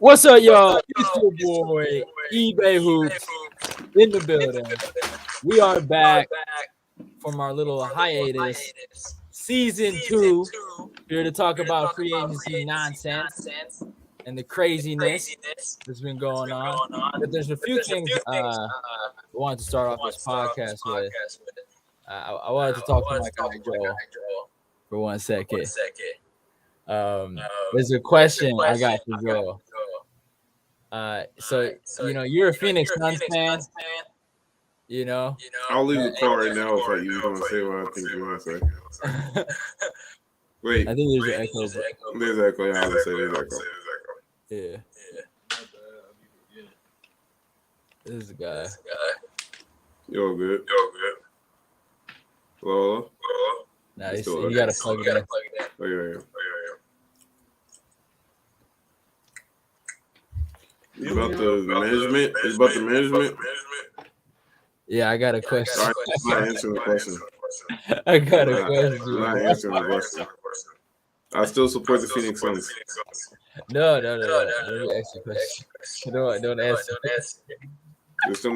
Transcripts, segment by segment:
What's up, y'all? It's your boy eBay Hoops in the building. We are back from our little hiatus, season 2, here to talk about free agency nonsense and the craziness that's been going on. But there's a few things I wanted to start off this podcast with. I wanted to talk to my guy Joel for 1 second. There's a question I got for Joel. So you're a Phoenix Suns fan, you know. I'll leave the call right now if you want to say what I think you want to say. I Wait, think there's an echo. there's echo. Yeah, I would say there's echo. Yeah, this is the guy. You're good. Hello? Nah, you gotta plug it in. Oh, yeah. It's about the management. It's about the management. Yeah, I got a question. I'm not answering the question. I got a I'm question. not answering the question. I still support the Phoenix Suns. No. Let me ask you a question. Don't ask. They're still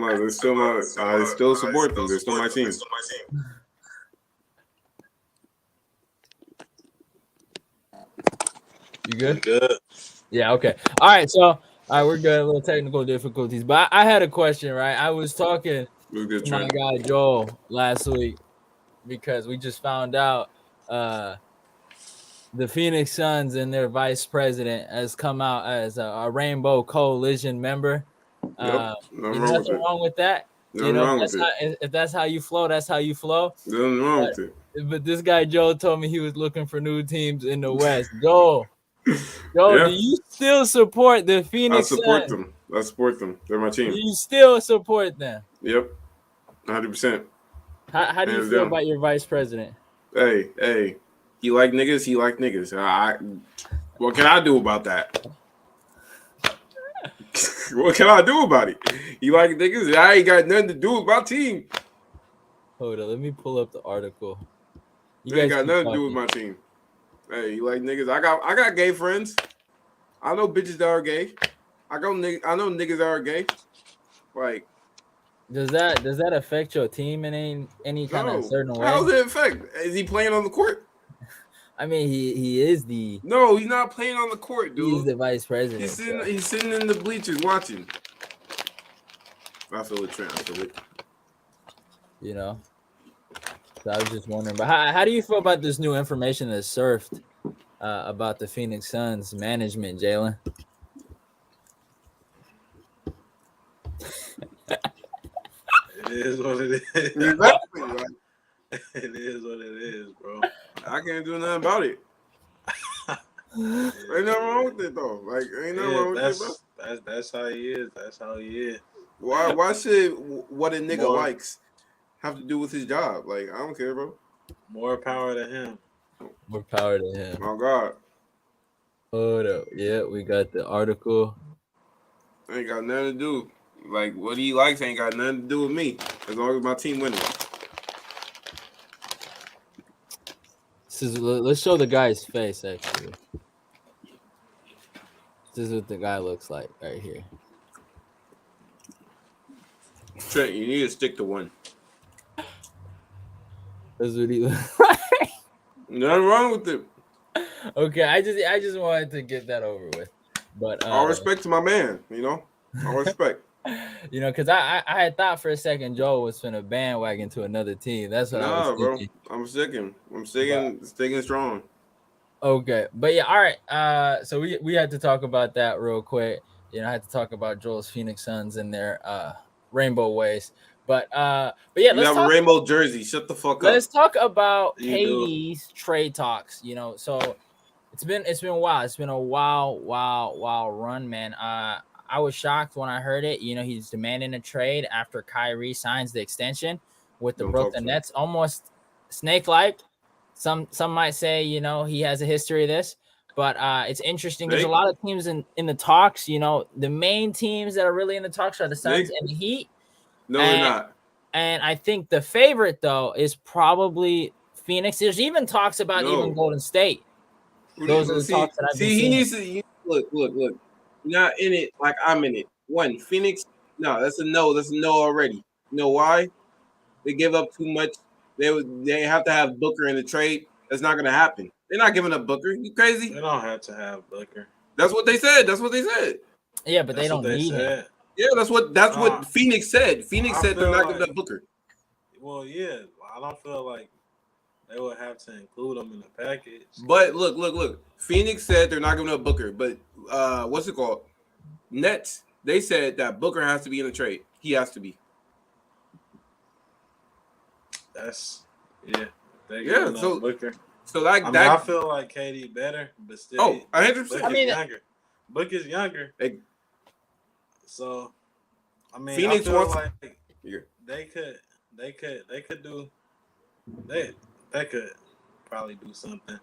my. I still support them. They're still my team. You good? Good. Yeah. Okay. All right. So, we're good. A little technical difficulties, but I had a question. Right. I was talking to my guy Joel last week because we just found out the Phoenix Suns and their vice president has come out as a Rainbow Coalition member. Nothing wrong with that. If that's how you flow, that's how you flow. Nothing wrong with it. But this guy Joe told me he was looking for new teams in the West. Joe, do you still support the Phoenix Suns? I support them. They're my team. You still support them? Yep, 100%. How do you feel about your vice president? Hey, he like niggas. What can I do about that? What can I do about it? You like niggas? I ain't got nothing to do with my team. Hold on, let me pull up the article. You ain't got nothing to do with my team. Hey, you like niggas? I got gay friends. I know bitches that are gay. I know niggas that are gay. Like, does that affect your team in any kind of certain way? How does it affect? Is he playing on the court? I mean, he is the. No, he's not playing on the court, dude. He's the vice president. He's sitting in the bleachers watching. I feel it, Trent. I feel it. You know. So I was just wondering, but how do you feel about this new information that's surfed about the Phoenix Suns management, Jalen? It is what it is. Exactly. Like, it is what it is, bro. I can't do nothing about it. Ain't nothing wrong with it though. Like, ain't nothing wrong with it, bro. That's how he is. That's how he is. Why should what a nigga likes have to do with his job? Like, I don't care, bro. More power to him. More power to him. Oh God. Hold up. Yeah, we got the article. Ain't got nothing to do. Like, what he likes ain't got nothing to do with me. As long as my team winning. Let's show the guy's face, actually. This is what the guy looks like right here. Trent, you need to stick to one. That's what he looks like. Nothing wrong with it. Okay, I just wanted to get that over with. But all respect to my man, you know? All respect. You know, because I had thought for a second Joe was finna bandwagon to another team. That's what I was thinking. Bro. I'm sticking strong. Okay. But yeah, all right. So we had to talk about that real quick. You know, I had to talk about Joel's Phoenix Suns and their rainbow ways. But yeah, you have a rainbow jersey. Shut the fuck up. Let's talk about KD's trade talks. You know, so it's been a while. It's been a wild run, man. I was shocked when I heard it. You know, he's demanding a trade after Kyrie signs the extension with the Brooklyn Nets. Almost snake-like. Some might say, you know, he has a history of this. But it's interesting. There's a lot of teams in the talks. You know, the main teams that are really in the talks are the Suns and the Heat. No, they're not. And I think the favorite, though, is probably Phoenix. There's even talks about even Golden State. Those are the talks that I've been seeing. He needs to look. not in it like I'm in it. One, Phoenix. No, that's a no. That's a no already. You know why? They give up too much. They have to have Booker in the trade. That's not gonna happen. They're not giving up Booker. You crazy? They don't have to have Booker. That's what they said. That's what they said. Yeah, but they don't need him. Yeah, that's what Phoenix said. Phoenix said they're not giving up Booker. Well, yeah, I don't feel like they would have to include him in the package. But look. Phoenix said they're not giving up Booker. But what's it called? Nets. They said that Booker has to be in the trade. He has to be. That's yeah. So Booker. So like I feel like KD better, but still. 100%. I mean, younger. Book is younger. So, I mean, Phoenix wants like they could probably do something.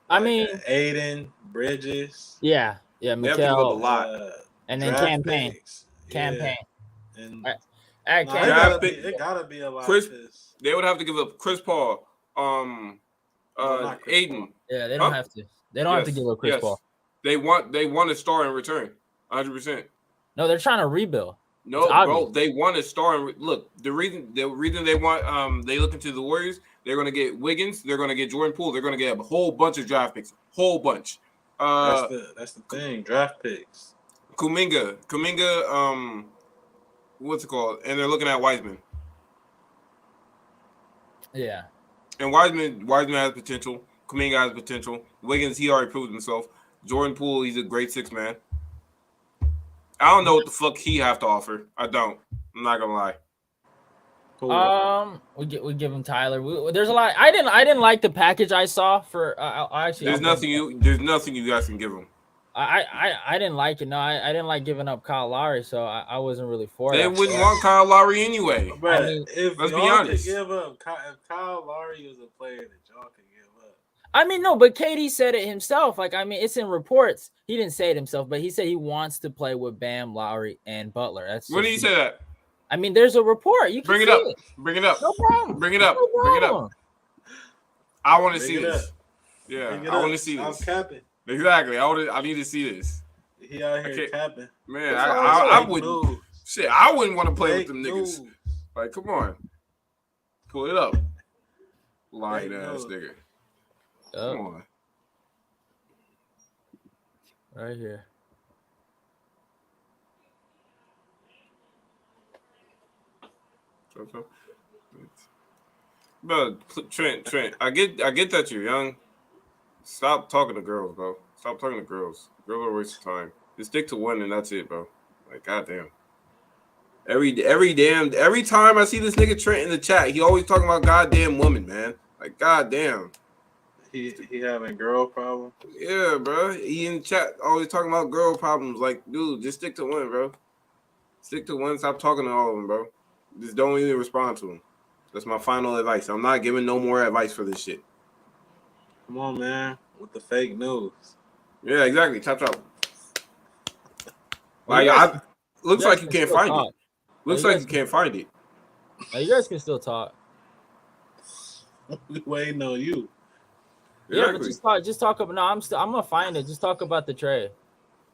I mean, Aiden, Bridges. Yeah, Mikal, a lot, and then campaign. And it gotta be a lot. They would have to give up Chris Paul, Aiden. Yeah, they don't have to. They don't have to give up Chris Paul. They want a star in return, 100%. No, they're trying to rebuild. No, bro, they want a star. Look, the reason they want they look into the Warriors. They're gonna get Wiggins. They're gonna get Jordan Poole. They're gonna get a whole bunch of draft picks. Whole bunch. That's the thing. Draft picks. Kuminga. What's it called? And they're looking at Wiseman. Yeah. And Wiseman has potential. Kuminga has potential. Wiggins, he already proved himself. Jordan Poole, he's a great 6 man. I don't know what the fuck he have to offer. I don't. I'm not gonna lie. Cool. We give him Tyler. There's a lot. I didn't like the package I saw for. Actually, there's nothing you guys can give him. I didn't like it. No, I didn't like giving up Kyle Lowry, so I wasn't really for it. They wouldn't want Kyle Lowry anyway. But let's be honest. If Kyle Lowry was a player that y'all could give up. I mean, no, but KD said it himself. Like, I mean, it's in reports. He didn't say it himself, but he said he wants to play with Bam, Lowry, and Butler. That's when did he say that? I mean, there's a report. You can bring it up. Bring it up. No problem. Bring it up. No Bring it up. I want to see this. Up. Yeah, I want to see this. I'm capping. Exactly. I need to see this. He out here capping. Man, I wouldn't. Shit, I wouldn't want to play with them niggas. Like, come on, pull it up. Lying ass nigga. Come on. Right here. Bro, Trent, I get that you're young. Stop talking to girls, bro. Stop talking to girls. Girls are a waste of time. Just stick to one and that's it, bro. Like, goddamn. Every time I see this nigga Trent in the chat, he always talking about goddamn woman, man. Like, goddamn. He having girl problems? Yeah, bro. He in the chat always talking about girl problems. Like, dude, just stick to one, bro. Stick to one. Stop talking to all of them, bro. Just don't even respond to them. That's my final advice. I'm not giving no more advice for this shit. Come on, man. With the fake news. Yeah, exactly. Chop. Like, looks like you can't find it. Looks like you can't find it. You guys can still talk. We waiting on you. Yeah, but just talk about. No, I'm gonna find it. Just talk about the trade.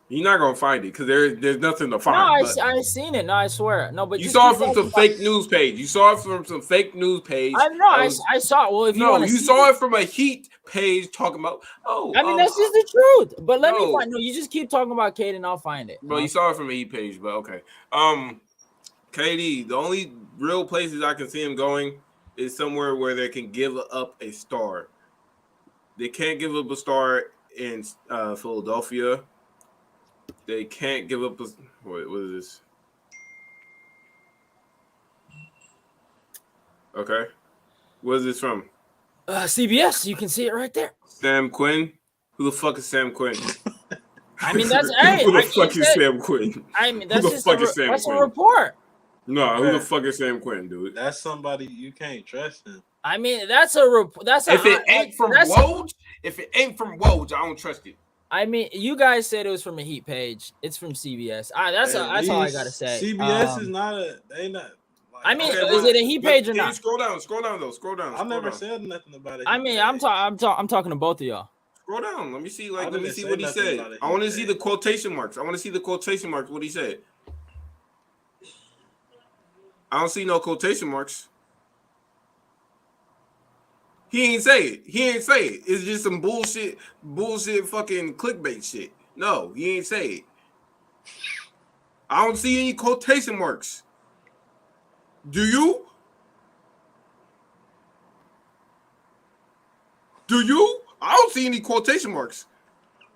You're not gonna find it because there's nothing to find. No, I seen it. No, I swear. No, but you saw it from some fake news page. You saw it from some fake news page. I know. I saw it. Well, if you saw it from a Heat page talking about. I mean, that's just the truth. But let me find. No, you just keep talking about KD and I'll find it. Bro, you saw it from a Heat page, but okay. KD, the only real places I can see him going is somewhere where they can give up a star. They can't give up a star in Philadelphia. They can't give up a what is this? Okay. What is this from? CBS. You can see it right there. Sam Quinn? Who the fuck is Sam Quinn? I mean, that's who the fuck is Sam Quinn? I mean, that's just a report. No, who the fuck is Sam Quinn, dude? That's somebody you can't trust him. I mean, that's a report. If it ain't from Woj, I don't trust it. I mean, you guys said it was from a Heat page. It's from CBS. That's all I gotta say. CBS is not a. They not. Like, I mean, is it a Heat page or not? Scroll down though. Scroll down. I never said nothing about it. I mean, I'm talking to both of y'all. Scroll down. Let me see. Like, I let me didn't see say what he nothing said. about a I want to heat see page. the quotation marks. I want to see the quotation marks. What he said. I don't see no quotation marks. He ain't say it. He ain't say it. It's just some bullshit fucking clickbait shit. No, he ain't say it. I don't see any quotation marks. Do you? Do you? I don't see any quotation marks.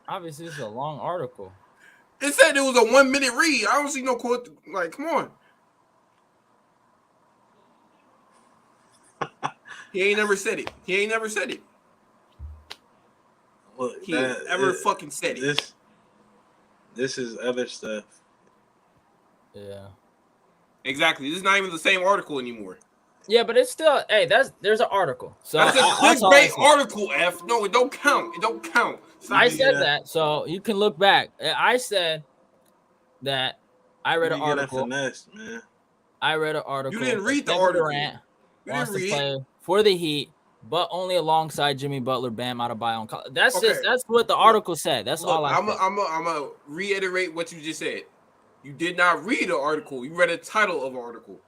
Obviously, it's a long article. It said it was a 1 minute read. I don't see no quote. Like, come on. He ain't never said it. He ain't never said it. Look, He ain't never fucking said it. This is other stuff. Yeah. Exactly. This is not even the same article anymore. Yeah, but it's still there's an article. So That's a that's all I clickbait said. article, F. No, it don't count. It don't count. Stop I it. said that, so you can look back. I said that I read an article. Finesse, man. I read an article. You didn't read the Kevin article. Durant You wants didn't to read it. play for the Heat, but only alongside Jimmy Butler, Bam Adebayo. That's Okay. that's what the article said. That's Look, all I said. I'm gonna reiterate what you just said. You did not read the article. You read the title of the article.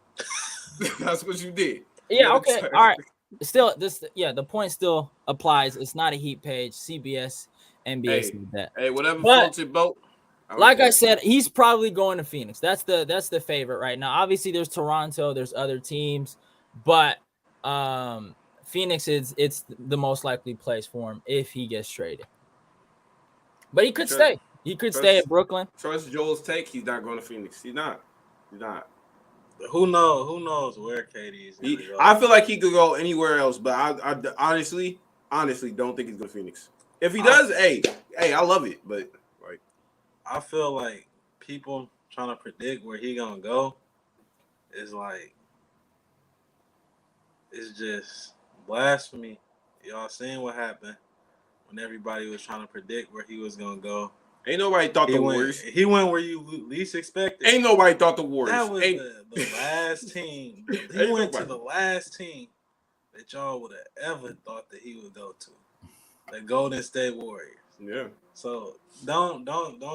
That's what you did. Yeah. Okay. All right. Still, the point still applies. It's not a Heat page. CBS, NBA said that. Hey, whatever But- floats your boat. Like I said, he's probably going to Phoenix. That's the favorite right now. Obviously, there's Toronto, there's other teams, but Phoenix it's the most likely place for him if he gets traded. But he could stay. He could stay at Brooklyn. Trust Joel's take. He's not going to Phoenix. He's not. Who knows where KD is going to go? I feel like he could go anywhere else, but I honestly don't think he's going to Phoenix. If he does, hey, I love it. But like, I feel like people trying to predict where he gonna go is like, it's just blasphemy. Y'all seen what happened when everybody was trying to predict where he was gonna go. ain't nobody thought the Warriors. He went where you least expected. Ain't nobody thought the Warriors. That was the last team. He went to the last team that y'all would have ever thought that he would go to. The Golden State Warriors. Yeah. So don't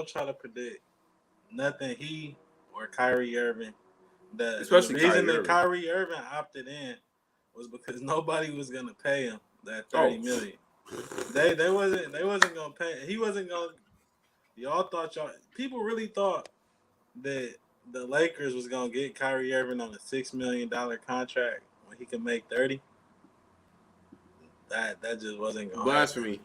try to predict nothing he or Kyrie Irving does. Especially the reason Kyrie that Kyrie Irving opted in was because nobody was gonna pay him that $30 million. They wasn't gonna pay. He wasn't gonna. People really thought that the Lakers was gonna get Kyrie Irving on a $6 million contract when he could make 30. That just wasn't gonna Blasphemy.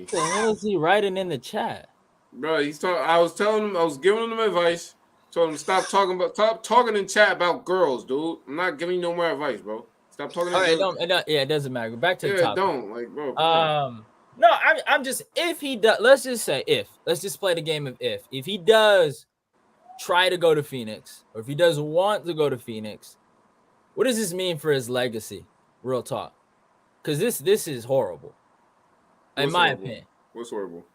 What the hell is he writing in the chat? Bro, I was giving him advice. Told him stop talking in chat about girls, dude. I'm not giving you no more advice, bro. Stop talking. It doesn't matter. Back to the topic. Don't like, bro. No, I'm just if he does. Let's just say if. Let's just play the game of if. If he does try to go to Phoenix, or if he does want to go to Phoenix, what does this mean for his legacy? Real talk, because this is horrible. In my opinion. What's horrible?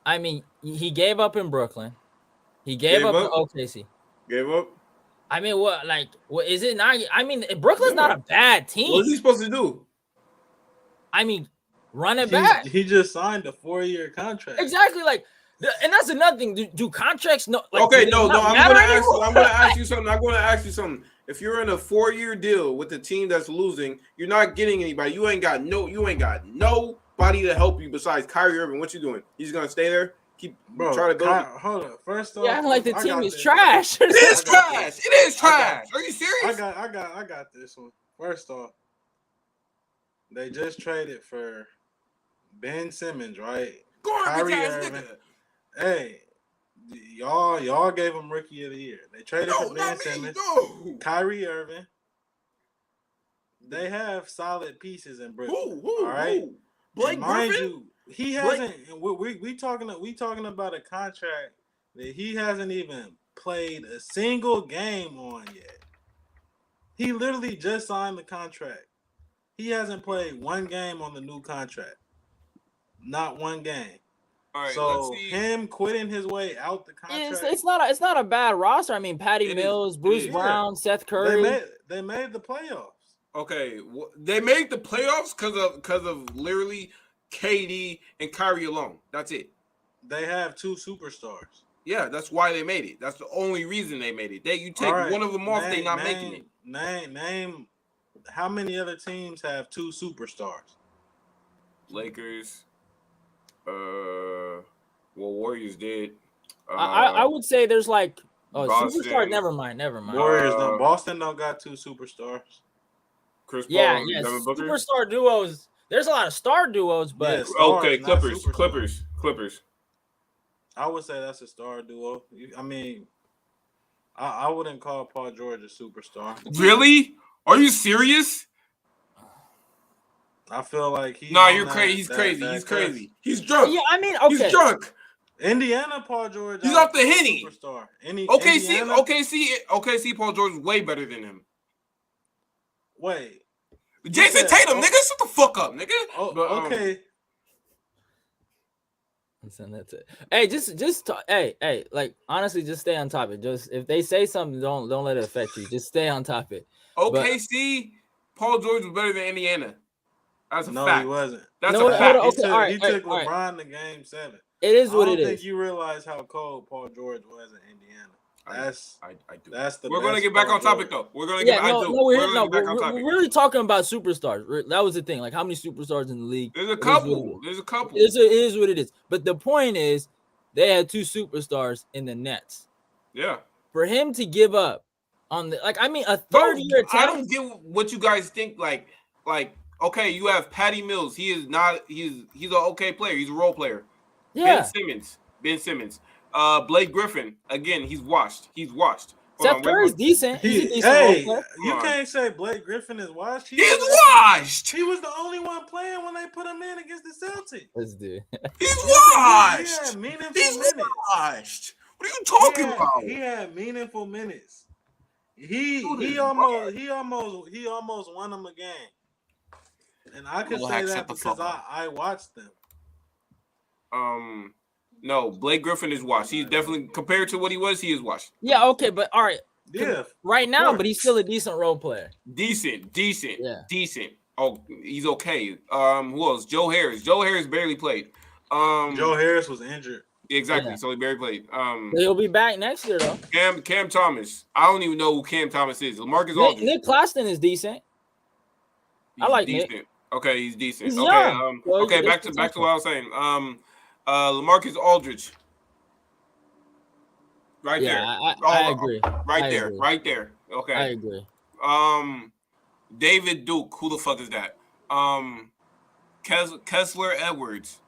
I mean, he gave up in Brooklyn. He gave up in OKC. Gave up? I mean, what is it not? I mean, Brooklyn's not a bad team. What's he supposed to do? I mean, run it back. He just signed a 4-year contract. Exactly. Like, and that's another thing. Do contracts no? Like, okay, no. I'm gonna ask you something. If you're in a 4-year deal with a team that's losing, you're not getting anybody. You ain't got nobody to help you besides Kyrie Irving. What you doing? He's gonna stay there. Try to build. Hold on. First off, yeah, like the team is trash. It is trash. It is trash. Are you serious? I got this one. First off, they just traded for Ben Simmons, right? Kyrie Irving. Hey, y'all gave him Rookie of the Year. They traded for Ben Simmons. No. Kyrie Irving. They have solid pieces in Brooklyn. Who? All right. Blake Griffin. He hasn't. We talking about a contract that he hasn't even played a single game on yet. He literally just signed the contract. He hasn't played one game on the new contract. Not one game. All right, so him quitting his way out the contract. It's not a bad roster. I mean, Patty Mills, Bruce Brown, Seth Curry. They made the playoffs. Okay, they made the playoffs because of literally KD, and Kyrie alone. That's it. They have 2 superstars. Yeah, that's why they made it. That's the only reason they made it. You take All right, one of them off, they not making it. Name how many other teams have 2 superstars? Lakers. Warriors did. I would say there's like Boston. superstar. Never mind. Warriors. Boston don't got 2 superstars. Chris Paul. Yeah. Devin Booker. Superstar duos. There's a lot of star duos, but Okay, not Clippers. I would say that's a star duo. I mean, I wouldn't call Paul George a superstar. Really? Are you serious? I feel like he's you're crazy. He's crazy. He's drunk. yeah, I mean, okay. He's drunk. Indiana Paul George. He's off the Henny. Superstar. OKC Paul George is way better than him. Wait. Jason Tatum, nigga, shut the fuck up, nigga. Okay. Listen, that's it. Hey, like honestly, just stay on topic. Just if they say something, don't let it affect you. Just stay on topic. OKC, Paul George was better than Indiana. That's a fact. No, he wasn't. That's a fact. He took LeBron to Game 7. It is what it is. I don't think you realize how cold Paul George was in Indiana. I do. We're gonna get back on topic though. We're gonna get back on topic. We're really talking about superstars. That was the thing. Like how many superstars in the league? There's a couple. It is what it is. But the point is, they had 2 superstars in the Nets. Yeah. For him to give up on a third-year I don't get what you guys think. Like, okay, you have Patty Mills. He is not. He's an okay player. He's a role player. Yeah. Ben Simmons. Blake Griffin. Again, he's washed. Seth Curry's decent. He's a decent role player. You can't say Blake Griffin is washed. He's washed. He was the only one playing when they put him in against the Celtics. Let's do. He's washed. He had meaningful minutes. Washed. What are you talking about? He had meaningful minutes. He almost won them a game. And I could say that because I watched them. No, Blake Griffin is washed. He's definitely, compared to what he was, he is washed. Yeah, okay, but all right. Yeah. Right now, but he's still a decent role player. Decent. Yeah. Decent. Oh, he's okay. Who else? Joe Harris. Joe Harris barely played. Joe Harris was injured. Exactly. Yeah. So he barely played. He'll be back next year though. Cam Thomas. I don't even know who Cam Thomas is. LaMarcus Aldridge. Nick Claxton is decent. I like decent. Nick. Okay, he's decent. He's okay. Young. Okay, back to what I was saying. LaMarcus Aldridge. Right there. I agree. Right there. Okay. I agree. David Duke. Who the fuck is that? Kessler Edwards.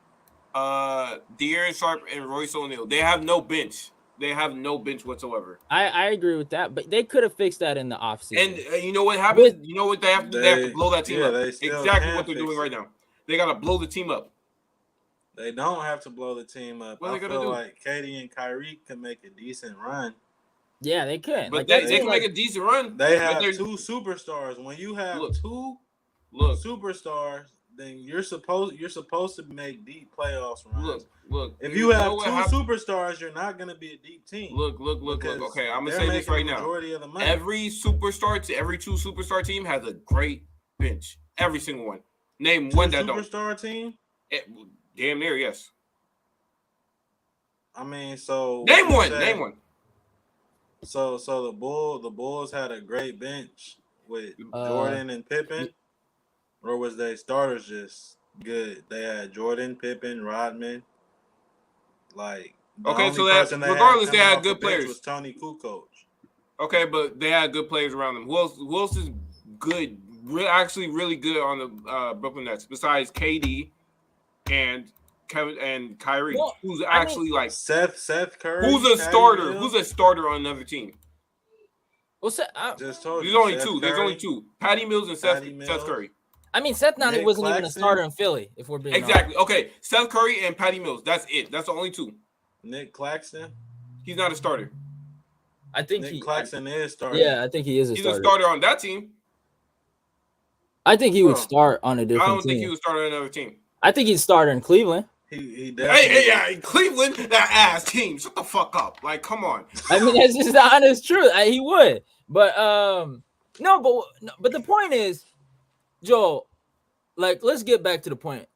De'Aaron Sharp and Royce O'Neal. They have no bench. Whatsoever. I agree with that, but they could have fixed that in the offseason. And you know what happened? You know what they have to do? They have to blow that team up. Exactly what they're doing right now. They got to blow the team up. They don't have to blow the team up. What are they gonna feel do? like KD and Kyrie can make a decent run. Yeah, they could. But they can make a decent run. They have 2 superstars. When you have 2 superstars, then you're supposed to make deep playoffs runs. Look. If you have 2 superstars, you're not going to be a deep team. Look. Okay, I'm gonna say this right now. Every 2 superstar team has a great bench. Every single one. Name one that don't. Superstar team. Damn near, yes. I mean, so name one. So the Bulls had a great bench with Jordan and Pippen, or was they starters just good? They had Jordan, Pippen, Rodman. Like regardless, they had good players. Was Tony Kukoc. Okay, but they had good players around them. Who else is good? Actually, really good on the Brooklyn Nets besides KD. And Kevin and Kyrie, who's actually like Seth Curry. Who's a starter? Who's a starter on another team? Well, just told There's you. only 2. There's only 2. Patty Mills and Seth Curry. I mean, Seth wasn't even a starter in Philly. If we're being exactly honest. Okay, Seth Curry and Patty Mills. That's it. That's the only 2. Nick Claxton. He's not a starter. I think Nick Claxton is starter. Yeah, I think he is a starter. He's a starter on that team. I think he would start on a different team. I don't think he would start on another team. I think he'd start in Cleveland. He definitely. Cleveland, that ass team. Shut the fuck up. Like, come on. I mean, that's just the honest truth. He would, but but the point is, Joel. Like, let's get back to the point.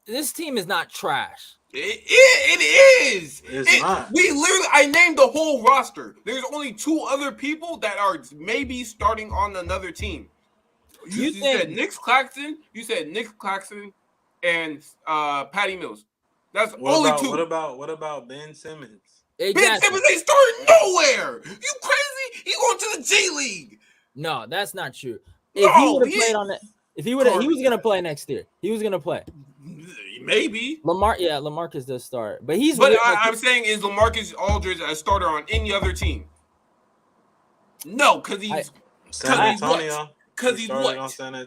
this team is not trash. It is. It's not. I named the whole roster. There's only 2 other people that are maybe starting on another team. You said Nick Claxton. You said Nick Claxton and Patty Mills. That's only 2. What about Ben Simmons? Exactly. Ben Simmons ain't starting nowhere. You crazy? He going to the J League. No, that's not true. If he would have played on that, he was gonna play next year. He was gonna play. Maybe LaMarcus does start, but he's. But I'm saying, is LaMarcus Aldridge a starter on any other team? No, because he's San Antonio. Because he's what?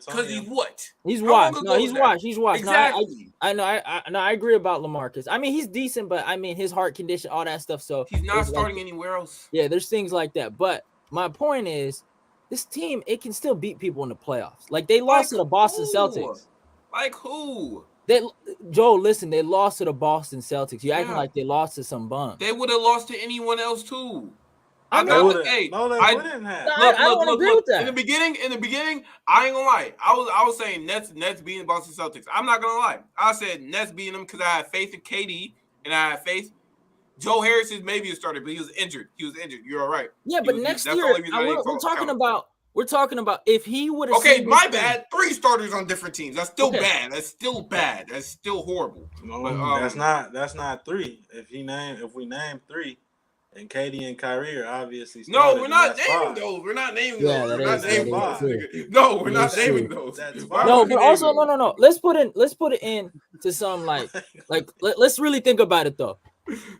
Because he's what? He's washed. No, he's washed. He's washed. Exactly. No, I agree about LaMarcus. I mean, he's decent, but I mean, his heart condition, all that stuff. So he's not starting anywhere else. Yeah, there's things like that. But my point is, this team, it can still beat people in the playoffs. Like they lost to the Boston Celtics. Like who? Joe, listen, they lost to the Boston Celtics. You acting like they lost to some bums. They would have lost to anyone else too. I wouldn't have. I don't agree with that. In the beginning, I ain't gonna lie. I was saying Nets beating Boston Celtics. I'm not gonna lie. I said Nets beating them because I had faith in KD and I had faith. Joe Harris is maybe a starter, but he was injured. You're all right. Yeah, but next year we're talking about if he would have. Okay, my bad. 3 starters on different teams. That's still bad. That's still bad. That's still horrible. No, but, that's not 3. If we name 3. And KD and Kyrie are obviously no, we're not naming those. We're not naming those. We're not naming those. No, we're not naming those. No, but also no. Let's put it in to some like let's really think about it though.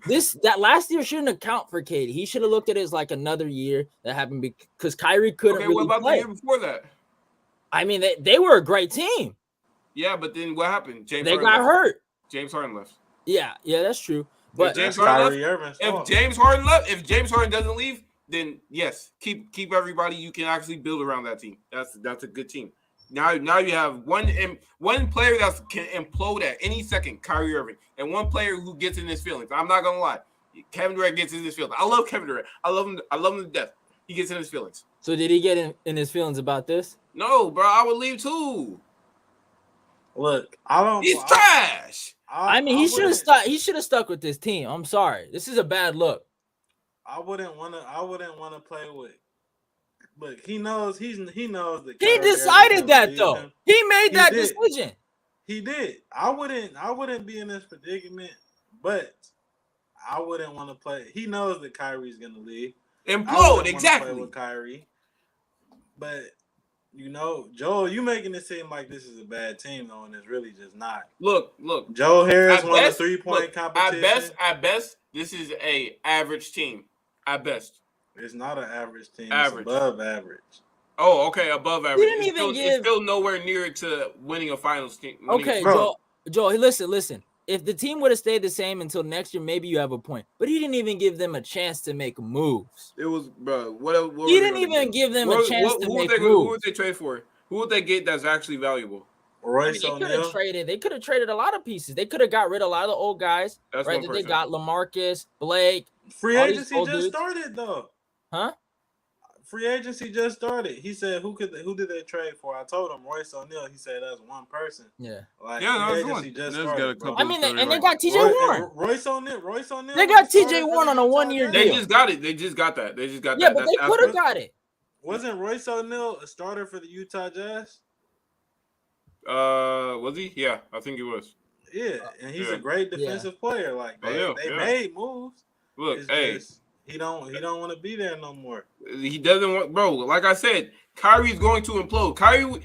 That last year shouldn't account for KD. He should have looked at it as like another year that happened because Kyrie couldn't really what about play. the year before that? I mean, they were a great team. Yeah, but then what happened? They got hurt. James Harden left. Yeah, that's true. But if James Harden doesn't leave, then yes, keep everybody. You can actually build around that team. That's a good team. Now you have one player that can implode at any second, Kyrie Irving, and one player who gets in his feelings. I'm not gonna lie, Kevin Durant gets in his feelings. I love Kevin Durant. I love him to death. He gets in his feelings. So did he get in his feelings about this? No, bro. I would leave too. Look, I don't. He's trash. I mean, he should have stuck with this team. I'm sorry. This is a bad look. I wouldn't want to play with. Look, he knows that. He decided that though. He made that decision. He did. I wouldn't be in this predicament, but I wouldn't want to play. He knows that Kyrie's gonna leave. Implode, exactly. Play with Kyrie, but. You know, Joel, you making it seem like this is a bad team, though, and it's really just not. Look. Joe Harris won the 3-point competition. At best, this is a average team. At best. It's not an average team. Average. It's above average. Oh, okay, above average. It's still nowhere near to winning a finals team. Okay, Joel, listen. If the team would have stayed the same until next year, maybe you have a point. But he didn't even give them a chance to make moves. It was, bro. What he didn't even give them a chance to make moves. Who would they trade for? Who would they get that's actually valuable? Royce O'Neal. They could have traded a lot of pieces. They could have got rid of a lot of the old guys. That's right. They got LaMarcus, Blake. Free agency just started though. Huh? Free agency just started. He said, "Who did they trade for?" I told him Royce O'Neal. He said that's one person. Yeah. Free agency just started. I mean, and they got TJ Warren. Royce O'Neal. They got TJ Warren on a 1-year deal. They just got it. They just got that. Yeah, but they could have got it. Wasn't Royce O'Neal a starter for the Utah Jazz? Was he? Yeah, I think he was. Yeah, and he's a great defensive player. Like they made moves. Look, he don't want to be there no more. He doesn't want, bro. Like I said, Kyrie's going to implode.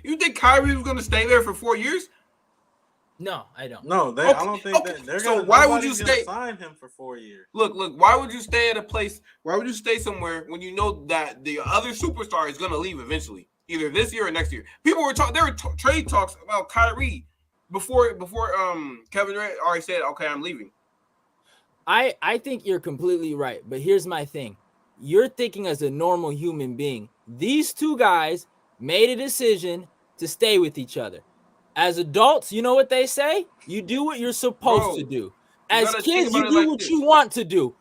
You think Kyrie was going to stay there for 4 years? No, I don't. No, I don't think that. They're so why would you stay? Sign him for 4 years. Look. Why would you stay at a place? Why would you stay somewhere when you know that the other superstar is going to leave eventually, either this year or next year? People were talking. There were trade talks about Kyrie before Kevin Durant already said, "Okay, I'm leaving." I think you're completely right, but here's my thing. You're thinking as a normal human being. These two guys made a decision to stay with each other. As adults, you know what they say? You do what you're supposed to do. As kids, you do what you want to do.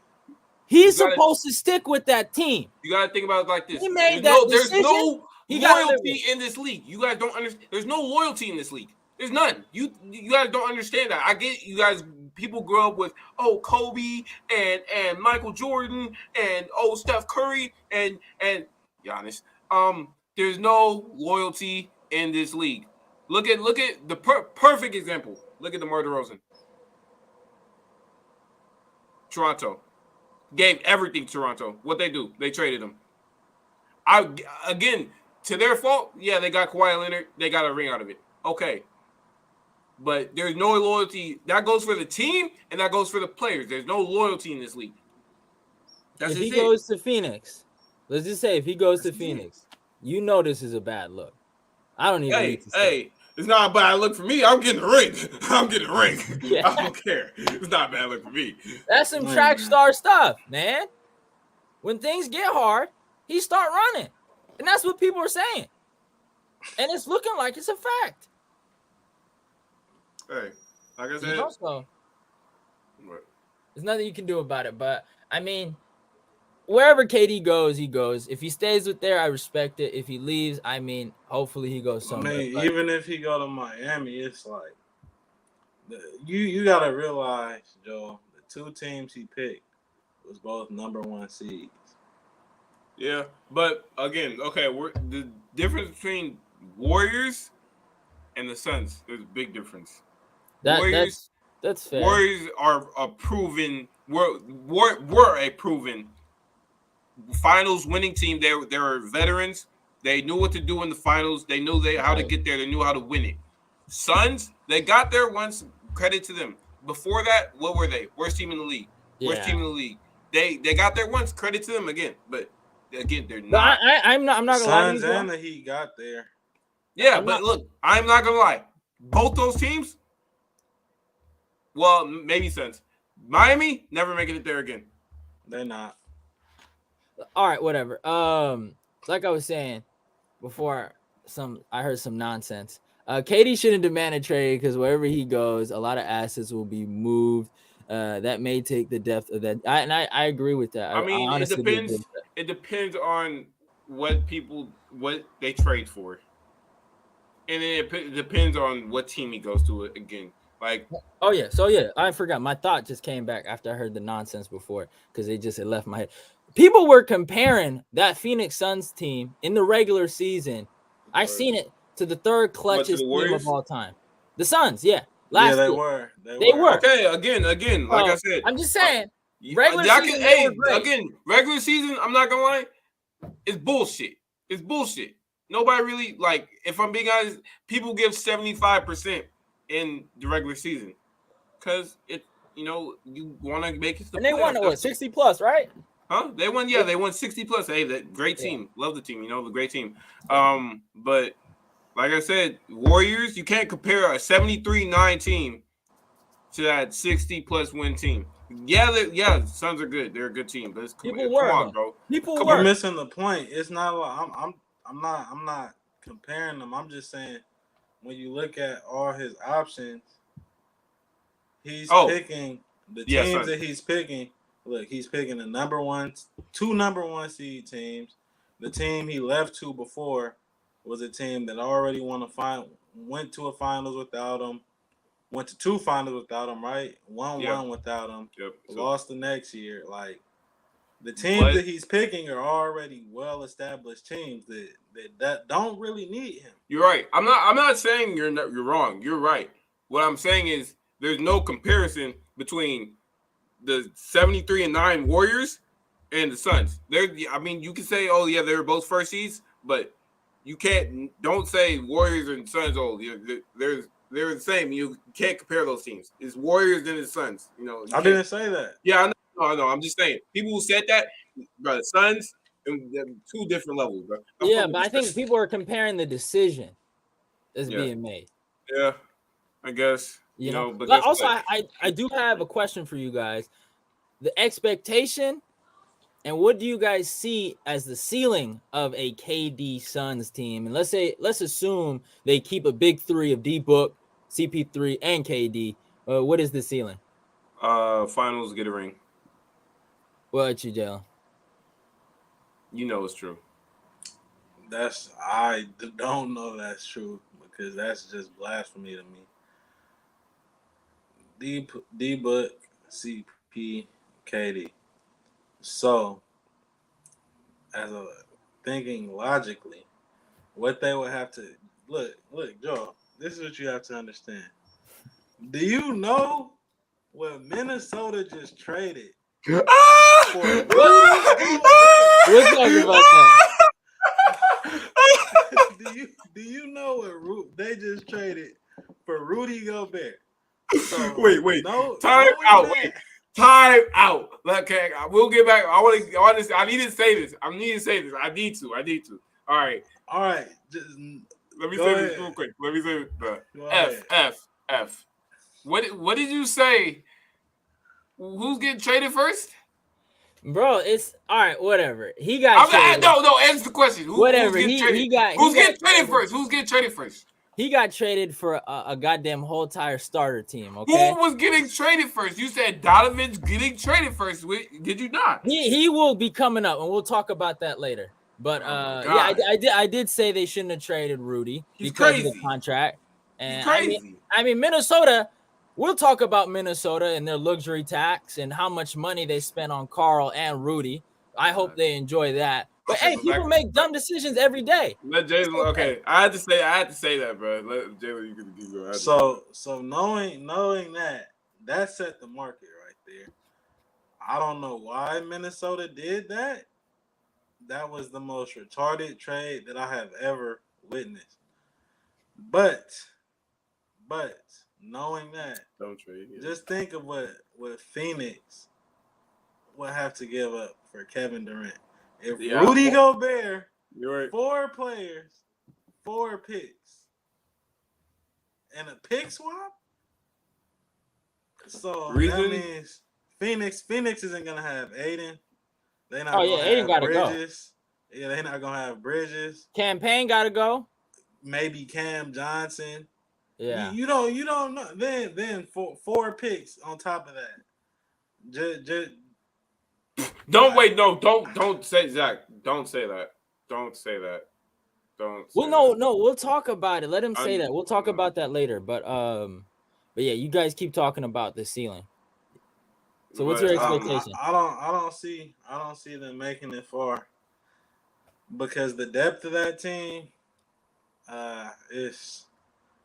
He's supposed to stick with that team. You got to think about it like this. He made that decision. There's no loyalty in this league. You guys don't understand. There's no loyalty in this league. There's none. You guys don't understand that. I get you guys. People grow up with Kobe and Michael Jordan and Steph Curry and Giannis. There's no loyalty in this league. Look at the perfect example. Look at DeMar DeRozan. Toronto gave everything to Toronto. What they do? They traded him. Again, to their fault. Yeah, they got Kawhi Leonard. They got a ring out of it. Okay. But there's no loyalty. That goes for the team, and that goes for the players. There's no loyalty in this league. If he goes to Phoenix, let's just say if he goes to Phoenix, you know this is a bad look. I don't even need to say. Hey, it's not a bad look for me. I'm getting a ring. I'm getting a ring. Yeah. I don't care. It's not a bad look for me. That's some track star stuff, man. When things get hard, he start running. And that's what people are saying. And it's looking like it's a fact. Hey, like I said, there's nothing you can do about it. But I mean, wherever KD goes, he goes. If he stays with there, I respect it. If he leaves, I mean, hopefully he goes somewhere. I mean, even if he go to Miami, it's like you gotta realize, Joe, the two teams he picked was both number 1 seeds. Yeah, but again, okay, the difference between Warriors and the Suns. There's a big difference. That's fair. Warriors are a proven were a proven finals winning team. They were veterans. They knew what to do in the finals. They knew how to get there. They knew how to win it. Suns, they got there once. Credit to them. Before that, what were they? Worst team in the league. Worst team in the league. They got there once. Credit to them again. But again, they're not. I'm not gonna lie. Suns and the Heat got there. Yeah, look, I'm not gonna lie. Both those teams. Well, maybe Suns. Miami never making it there again. They're not. All right, whatever. Like I was saying before, I heard some nonsense. KD shouldn't demand a trade because wherever he goes, a lot of assets will be moved. That may take the depth of that. I agree with that. I mean, it depends. It depends on what they trade for, and it depends on what team he goes to again. Like, I forgot. My thought just came back after I heard the nonsense before because it left my head. People were comparing that Phoenix Suns team in the regular season. I seen it to the third clutchest team of all time. The Suns, yeah. They were. Okay, again, like I said, I'm just saying. Regular season. I'm not gonna lie, it's bullshit. It's bullshit. Nobody really if I'm being honest, people give 75% in the regular season because you want to make it. And they won 60 plus, right? Huh? They won. Yeah, they won 60 plus. Hey, that great team. Love the team. The great team. But like I said, Warriors, you can't compare a 73-9 team to that 60 plus win team. Yeah, Suns are good. They're a good team. But come on, bro. You're missing the point. It's not like I'm not comparing them. I'm just saying when you look at all his options, he's picking the teams that he's picking. Look, he's picking two number 1 seed teams. The team he left to before was a team that already went to a finals without him, went to 2 finals without him, right? Won one without him. Yep. Lost the next year. Like the teams that he's picking are already well-established teams that don't really need him. You're right. I'm not saying you're wrong. You're right. What I'm saying is there's no comparison between the 73-9 Warriors and the Suns. You can say, they were both first seeds, but you don't say Warriors and Suns. They're the same. You can't compare those teams. It's Warriors and the Suns. I didn't say that. Yeah, I know. I'm just saying. People who said that, bro, the Suns, two different levels, bro. Yeah, but I think people are comparing the decision that's being made. Yeah, I guess. But also I do have a question for you guys. The expectation and what do you guys see as the ceiling of a KD Suns team? And let's assume they keep a big 3 of D-Book, CP3, and KD. What is the ceiling? Finals, get a ring. What about you, Jalen? You know it's true. I don't know that's true because that's just blasphemy to me. D Book, CP, KD. So, as a thinking logically, what they would have to look, Joe. This is what you have to understand. Do you know what Minnesota just traded for Rudy Gobert? We'll talk about that. Do you know what they just traded for Rudy Gobert? So, Wait. No, Time knowing out. that- Wait. Time out. Okay, we'll get back. I need to say this. I need to. All right. Just Let me Go say ahead. this real quick. Let me say this. Go F. ahead. F. What did you say? Who's getting traded first? Bro, it's all right. Whatever. He got traded. No. Answer the question. Whatever. Who's getting traded? Who's getting traded first? Who's getting traded first? He got traded for a goddamn whole entire starter team. Okay. Who was getting traded first? You said Donovan's getting traded first. Did you not? He will be coming up, and we'll talk about that later. But Oh my yeah, God. I did say they shouldn't have traded Rudy He's because of crazy. the contract. He's And crazy. I mean Minnesota. We'll talk about Minnesota and their luxury tax and how much money they spent on Carl and Rudy. I hope they enjoy that. But Okay, hey, but people back- make dumb decisions every day. Let Jalen. Okay, I had to say that, bro. Let Jalen. You can keep going. So knowing that set the market right there. I don't know why Minnesota did that. That was the most retarded trade that I have ever witnessed. But knowing that, Don't trade. Yeah. just think of what Phoenix would have to give up for Kevin Durant. If Yeah. Rudy Gobert, You're right. 4 players, 4 picks, and a pick swap. So Reason? that means Phoenix isn't gonna have Aiden. They not Oh, gonna yeah, Aiden have gotta go. Bridges. Yeah, they're not gonna have Bridges. Campaign got to go. Maybe Cam Johnson. Yeah. You don't know. Then 4 picks on top of that. Just Don't say Zach. Don't say that. Don't say that. Don't. Well, say no, we'll talk about it. Let him say I'm- that. We'll talk about that later. But yeah, you guys keep talking about the ceiling. that. So what's But, your expectation? I don't see them making it far because the depth of that team,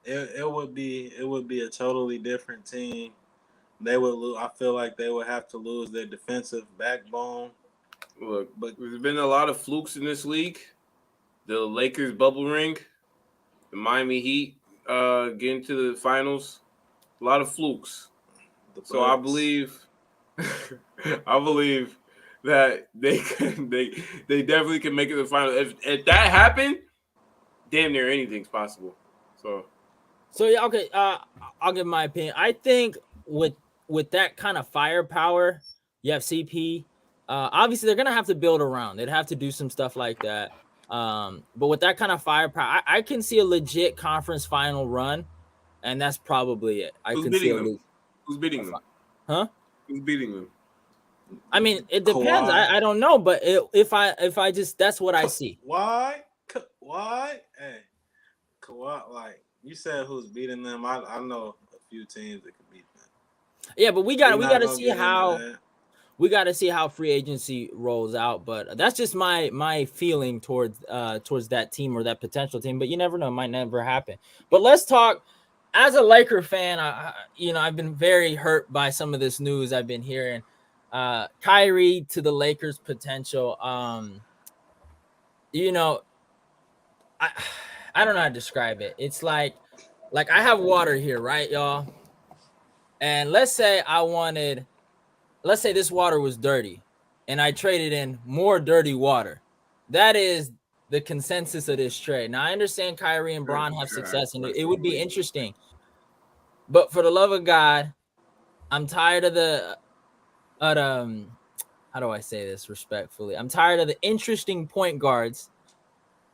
it would be a totally different team. They would lose. I feel like they would have to lose their defensive backbone. Look, there's been a lot of flukes in this league. The Lakers bubble ring, the Miami Heat getting to the finals. A lot of flukes. So I Bucks. believe, that they definitely can make it to the final. If that happened, damn near anything's possible. So Yeah, okay. I'll give my opinion. I think with that kind of firepower, you have CP. Obviously, they're gonna have to build around. They'd have to do some stuff like that. But with that kind of firepower, I can see a legit conference final run, and that's probably it. I who's can beating see them? Who's beating them? Huh? Who's beating them? I mean, it depends. Kawhi. I don't know, but if I just that's what I see. Why? Hey, Kawhi. Like you said, who's beating them? I know a few teams that could beat them. Yeah, but we got We're not to gonna see get into how. that. We got to see how free agency rolls out, but that's just my feeling towards that team or that potential team. But you never know; it might never happen. But let's talk. As a Laker fan, I've been very hurt by some of this news I've been hearing. Kyrie to the Lakers potential. I don't know how to describe it. It's like I have water here, right, y'all? And let's say this water was dirty and I traded in more dirty water. That is the consensus of this trade. Now, I understand Kyrie and Bron have success and it would be interesting. But for the love of God, I'm tired of how do I say this respectfully? I'm tired of the interesting point guards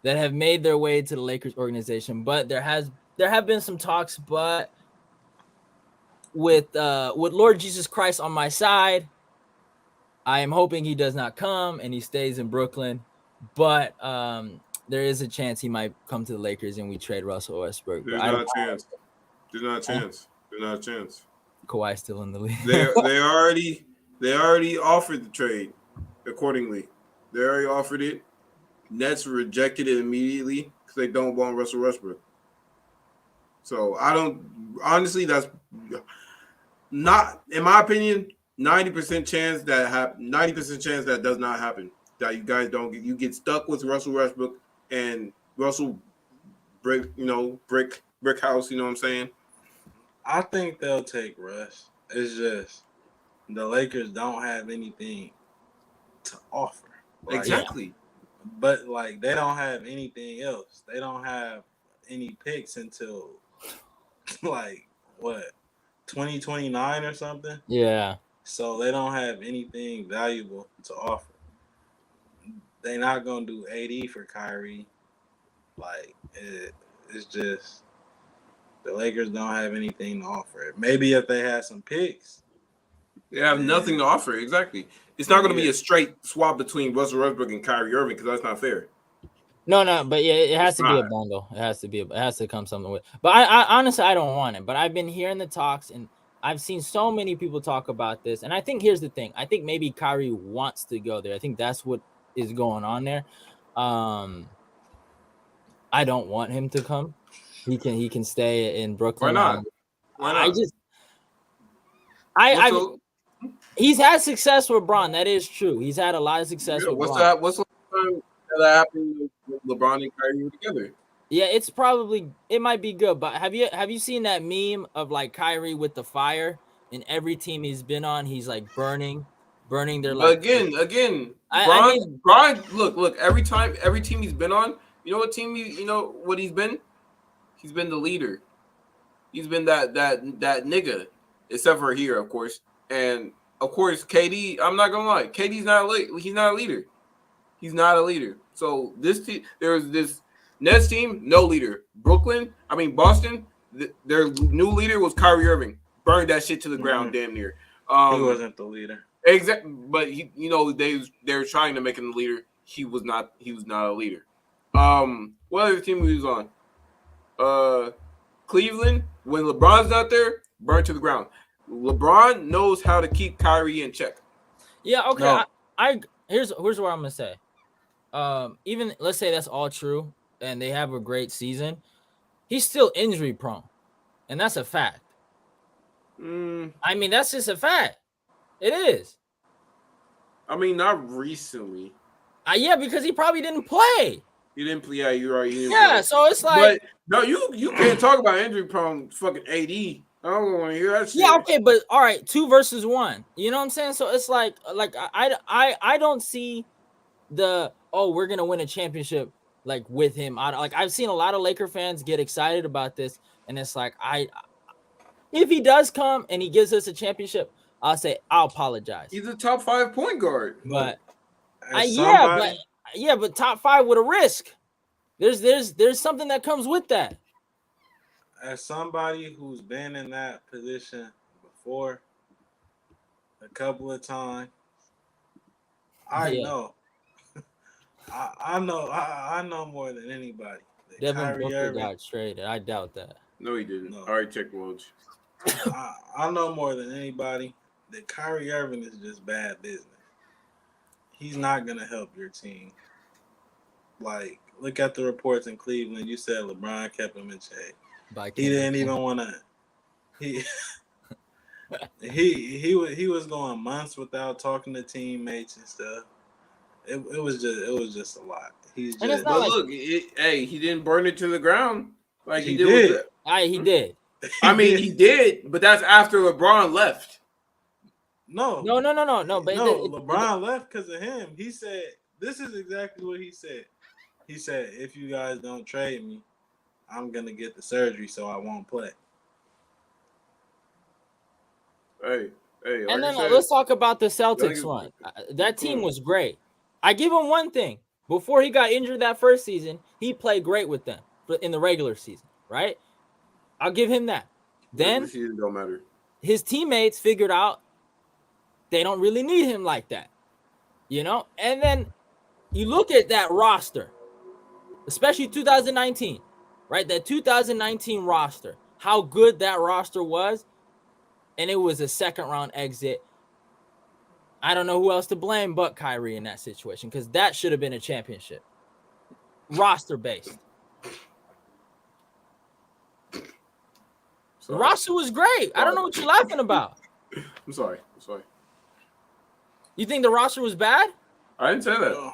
that have made their way to the Lakers organization. But there have been some talks, but with Lord Jesus Christ on my side, I am hoping he does not come and he stays in Brooklyn. But there is a chance he might come to the Lakers and we trade Russell Westbrook. There's But not a chance. There's not a chance. There's not a chance. Kawhi's still in the league. They already offered the trade accordingly. They already offered it. Nets rejected it immediately because they don't want Russell Westbrook. So I don't honestly. That's not, in my opinion, 90% chance that 90% chance that does not happen. That you guys don't get stuck with Russell Westbrook and Russell brick house. You know what I'm saying? I think they'll take Russ. It's just the Lakers don't have anything to offer. Like, Exactly. But like they don't have anything else. They don't have any picks until like what 2029 or something. Yeah. So they don't have anything valuable to offer. They're not gonna do 80 for Kyrie. Like it's just the Lakers don't have anything to offer. Maybe if they had some picks. They have nothing to offer. Exactly. It's not going to be a straight swap between Russell Westbrook and Kyrie Irving because that's not fair. No, but yeah, it has to be a bundle. It has to come something with. But I honestly I don't want it. But I've been hearing the talks and I've seen so many people talk about this. And I think here's the thing. I think maybe Kyrie wants to go there. I think that's what is going on there. I don't want him to come. He can stay in Brooklyn. Why not? He's had success with LeBron. That is true. He's had a lot of success with LeBron. What's the time that happened with LeBron and Kyrie together? Yeah, it might be good. But have you seen that meme of like Kyrie with the fire? In every team he's been on, he's like burning their like again. Bron, look. Every team he's been on, you know what he's been? He's been the leader. He's been that nigga, except for here, of course. And of course, KD. I'm not gonna lie, KD's not he's not a leader. He's not a leader. So this team, there's this Nets team, no leader. Boston, their new leader was Kyrie Irving. Burned that shit to the ground, damn near. He wasn't the leader. Exactly, but they were trying to make him the leader. He was not a leader. What other team he was on? Cleveland. When LeBron's not there, burned to the ground. LeBron knows how to keep Kyrie in check. Yeah, okay. No. I here's what I'm gonna say. Even let's say that's all true, and they have a great season. He's still injury prone, and that's a fact. I mean, that's just a fact. It is. I mean, not recently. Yeah, because he probably didn't play. He didn't play. Yeah, you're right. Yeah, so it's like. But no, you can't talk about injury prone fucking AD. I don't want to hear that shit. Yeah, okay, but all right, 2 versus 1. You know what I'm saying? So it's like I don't see we're gonna win a championship like with him. I've seen a lot of Laker fans get excited about this, and it's like if he does come and he gives us a championship, I'll say I'll apologize. He's a top 5 point guard. But but top 5 with a risk. There's something that comes with that. As somebody who's been in that position before a couple of times, I know. I know more than anybody. Devin Booker got traded. I doubt that. No, he didn't. No. All right, check Woj. I know more than anybody that Kyrie Irving is just bad business. He's not gonna help your team. Like, look at the reports in Cleveland. You said LeBron kept him in check. He didn't even want to. He was going months without talking to teammates and stuff. It was just a lot. He's just. Look, he didn't burn it to the ground like he did. He did. I mean, he did, but that's after LeBron left. No. But LeBron left because of him. He said, "This is exactly what he said." He said, "If you guys don't trade me, I'm gonna get the surgery, so I won't play." Hey. And then let's talk about the Celtics one. That team was great. I give him one thing. Before he got injured that first season, he played great with them in the regular season, right? I'll give him that. Then the season don't matter. His teammates figured out they don't really need him like that, And then you look at that roster. especially 2019, right? That 2019 roster, how good that roster was, and it was a second round exit. I don't know who else to blame but Kyrie in that situation, because that should have been a championship. Roster based. The roster was great. I don't know what you're laughing about. I'm sorry. You think the roster was bad? I didn't say that.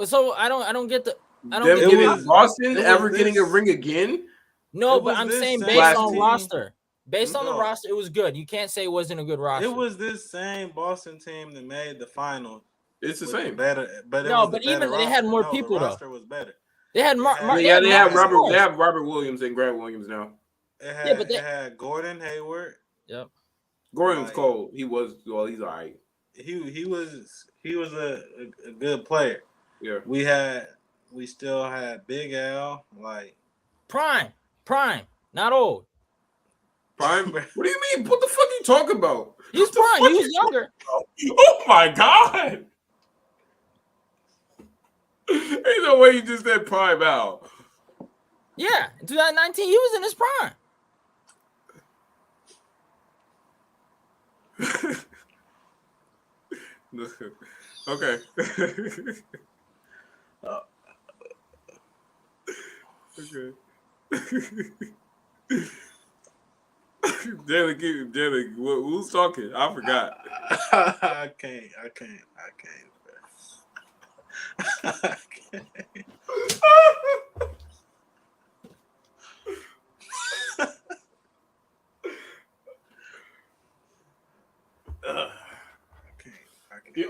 So I don't get the. I don't Them get getting the Boston ever getting a ring again? No, It but was I'm this saying same based on team. roster. Based on the No. roster, it was good. You can't say it wasn't a good roster. It was this same Boston team that made the final. It's the with same. Better, but it No, was but the better even they had roster. more No, people, the though. roster was better. They had Yeah, they have Marcus Robert. Morris. They have Robert Williams and Grant Williams now. It had, Yeah, but it had Gordon Hayward. Yep. Gordon's Like- cold. He was well. He's all right. He was a good player. Yeah. We still had Big Al. Like Prime, not old. Prime. What do you mean? What the fuck are you talking about? He was prime. He was younger. Oh my god! Ain't no way you just said Prime Al. Yeah, in 2019, he was in his prime. Okay. Okay. Jalen, who's talking? I forgot. I can't. I can't.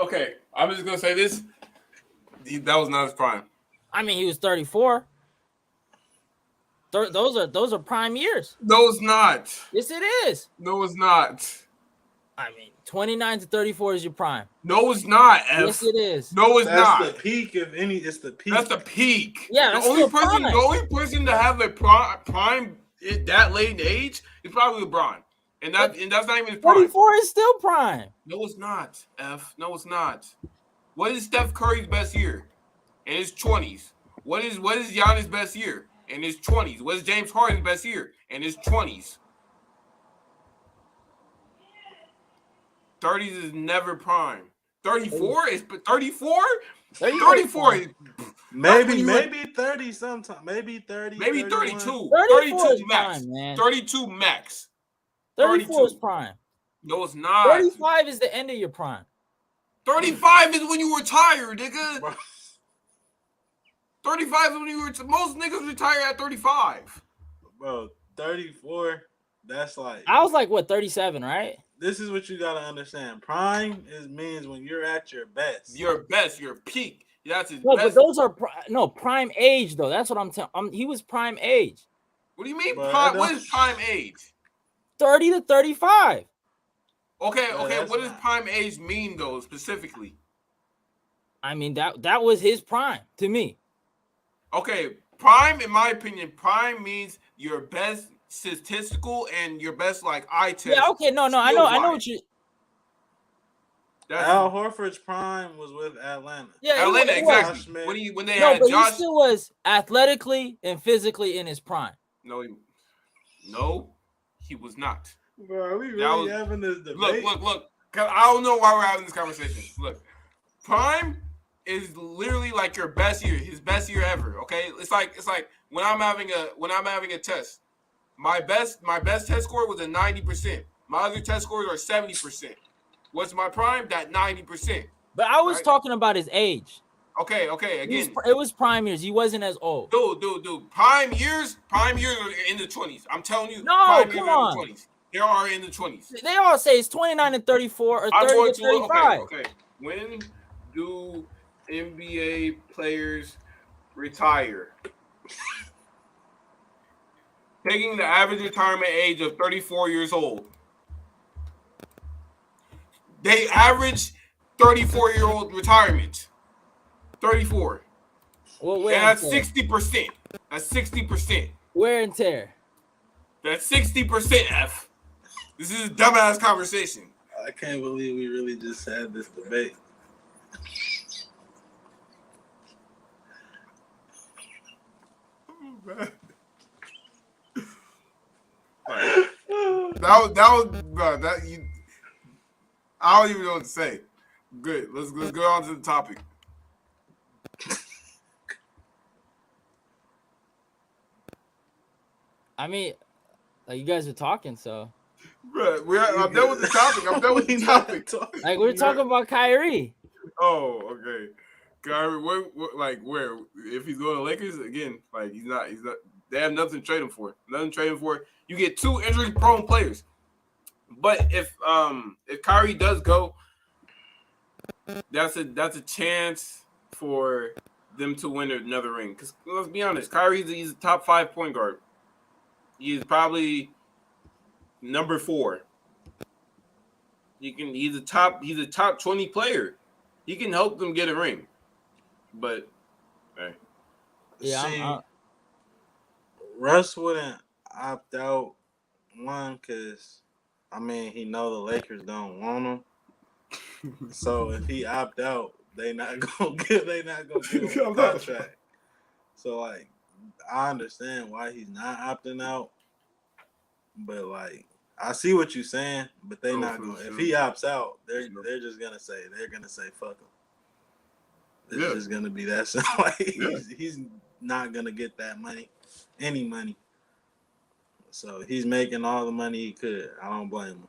Okay, I'm just gonna say this. That was not his prime. I mean, he was 34. Those are prime years. No, it's not. Yes, it is. No, it's not. I mean, 29 to 34 is your prime. No, it's not. F. Yes, it is. No, it's not. That's the peak of any. It's the peak. That's the peak. Yeah, the that's only still person, prime. the only person to have a prime at that late in age is probably LeBron, and that's not even his prime. 34 is still prime. No, it's not. F. No, it's not. What is Steph Curry's best year? In his 20s. What is Giannis' best year? In his 20s. What is James Harden's best year? In his 20s. 30s is never prime. 34 is 34? 34 is maybe 30 sometime. Maybe 30. maybe 31. 32. 32 is 32 max. prime, man. 32 max. 34 is 32. prime. No, it's not. 35 is the end of your prime. 35 is when you retire, nigga. Bro. 35 is when you retire. Most niggas retire at 35. Bro, 34. That's like. I was like, what, 37, right? This is what you gotta understand. Prime means when you're at your best. Your best, your peak. That's his No, best. but those are prime age though. That's what I'm telling. He was prime age. What do you mean Bro, prime? What is prime age? 30 to 35. Okay, Bro, okay. that's What does not- prime age mean though, specifically? I mean that was his prime to me. Okay, prime, in my opinion, prime means your best statistical and your best like eye test. Yeah. Okay. No. I know what you. That's Al Horford's prime was with Atlanta. Yeah. Atlanta, he was. exactly. Smith. When they No, had but Josh. he still was athletically and physically in his prime. No, he was not. Bro, are we That really was- having this debate? Look. 'Cause I don't know why we're having this conversation. Look, prime is literally like your best year, his best year ever. Okay, it's like when I'm having a test. My best test score was a 90%. My other test scores are 70%. What's my prime? That 90%. But I was Right. talking about his age. Okay. Again, It was prime years. He wasn't as old. dude. Prime years are in the 20s. I'm telling you. No, prime come years are on. in the 20s. They are in the 20s. They all say it's 29 and 34 or I'm 30 going to to 35. okay. When do NBA players retire? Taking the average retirement age of 34 years old. They average 34-year-old retirement. 34. Well, And wear and that's tear. 60%. That's 60%. Wear and tear. That's 60%, F. This is a dumbass conversation. I can't believe we really just had this debate. was bro, that you. I don't even know what to say. Good. Let's go on to the topic. I mean, like you guys are talking, so Bro, I'm done with the topic. I'm done with the topic. like we're talking about Kyrie. Oh, okay. Kyrie, where? If he's going to Lakers again, like he's not. They have nothing to trade him for. Nothing to trade him for. You get 2 injury-prone players. But if Kyrie does go, that's a chance for them to win another ring. Because let's be honest, he's a top 5 point guard. He's probably number 4. He's a top 20 player. He can help them get a ring. But hey. Yeah, Russ wouldn't opt out, one, because I mean he know the Lakers don't want him. So if he opt out, they not gonna give him a contract. So like I understand why he's not opting out, but like I see what you're saying, but they not gonna. If he opts out, they're just gonna say fuck him. It's just gonna be that simple. Like, he's not gonna get that money, any money. So he's making all the money he could. I don't blame him.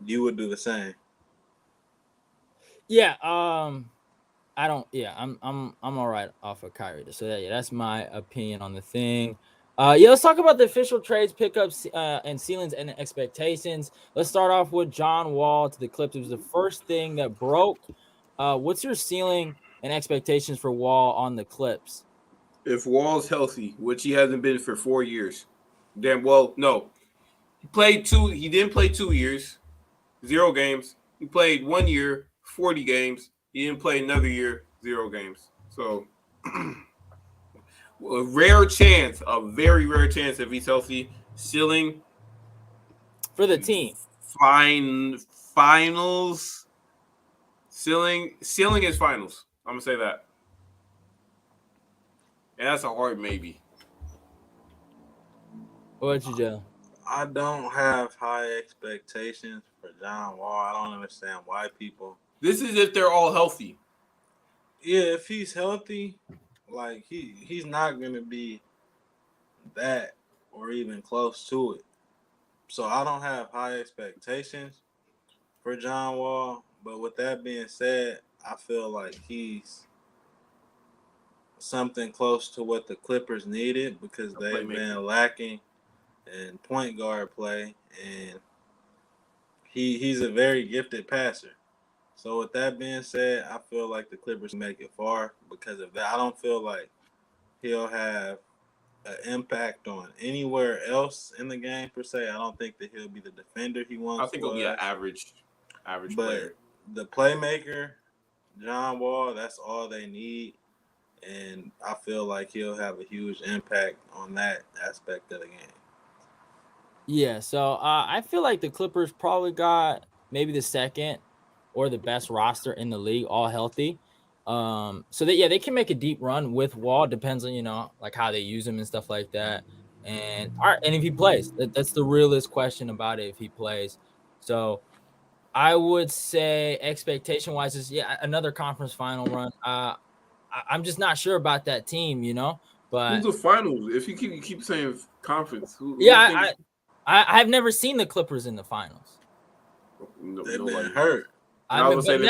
You would do the same. Yeah. I don't. Yeah. I'm all right off of Kyrie. So yeah, that's my opinion on the thing. Yeah, let's talk about the official trades, pickups, and ceilings and expectations. Let's start off with John Wall to the Clippers. It was the first thing that broke. What's your ceiling and expectations for Wall on the Clips? If Wall's healthy, which he hasn't been for 4 years, then no. He didn't play 2 years, 0 games. He played 1 year, 40 games. He didn't play another year, 0 games. So a very rare chance if he's healthy. Ceiling for the team. Finals. Ceiling is finals. I'm gonna say that. And that's a hard maybe. What you do? I don't have high expectations for John Wall. I don't understand why people. This is if they're all healthy. Yeah, if he's healthy, like he's not gonna be that or even close to it. So I don't have high expectations for John Wall. But with that being said, I feel like he's something close to what the Clippers needed because they've been lacking in point guard play, and he's a very gifted passer. So with that being said, I feel like the Clippers make it far because of that. I don't feel like he'll have an impact on anywhere else in the game per se. I don't think that he'll be the defender he wants. I think he'll be an average player. The playmaker, John Wall, that's all they need. And I feel like he'll have a huge impact on that aspect of the game. Yeah, so I feel like the Clippers probably got maybe the second or the best roster in the league, all healthy. So that they can make a deep run with Wall. Depends on like how they use him and stuff like that. And if he plays, that's the realest question about it. If he plays, so I would say expectation wise is another conference final run. I'm just not sure about that team, But who's the finals? If you keep saying conference, I've never seen the Clippers in the finals. They've been hurt. I've never seen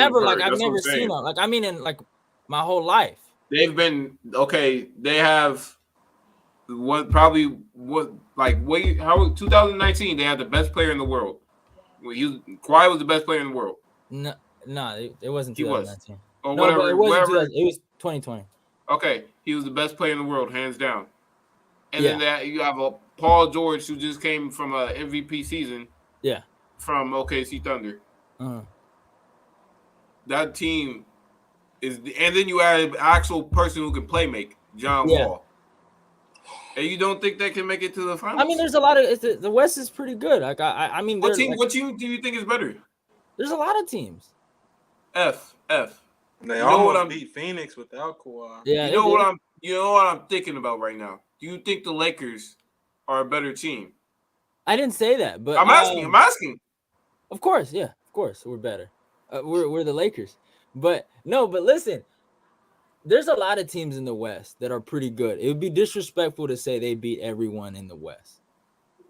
them. Like I mean, in like my whole life, they've been okay. They have 2019. They had the best player in the world. Kawhi was the best player in the world. No, it wasn't 2019. Or whatever. It was 2020. Okay, he was the best player in the world, hands down. And then you have a Paul George who just came from a MVP season. Yeah. From OKC Thunder. Uh-huh. That team is, and then you add an actual person who can play make, John Wall. And you don't think they can make it to the finals? I mean, there's a lot of the West is pretty good. Like I mean, what team do you think is better? There's a lot of teams. F. They almost beat Phoenix without Kawhi. Yeah, you know what I'm thinking about right now. Do you think the Lakers are a better team? I didn't say that, but I'm asking. Of course, yeah, of course, we're better. We're the Lakers, but no, but listen, there's a lot of teams in the West that are pretty good. It would be disrespectful to say they beat everyone in the West.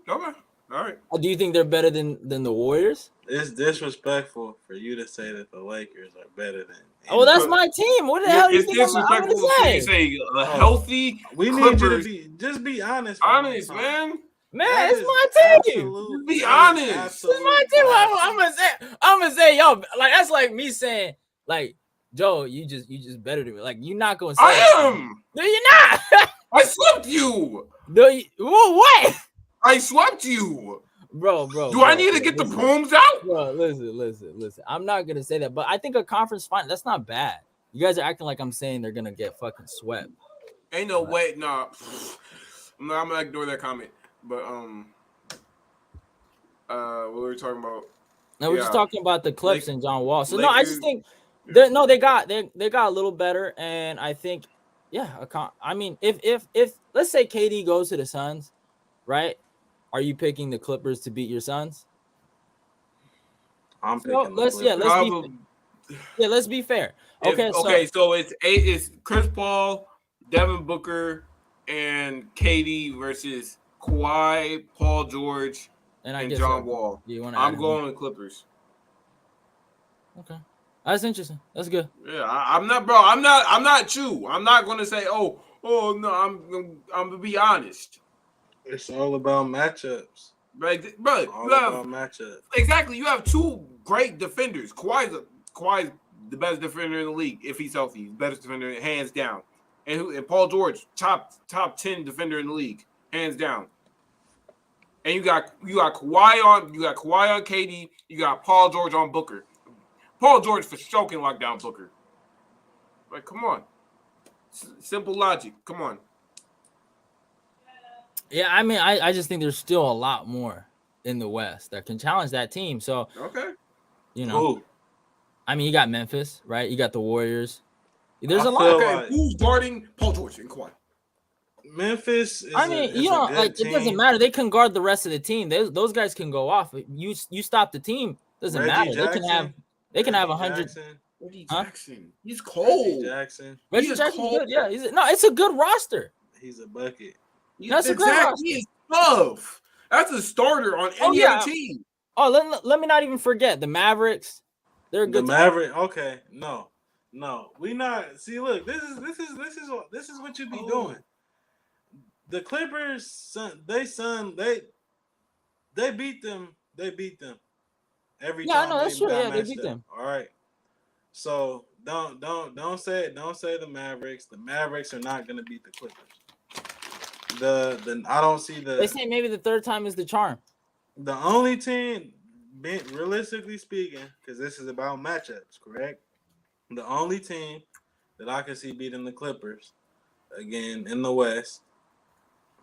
Okay, all right. Do you think they're better than the Warriors? It's disrespectful for you to say that the Lakers are better than. Oh, that's my team. What the hell do you It's think I'm disrespectful gonna for say? you to say a healthy. We Clippers. need you to be honest. Honest, man. Man, That it's is my team. absolute- Be that is honest. It's my absolute team. I'm gonna say, yo, like that's like me saying, like, Joe, you just better than me. Like, you're not gonna say I that. am. No, you're not. I swept you. No, what? I swept you. Bro. Do I need to get the brooms out? Bro, listen. I'm not gonna say that, but I think a conference final, that's not bad. You guys are acting like I'm saying they're gonna get fucking swept. Ain't no way. Nah. I'm gonna ignore that comment. But what were we talking about? No, we're just talking about the Clips and John Wall. So no, I just think they got a little better, and I think, yeah. I mean, if let's say KD goes to the Suns, right? Are you picking the Clippers to beat your Suns? I'm picking. Let's be fair. Okay, so it's Chris Paul, Devin Booker, and KD versus Kawhi, Paul George, and John Wall. I'm going with Clippers. Okay, that's interesting. That's good. Yeah, I'm not you. I'm not going to say, oh no. I'm gonna be honest. It's all about matchups. Right, bro. About matchups. Exactly. You have two great defenders. Kawhi's the best defender in the league if he's healthy. He's the best defender hands down. And Paul George, top 10 defender in the league, hands down. And you got Kawhi on KD. You got Paul George on Booker. Paul George for sure can lock down Booker. Like, come on, simple logic. Come on. Yeah, I mean, I just think there's still a lot more in the West that can challenge that team. So okay, I mean, you got Memphis, right? You got the Warriors. There's a lot. Okay, who's guarding Paul George and Kawhi? Memphis. It doesn't matter. They can guard the rest of the team. Those guys can go off. You stop the team. Doesn't matter. They can have 100. Reggie Jackson. He's cold. Reggie Jackson. Good. Yeah, it's a good roster. He's a bucket. That's a great roster. He is tough. That's a starter on any other team. Oh, let me not even forget the Mavericks. They're a good. The Mavericks. Okay, no, we not. See, look, this is what you be doing. The Clippers, they beat them. They beat them every time. Yeah, no, that's true. Yeah, they beat them. All right. So don't say the Mavericks. The Mavericks are not going to beat the Clippers. I don't see the. They say maybe the third time is the charm. The only team, realistically speaking, because this is about matchups, correct? The only team that I can see beating the Clippers, again in the West,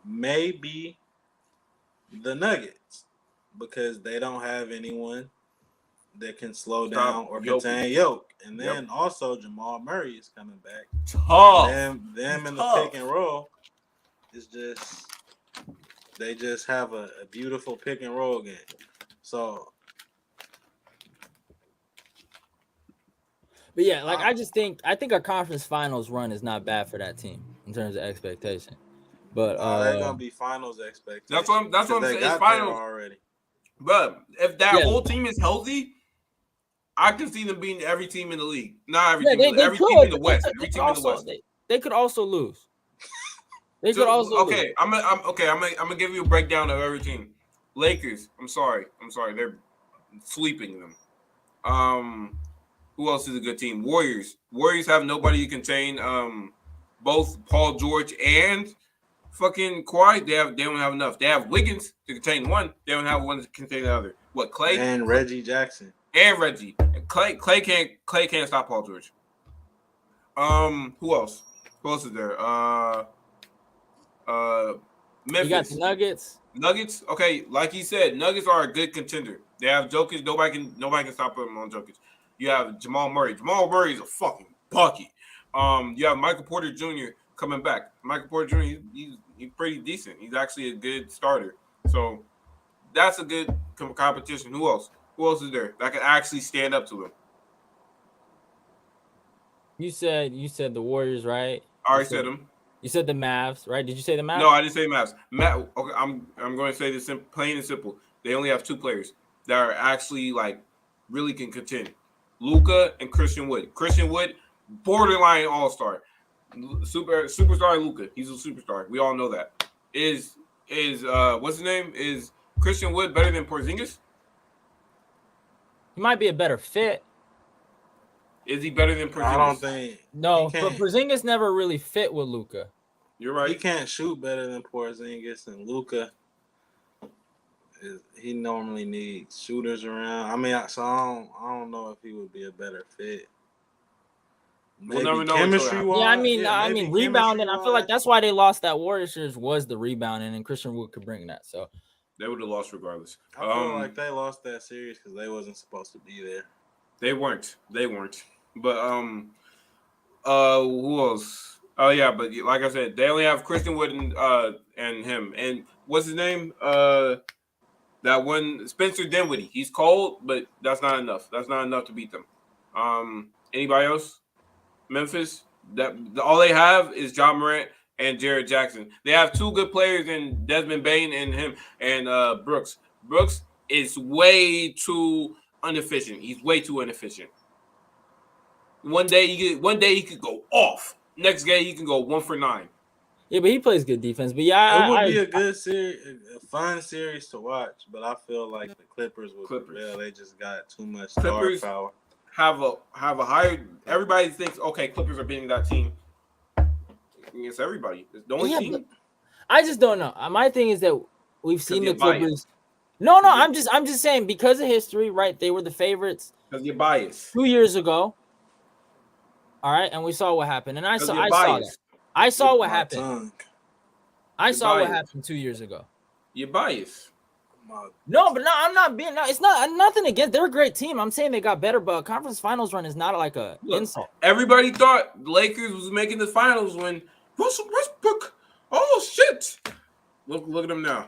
may be the Nuggets, because they don't have anyone that can slow down or contain Yoke. And then also Jamal Murray is coming back. Tough. Them in the pick and roll is just, they just have a beautiful pick and roll game. So, but yeah, like I think our conference finals run is not bad for that team in terms of expectation. But they're gonna be finals expectations. That's what I'm saying. It's finals already. But if that whole team is healthy, I can see them beating every team in the league. Not every team, every team in the West. Every team in the West. They could also lose. Lose. I'm gonna give you a breakdown of every team. Lakers. I'm sorry. They're sweeping them. Who else is a good team? Warriors have nobody to contain. Both Paul George and fucking Kawhi. They don't have enough. They have Wiggins to contain one. They don't have one to contain the other. What, Clay and Reggie Jackson and Reggie. And Clay can't stop Paul George. Who else? Who else is there? Memphis. You got the Nuggets. Nuggets. Okay, like he said, Nuggets are a good contender. They have Jokic. Nobody can stop them on Jokic. You have Jamal Murray. Jamal Murray is a fucking bucket. You have Michael Porter Jr. coming back. Michael Porter Jr. He's pretty decent. He's actually a good starter. So that's a good competition. Who else? Who else is there that can actually stand up to him? You said the Warriors, right? I already said them. You said the Mavs, right? Did you say the Mavs? No, I didn't say Mavs. Okay, I'm going to say this plain and simple. They only have 2 players that are actually like really can contend. Luka and Christian Wood. Christian Wood, borderline all-star. Superstar Luka. He's a superstar. We all know that. Is what's his name? Is Christian Wood better than Porzingis? He might be a better fit. Is he better than Porzingis? I don't think. No, but Porzingis never really fit with Luka. You're right. He can't shoot better than Porzingis, and Luka. He normally needs shooters around. I mean, so I don't know if he would be a better fit. Maybe we'll never know. Chemistry-wise. Yeah, I mean, rebounding. I feel like that's why they lost that Warriors series was the rebounding, and Christian Wood could bring that. So they would have lost regardless. I feel like they lost that series because they wasn't supposed to be there. They weren't. But who else? Oh yeah, but like I said, they only have Christian Wood and him. And what's his name? That one Spencer Dinwiddie. He's cold, but that's not enough. That's not enough to beat them. Anybody else? Memphis. All they have is John Morant and Jared Jackson. They have 2 good players in Desmond Bane and him and Brooks. Brooks is way too inefficient. He's way too inefficient. One day he could go off. Next game he can go 1 for 9. Yeah, but he plays good defense. But yeah, it would be a good series, a fun series to watch. But I feel like the Clippers would prevail. They just got too much star power. Have a higher. Everybody thinks okay, Clippers are beating that team. Against everybody. It's the only team. I just don't know. My thing is that we've seen the Clippers. No, I'm just saying because of history, right? They were the favorites. Because you're biased. 2 years ago. All right, and we saw what happened, and I saw that. I saw what happened. I saw what happened 2 years ago. You're biased. No, but no, I'm not being. No, it's not nothing against. They're a great team. I'm saying they got better, but conference finals run is not like a insult. Everybody thought the Lakers was making the finals when Russell Westbrook. Oh shit! Look at them now.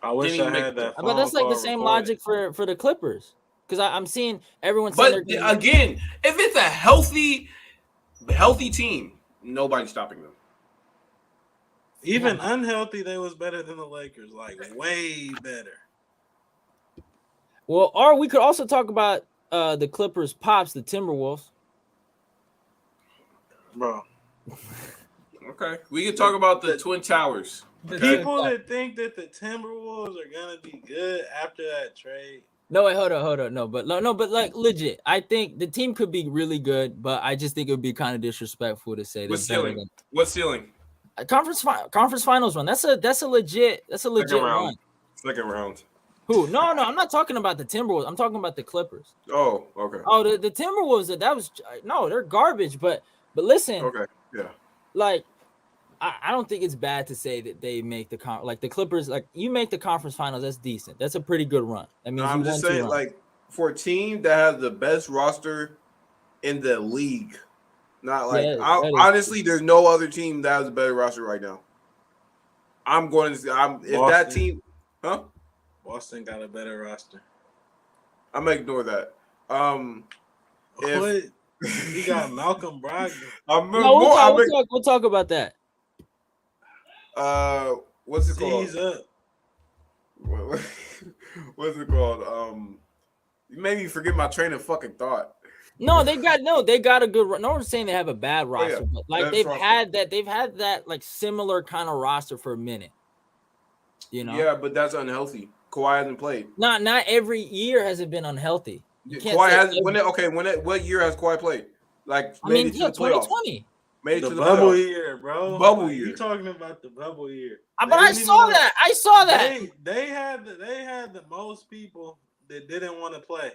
I wish I had that. But that's like the same logic for the Clippers, because I'm seeing everyone. But again, if it's a healthy team, nobody's stopping them. Even unhealthy, they was better than the Lakers, like way better. Well, or we could also talk about the Clippers pops, the Timberwolves. Bro. Okay. We can talk about the Twin Towers. The people that think that the Timberwolves are gonna be good after that trade. No, wait, hold on. No, but like legit, I think the team could be really good, but I just think it would be kind of disrespectful to say what's ceiling. What's ceiling? Conference finals run. That's a legit run. Second round. Who? No, I'm not talking about the Timberwolves. I'm talking about the Clippers. Oh, okay. Oh, the Timberwolves. They're garbage. But listen. Okay. Yeah. Like, I don't think it's bad to say that they make the the Clippers. Like, you make the conference finals. That's decent. That's a pretty good run. I mean, I'm just saying, like, for a team that has the best roster in the league. Not like honestly, there's no other team that has a better roster right now. I'm going to that team, huh? Boston got a better roster. I'm gonna ignore that. What? You got Malcolm Brogdon. We'll talk about that. What's it called? Seize up. What's it called? You made me forget my train of fucking thought. No, they got a good. No one's saying they have a bad roster, but like they've had that like similar kind of roster for a minute. You know. Yeah, but that's unhealthy. Kawhi hasn't played. Not every year has it been unhealthy. Kawhi hasn't. What year has Kawhi played? Like, 2020. Made the to bubble year, bro. Bubble year. You talking about the bubble year? But I saw that. They had the most people that didn't want to play.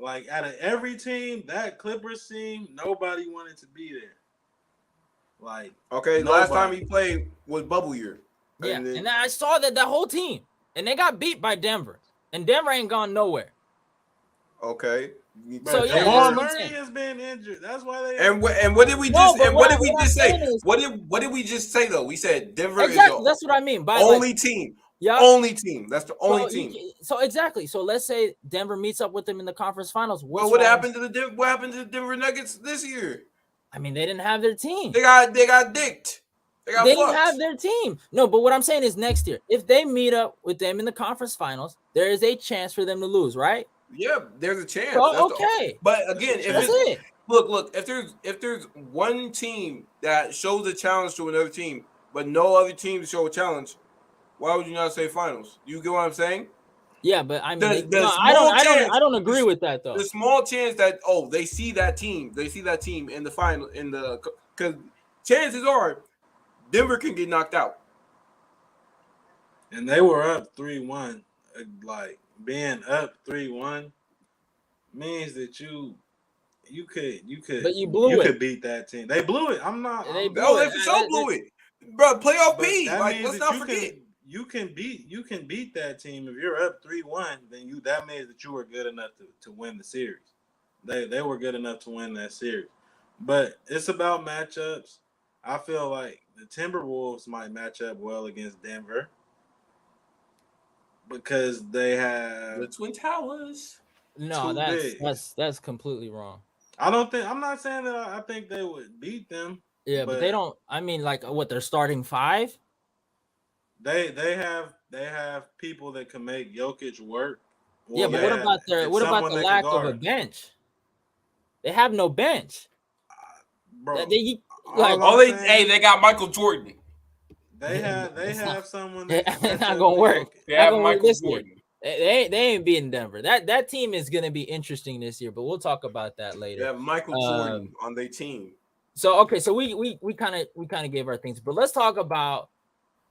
Like, out of every team, that Clippers team, nobody wanted to be there. Like, okay, the last time he played was bubble year. Yeah, and I saw that whole team, and they got beat by Denver, and Denver ain't gone nowhere. Okay. So Jamal Murray has been injured. That's why they. And what did we just? And what did we just say? What did we just say though? We said Denver is that's what I mean. Only team Yeah. Only team. That's the only So, team. so exactly. So let's say Denver meets up with them in the conference finals. But what happened to the Denver Nuggets this year? I mean, they didn't have their team. They got dicked. They didn't have their team. No, but what I'm saying is next year, if they meet up with them in the conference finals, there is a chance for them to lose, right? Yeah, there's a chance. So, okay. But again, that's it. Look, if there's one team that shows a challenge to another team, but no other team show a challenge, why would you not say finals? You get what I'm saying? Yeah, but I mean, I don't agree with that though. The small chance that they see that team in the final because chances are Denver can get knocked out. And they were up 3-1. Like being up 3-1 means that you could but you could beat that team. They blew it. They for sure blew it. Bro, playoff P. Like, let's not forget. You can beat that team if you're up 3-1. Then that means that you were good enough to win the series. They were good enough to win that series. But it's about matchups. I feel like the Timberwolves might match up well against Denver because they have the Twin Towers. No, that's completely wrong. I'm not saying that I think they would beat them. Yeah, but they don't. I mean, like what? They're starting 5. They have people that can make Jokic work. Well, yeah, but what about the lack of a bench? They have no bench. Bro, they got Michael Jordan. They have someone that's not gonna work. They have Michael Jordan. They ain't beating Denver. That team is gonna be interesting this year, but we'll talk about that later. They have Michael Jordan on their team. So okay, so we kind of gave our things, but let's talk about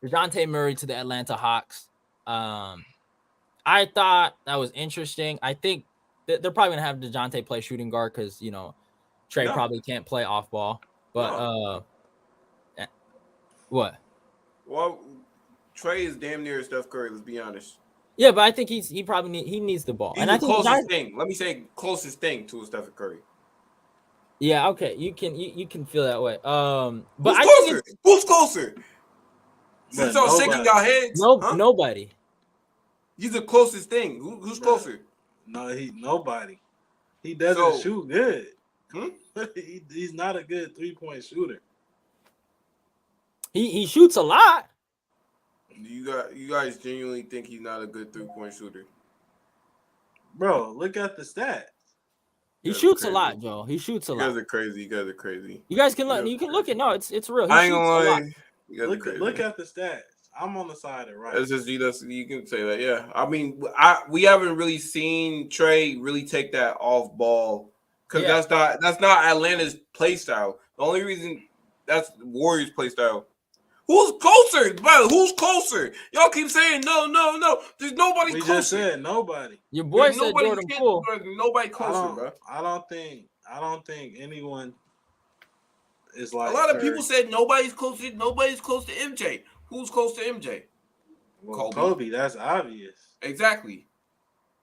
DeJounte Murray to the Atlanta Hawks. I thought that was interesting. I think they're probably gonna have DeJounte play shooting guard because Trey probably can't play off ball. But what? Well, Trey is damn near Steph Curry. Let's be honest. Yeah, but I think he probably needs the ball. He's the closest thing. Let me say closest thing to a Steph Curry. Yeah, okay, you can feel that way. But Who's closer? Since y'all shaking y'all heads, nobody. He's the closest thing. Who's closer? No, nobody. He doesn't shoot good. He's not a good 3-point shooter. He shoots a lot. You guys genuinely think he's not a good 3-point shooter? Bro, look at the stats. He shoots a lot, Joe. He shoots a lot. You guys are crazy. You guys can look. You can look at it's real. I ain't gonna lie. Look at the stats. I'm on the side of right. You can say that, yeah. I mean, we haven't really seen Trey really take that off ball because that's not Atlanta's play style. The only reason that's Warriors play style. Who's closer, bro? Who's closer? Y'all keep saying no. There's nobody closer. We just said nobody. Your boy said Jordan Poole. Nobody closer, bro. I don't think anyone is like. A lot of people said nobody's close to MJ. Who's close to MJ? Well, Kobe. That's obvious. Exactly.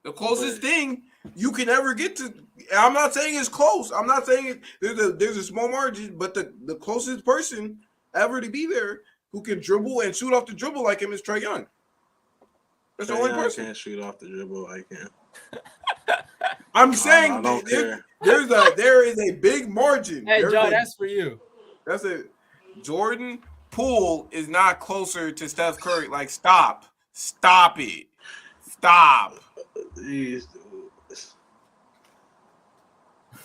The closest thing you can ever get to. I'm not saying it's close. I'm not saying there's a small margin, but the closest person ever to be there who can dribble and shoot off the dribble like him is Trae Young. That's the only person. Can't shoot off the dribble like him. I'm saying there is a big margin. Hey, Joe, that's for you. That's it. Jordan Poole is not closer to Steph Curry. Like, stop it.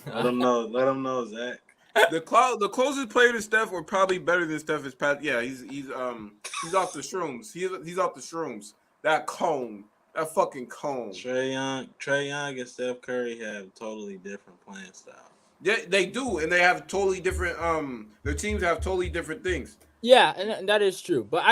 Let him know, Zach. The closest player to Steph or probably better than Steph is Pat. Yeah, he's off the shrooms. He's off the shrooms. That fucking cone. Trae Young and Steph Curry have totally different playing styles. Yeah, they do, and they have totally different. Their teams have totally different things. Yeah, and that is true. But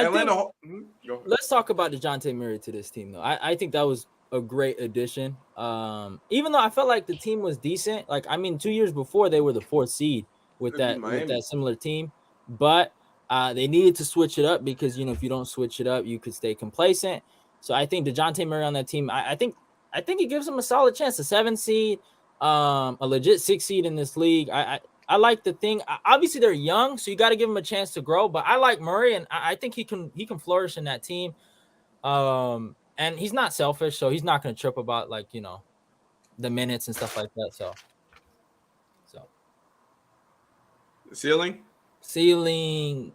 let's talk about DeJounte Murray to this team, though. I think that was a great addition. Even though I felt like the team was decent. Like, I mean, 2 years before they were the 4th seed with that similar team, but they needed to switch it up because if you don't switch it up, you could stay complacent. So I think DeJounte Murray on that team, I think it gives them a solid chance. A 7 seed, a legit 6 seed in this league. I like the thing. Obviously, they're young, so you got to give them a chance to grow. But I like Murray, and I think he can flourish in that team. And he's not selfish, so he's not going to trip about like the minutes and stuff like that. So The ceiling? ceiling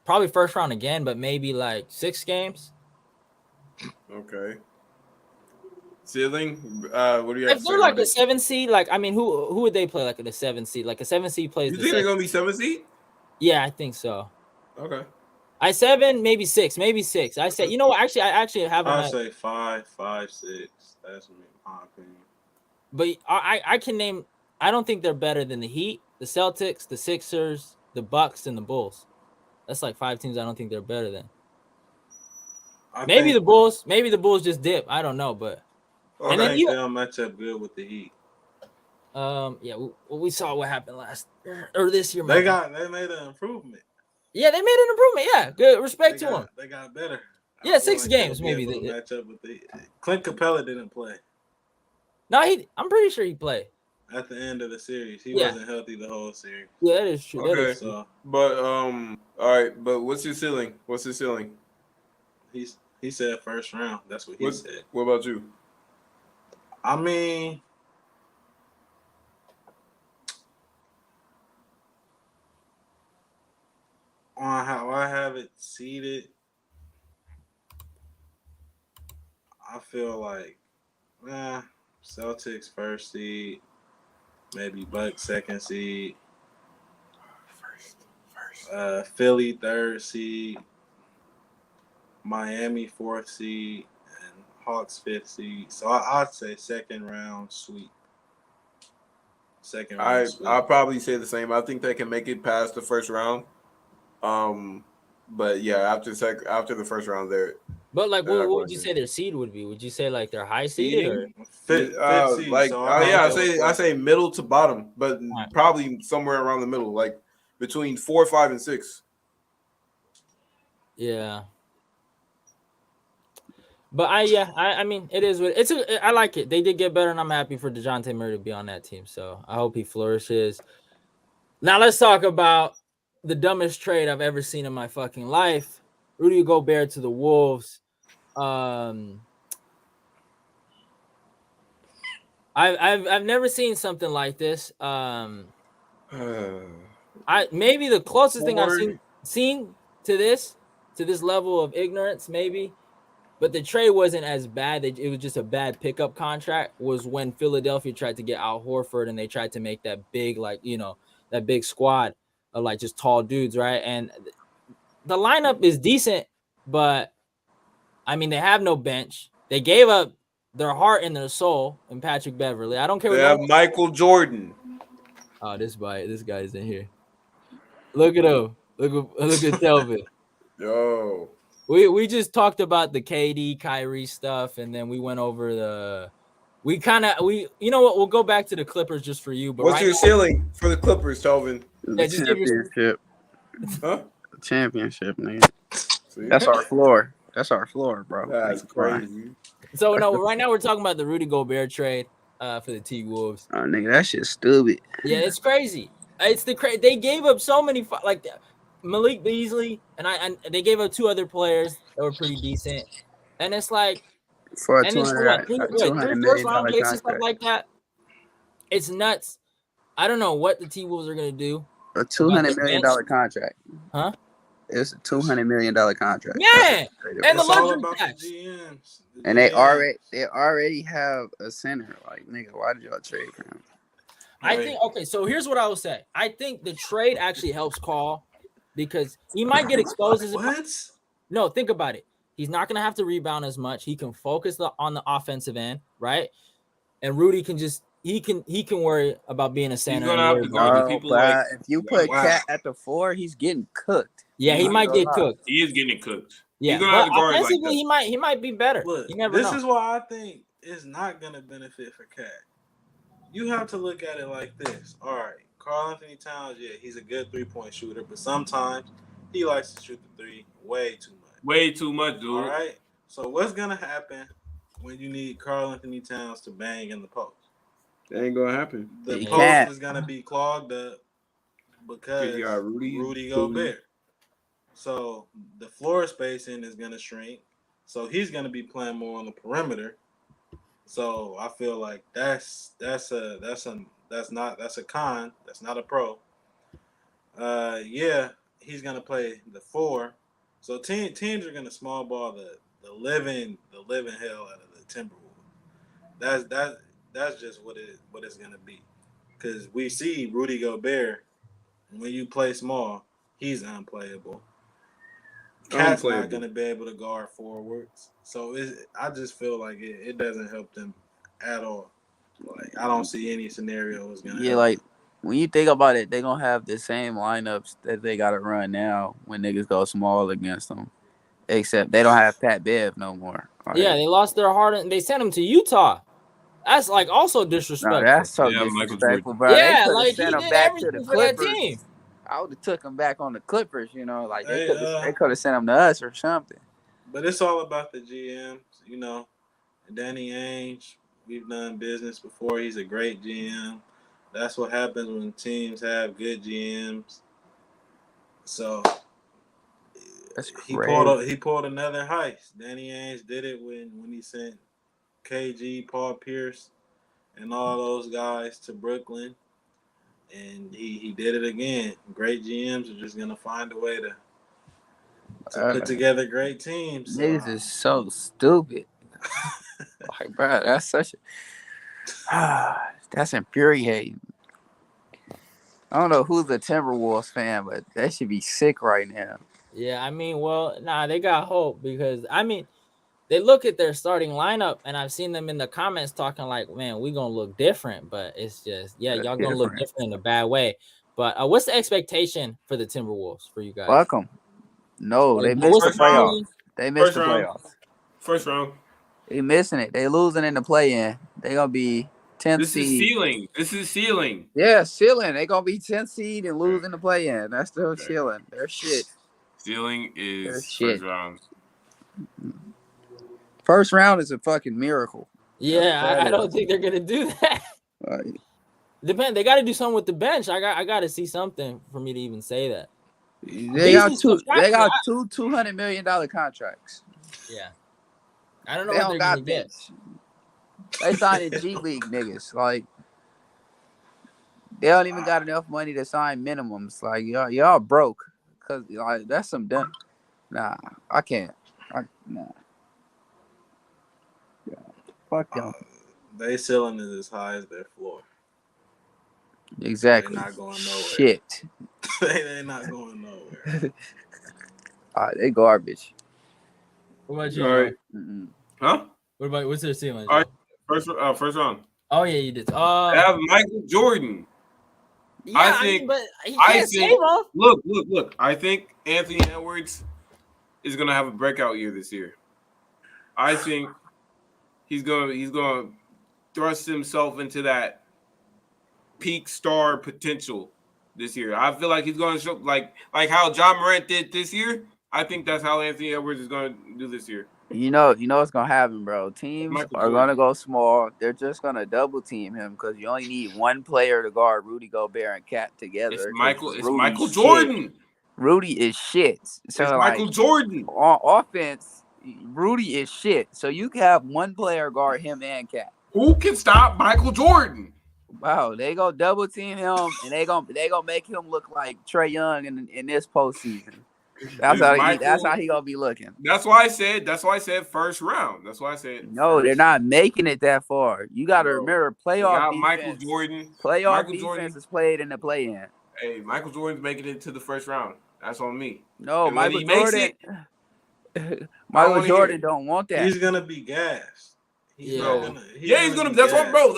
probably first round again, but maybe like 6 games. Okay. Ceiling? What do you have If to say they're like about a it? 7 seed, like I mean, who would they play like at a 7 seed? Like a 7 seed plays You the think they're 7. gonna be 7 seed? Yeah, I think so. Okay. I 7, maybe 6, maybe 6. I say, you know what? Actually, I actually have I'd a, say 5, 5, 6. That's my opinion. but I can name. I don't think they're better than the Heat, the Celtics, the Sixers, the Bucks, and the Bulls. That's like 5 teams I don't think they're better than. Maybe the Bulls. Maybe the Bulls just dip. I don't know, but I and then think they'll match up good with the Heat. Yeah, we saw what happened last or this year. They made an improvement. Yeah, they made an improvement. Yeah, good respect to them. They got better. Yeah, 6 games maybe. They match up with the Clint Capella didn't play. No, I'm pretty sure he played At the end of the series, he wasn't healthy the whole series. Yeah, that is true. Okay. That is true. But all right. But what's your ceiling? What's his ceiling? He said first round. That's what he said. What about you? I mean, on how I have it seeded, I feel like, Celtics first seed, maybe Bucks second seed, Philly third seed, Miami fourth seed, and Hawks fifth seed. So I'd say second round sweep. I'll probably say the same. I think they can make it past the first round. But yeah, after the first round, there. But like, what would you say their seed would be? Would you say like they're high seeded or fifth seed? Like, So I say middle to bottom, but probably somewhere around the middle, like between 4, 5, and 6. Yeah. But I mean, it is what I like it. They did get better, and I'm happy for DeJounte Murray to be on that team. So I hope he flourishes. Now let's talk about the dumbest trade I've ever seen in my fucking life. Rudy Gobert to the Wolves. I've never seen something like this. Maybe the closest thing I've seen to this level of ignorance, maybe. But the trade wasn't as bad. It was just a bad pickup contract. Was when Philadelphia tried to get Al Horford and they tried to make that big, like, that big squad of like just tall dudes, right? And the lineup is decent, but I mean, they have no bench. They gave up their heart and their soul in Patrick Beverly. I don't care. They have Michael Jordan. Oh, this guy's in here. Look at him. Look at Telvin. Yo. We just talked about the KD Kyrie stuff, and then we went over you know what? We'll go back to the Clippers just for you. But what's your ceiling for the Clippers, Telvin? The championship. Huh? The championship, nigga. See? That's our floor. That's our floor, bro. That's crazy. So no, right now we're talking about the Rudy Gobert trade for the T-Wolves. Oh, nigga, that shit's stupid. Yeah, it's crazy. It's they gave up so many like Malik Beasley and they gave up 2 other players that were pretty decent, and it's like for a $200 million picks and stuff like that. It's nuts. I don't know what the T-Wolves are gonna do. A $200 million contract, huh? It's a $200 million contract. Yeah, and the luxury tax. And they already have a center. Like, nigga, why did y'all trade for him? I think so here's what I will say. I think the trade actually helps Call because he might get exposed as No, think about it. He's not gonna have to rebound as much. He can focus on the offensive end, right? And Rudy can just he can worry about being a center. He's gonna have to guard people if you put Cat at the 4, he's getting cooked. Yeah, he might get cooked. He is getting cooked. Yeah, but offensively, he might be better. Look, you never know. This is why I think it's not gonna benefit for Cat. You have to look at it like this. All right, Karl-Anthony Towns, yeah, he's a good 3-point shooter, but sometimes he likes to shoot the 3 way too much. Way too much, dude. All right. So what's gonna happen when you need Karl-Anthony Towns to bang in the post? That ain't gonna happen. The post is gonna be clogged up because you got Rudy Gobert. So the floor spacing is going to shrink. So he's going to be playing more on the perimeter. So I feel like that's a con. That's not a pro. Yeah, he's gonna play the 4. So teams are gonna small ball the living hell out of the Timberwolves. That's just what it's gonna be. Because we see Rudy Gobert, when you play small, he's unplayable. Cat's not gonna be able to guard forwards. So I just feel like it doesn't help them at all. Like I don't see any scenario is gonna. Yeah, help like them. when you think about it, they're gonna have the same lineups that they gotta run now when niggas go small against them. Except they don't have Pat Bev no more. Like, Yeah, they lost their heart and they sent him to Utah. That's like also no, disrespectful. that's so Yeah, Michael disrespectful, Jordan. bro. They Yeah, could have like sent he him did back to the everything for that Clippers. team. I would have took him back on the Clippers. You know, like they Hey, could have sent him to us or something. But it's all about the GMs, Danny Ainge, we've done business before. He's a great GM. That's what happens when teams have good GMs. So That's he crazy. pulled another heist. Danny Ainge did it when he sent KG, Paul Pierce, and all those guys to Brooklyn. And he did it again. Great GMs are just gonna find a way to put together great teams. So. Niggas is so stupid. Like, bro, that's such a that's infuriating. I don't know who's a Timberwolves fan, but that should be sick right now. Yeah, I mean, well, they got hope because they look at their starting lineup, and I've seen them in the comments talking like, "Man, we gonna look different," but it's just, yeah, y'all gonna look different in a bad way. But what's the expectation for the Timberwolves for you guys? Fuck them. No, they missed the playoffs. They missed the playoffs. First round. They missing it. They losing in the play-in. They gonna be 10th seed. This is ceiling. Yeah, ceiling. They gonna be 10th seed and losing the play-in. That's still ceiling. They're shit. Ceiling is first round. First round is a fucking miracle. Yeah, I don't think they're gonna do that. Right. They got to do something with the bench. I got to see something for me to even say that. They got two $200 million contracts. Yeah, I don't know they what don't they're got gonna get. They signed G League niggas. Like they don't even got enough money to sign minimums. Like y'all broke because like that's some dumb. Nah, I can't. Nah. Yeah. Fuck them. Their ceiling is as high as their floor. Exactly. They're not going nowhere. Shit. They're not going nowhere. They garbage. What about you? All right. Huh? What's their ceiling? All right. First round. Oh yeah, you did. I have Michael Jordan. Yeah, I think. Look. I think Anthony Edwards is gonna have a breakout year this year. I think he's gonna thrust himself into that peak star potential this year. I feel like he's gonna show like how John Morant did this year. I think that's how Anthony Edwards is gonna do this year. You know what's gonna happen, bro. Teams are gonna go small. They're just gonna double team him because you only need one player to guard Rudy Gobert and Cat together. It's Michael Jordan. Rudy is shit. So it's Michael Jordan. On offense, Rudy is shit. So you can have one player guard him and Cat. Who can stop Michael Jordan? Wow, they go double team him and they gonna make him look like Trae Young in this postseason. That's how he gonna be looking. That's why I said first round. That's why I said no. They're not making it that far. You got to remember playoff defense. Michael Jordan. Playoff defense is played in the play-in. Hey, Michael Jordan's making it to the first round. That's on me. No, Michael Jordan. Michael Jordan don't want that. He's gonna be gassed. He's gonna. That's what, bro.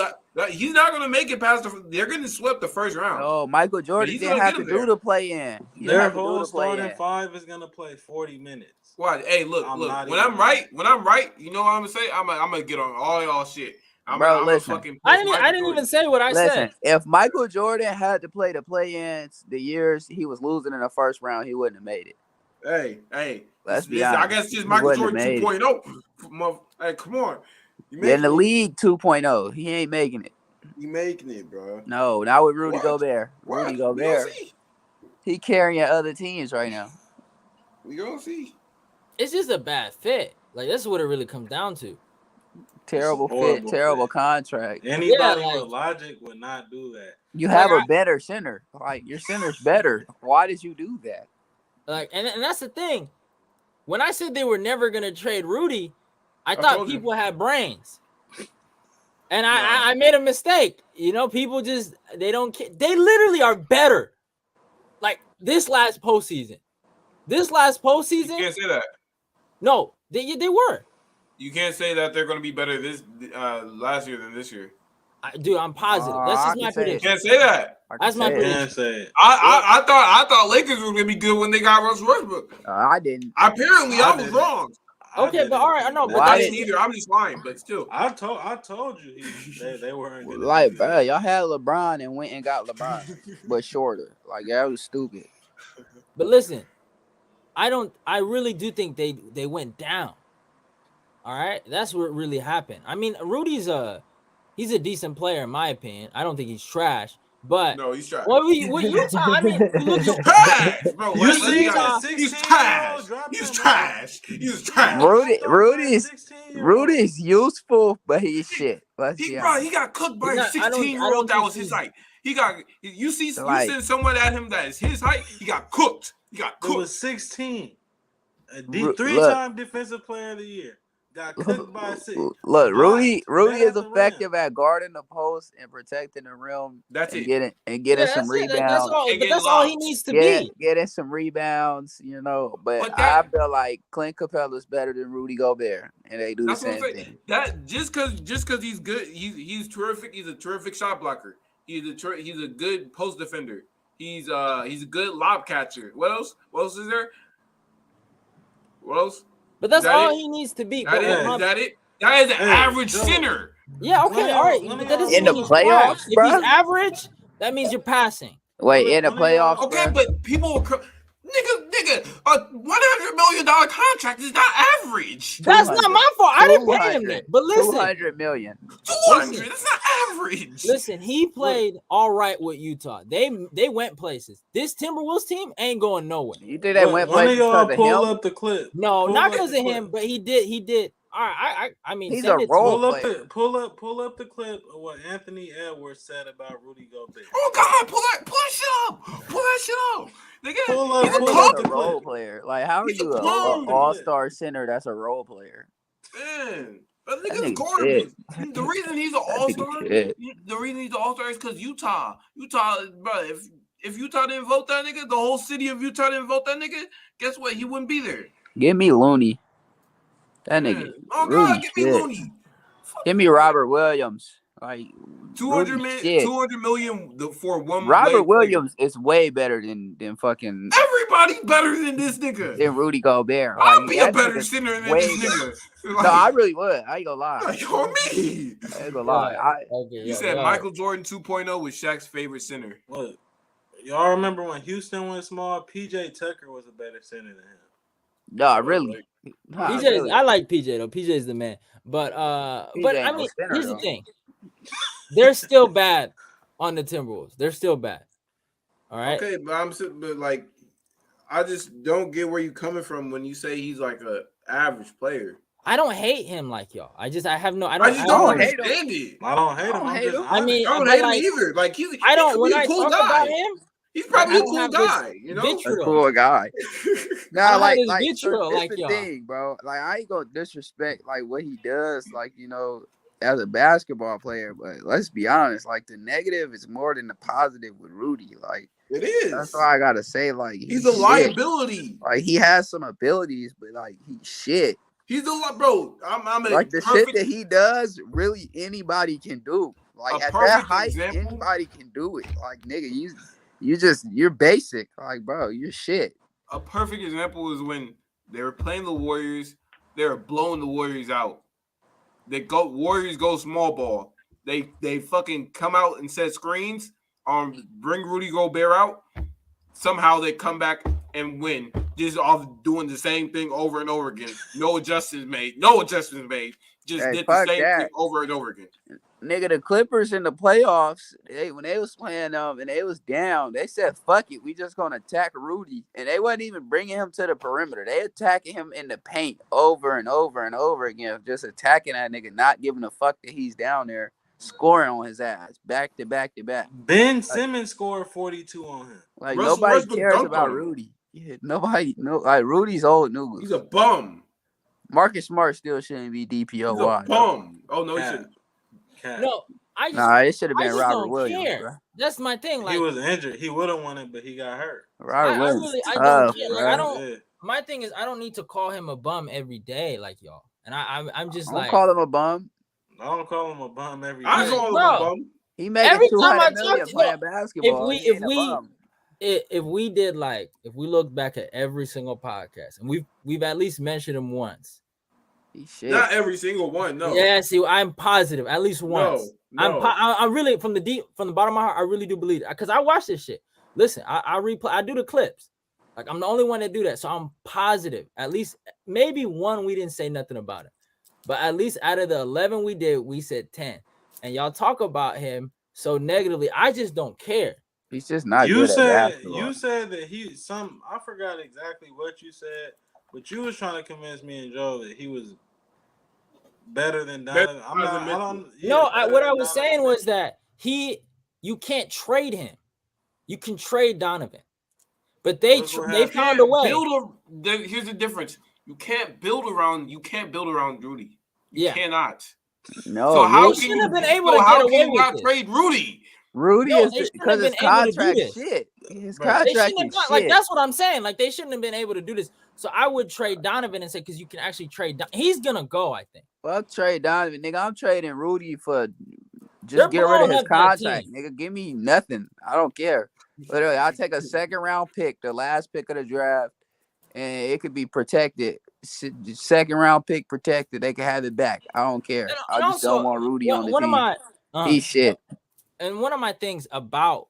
He's not gonna make it past they're gonna sweep the first round. No, Michael Jordan didn't have to do the play-in. Their whole starting five is gonna play 40 minutes. Why? Hey, look. When I'm right, you know what I'm gonna say? I'm gonna get on all y'all shit. Listen. I didn't even say what I said. If Michael Jordan had to play the play-ins the years he was losing in the first round, he wouldn't have made it. Hey. Let's be honest. I guess just Michael Jordan 2.0. Hey, come on. In the league 2.0, he ain't making it. He making it, bro. No, not with Rudy Gobert. Rudy Gobert, he carrying other teams right now. We gonna see. It's just a bad fit. Like that's what it really comes down to. Terrible fit, Horrible terrible fit. contract. Anybody like- with logic would not do that. You have Like, a better center. Like your center's better. Why did you do that? Like, and that's the thing. When I said they were never gonna trade Rudy, I I thought told you. people had brains. And No. I made a mistake. You know, people just they don't care. They literally are better. Like this last postseason. This last You postseason, can't say that. no, they were. You can't say that they're gonna be better this last year than this year. Dude, I'm positive. That's I just can my say it. You prediction. can't say that. I can That's my say it. prediction. Can't say it. I thought Lakers were gonna be good when they got Russell Westbrook. I didn't. Apparently, I was didn't. wrong. Okay, but all right, I know, But but Why that's did- neither. I'm just lying, but still. I told you they weren't gonna Like, do bro, that. y'all had LeBron and went and got LeBron, but shorter. Like that was stupid. But listen, I really do think they went down. All right, that's what really happened. I mean, Rudy's he's a decent player in my opinion. I don't think he's trash, but No, he's trash. what Utah? I mean, look He's at trash, bro. You Let's see be that honest. 16-year-old He's trash. dropped He's him, trash. He's trash. Rudy's Rudy's useful, but he's shit. Let's He, be bro, honest. he got cooked by He's a not- I don't 16-year-old that think was his he's- height. He got you Like- send someone at him that is his height. He got cooked. He got It cooked. was 16. A Look. three-time defensive player of the year. Got cooked by six. Look, Rudy Right is at the rim. effective at guarding the post and protecting the rim That's and it. getting Yeah, some that's it. rebounds. That's all. And But getting that's all he lobs. needs to Getting be. some rebounds, you know. But But I that- feel like Clint Capella's better than Rudy Gobert, and they do the That's what I'm same saying. thing. That just because he's good, he's terrific. He's a terrific shot blocker. He's a good post defender. He's a good lob catcher. What else? What else is there? What else? But that's That all it? he needs to be. That But is, my- is that it? That is an Hey, average Joe. center. yeah, okay, Let me- all right. let me- But that doesn't In the mean he's playoffs, trash. If bruh. he's average, that means you're passing. Wait, in the Let me- playoffs, Okay, bruh? but people will nigga, a $100 million contract is not average. That's not my fault. I didn't pay him 200. that. But listen, 200 million. 200. That's not average. listen, he played all right with Utah. They went places. This Timberwolves team ain't going nowhere. You think they went One of places y'all because of pull him? up the clip. No, Pull not up because the of him, clip. but he did. All right, I mean, He's send a it to role me. player. Pull up the clip of what Anthony Edwards said about Rudy Gobert. Oh God, pull that shit up. Pull that shit up. Nigga, Pull up- he's a pull He's up clown. the a role clip. player. Like, how are He's a you clone. an all-star center that's a role player? Man, that That nigga's nigga garbage. The reason he's an That nigga all-star, shit. the reason he's an all-star is because Utah, bro. If Utah didn't vote that nigga, the whole city of Utah didn't vote that nigga. Guess what? He wouldn't be there. Give me Looney. That nigga. Man. Oh Rudy God, give me shit. Looney. Give me Robert Williams. Like 200 Rudy million, shit. 200 million for one. Robert leg. Williams is way better than fucking Everybody better than this nigga. than Rudy Gobert. I'll Like, be a that better nigga's center than way this better. nigga. No, I really would. I ain't gonna lie. like on me. I ain't gonna lie. Okay, You said Michael Jordan 2.0 was Shaq's favorite center. Look, y'all remember when Houston went small? PJ Tucker was a better center than him. No, really. Nah, PJ's, really. I like PJ though. PJ's the man. But but ain't I no mean, center, here's the though. thing. They're still bad on the Timberwolves. They're still bad. All right. Okay, but like, I just don't get where you coming from when you say he's like a average player. I don't hate him like y'all. I just I just don't hate him. understand it. I don't hate him. I don't I'm hate just him. I mean, I don't but hate him like, either. Like he's I he don't. could When be a I cool talk guy. about him, He's probably I a don't cool have this guy, you know. vitriol. A cool guy. I Nah, had like his so vitriol this like the y'all. thing, bro. Like I ain't gonna disrespect like what he does, like you know, as a basketball player. But let's be honest, like the negative is more than the positive with Rudy. Like It is. that's why I gotta say, like He's a shit. liability. Like he has some abilities, but like he's shit. He's a bro. I'm a Like the perfect, shit that he does, really anybody can do. Like A at that perfect height, example- anybody can do it. Like nigga, you're basic. Like bro, you're shit. a perfect example is when they were playing the Warriors. They were blowing the Warriors out. Warriors go small ball. They fucking come out and set screens. Bring Rudy Gobert out. Somehow they come back and win. Just off doing the same thing over and over again. No adjustments made. Just Hey, did the fuck same that. thing over and over again. Nigga, the Clippers in the playoffs, when they was playing and they was down, they said, fuck it, we just gonna attack Rudy. And they wasn't even bringing him to the perimeter. They attacking him in the paint over and over and over again, just attacking that nigga, not giving a fuck that he's down there, scoring on his ass, back to back to back. Ben Simmons scored 42 on him. Like, Russell nobody Westbrook cares dunked about on him. Rudy. Yeah, like, Rudy's old news. He's a bum. Marcus Smart still shouldn't be He's DPOY. a bum. Oh no, he Cap. shouldn't. Cap. No, I just Nah, it should have I been just Robert don't Williams, care. bro. That's my thing. Like He was injured. He would have won it, but he got hurt. Robert I Williams, really I tough, don't care. Like, bro. I don't. Yeah. My thing is I don't need to call him a bum every day like y'all. And I'm just Don't like call him a bum. I don't call him a bum every day. I call him Bro. a bum. He making Every time I 200 million talk to- playing basketball. if He ain't a we- bum. if we did like if we look back at every single podcast and we've at least mentioned him once. He shit. Not every single one. No. Yeah, see, I'm positive at least once. No. I really from the bottom of my heart, I really do believe it because I watch this shit. Listen, I replay, I do the clips. Like I'm the only one that do that, so I'm positive. At least maybe one we didn't say nothing about it, but at least out of the 11 we did, we said 10. And y'all talk about him so negatively. I just don't care. He's just not You good at said basketball. that I forgot exactly what you said, but you was trying to convince me and Joe that he was better than Donovan. I'm not. I don't. Yeah, No, better what than I was Donovan. saying was that you can't trade him. You can trade Donovan, but they Look what they happened. found a way. Here's the difference. You can't build around Rudy. You Yeah. cannot. No, So how They can shouldn't you have been able to so get how away can you with not this. trade Rudy? Rudy No, is they shouldn't because have his been able to do contract this. shit. His Right. They contract shouldn't is have shit. like that's what I'm saying. Like they shouldn't have been able to do this. So I would trade Donovan and say because you can actually trade. He's gonna go. I think. Fuck trade Donovan, nigga. I'm trading Rudy for just They're get rid of blowing his up that contract, team. nigga. Give me nothing. I don't care. Literally, I'll take a second round pick, the last pick of the draft, and it could be protected. Second round pick protected. They can have it back. I don't care. And I just also, don't want Rudy on the one of team. my He's shit. and one of my things about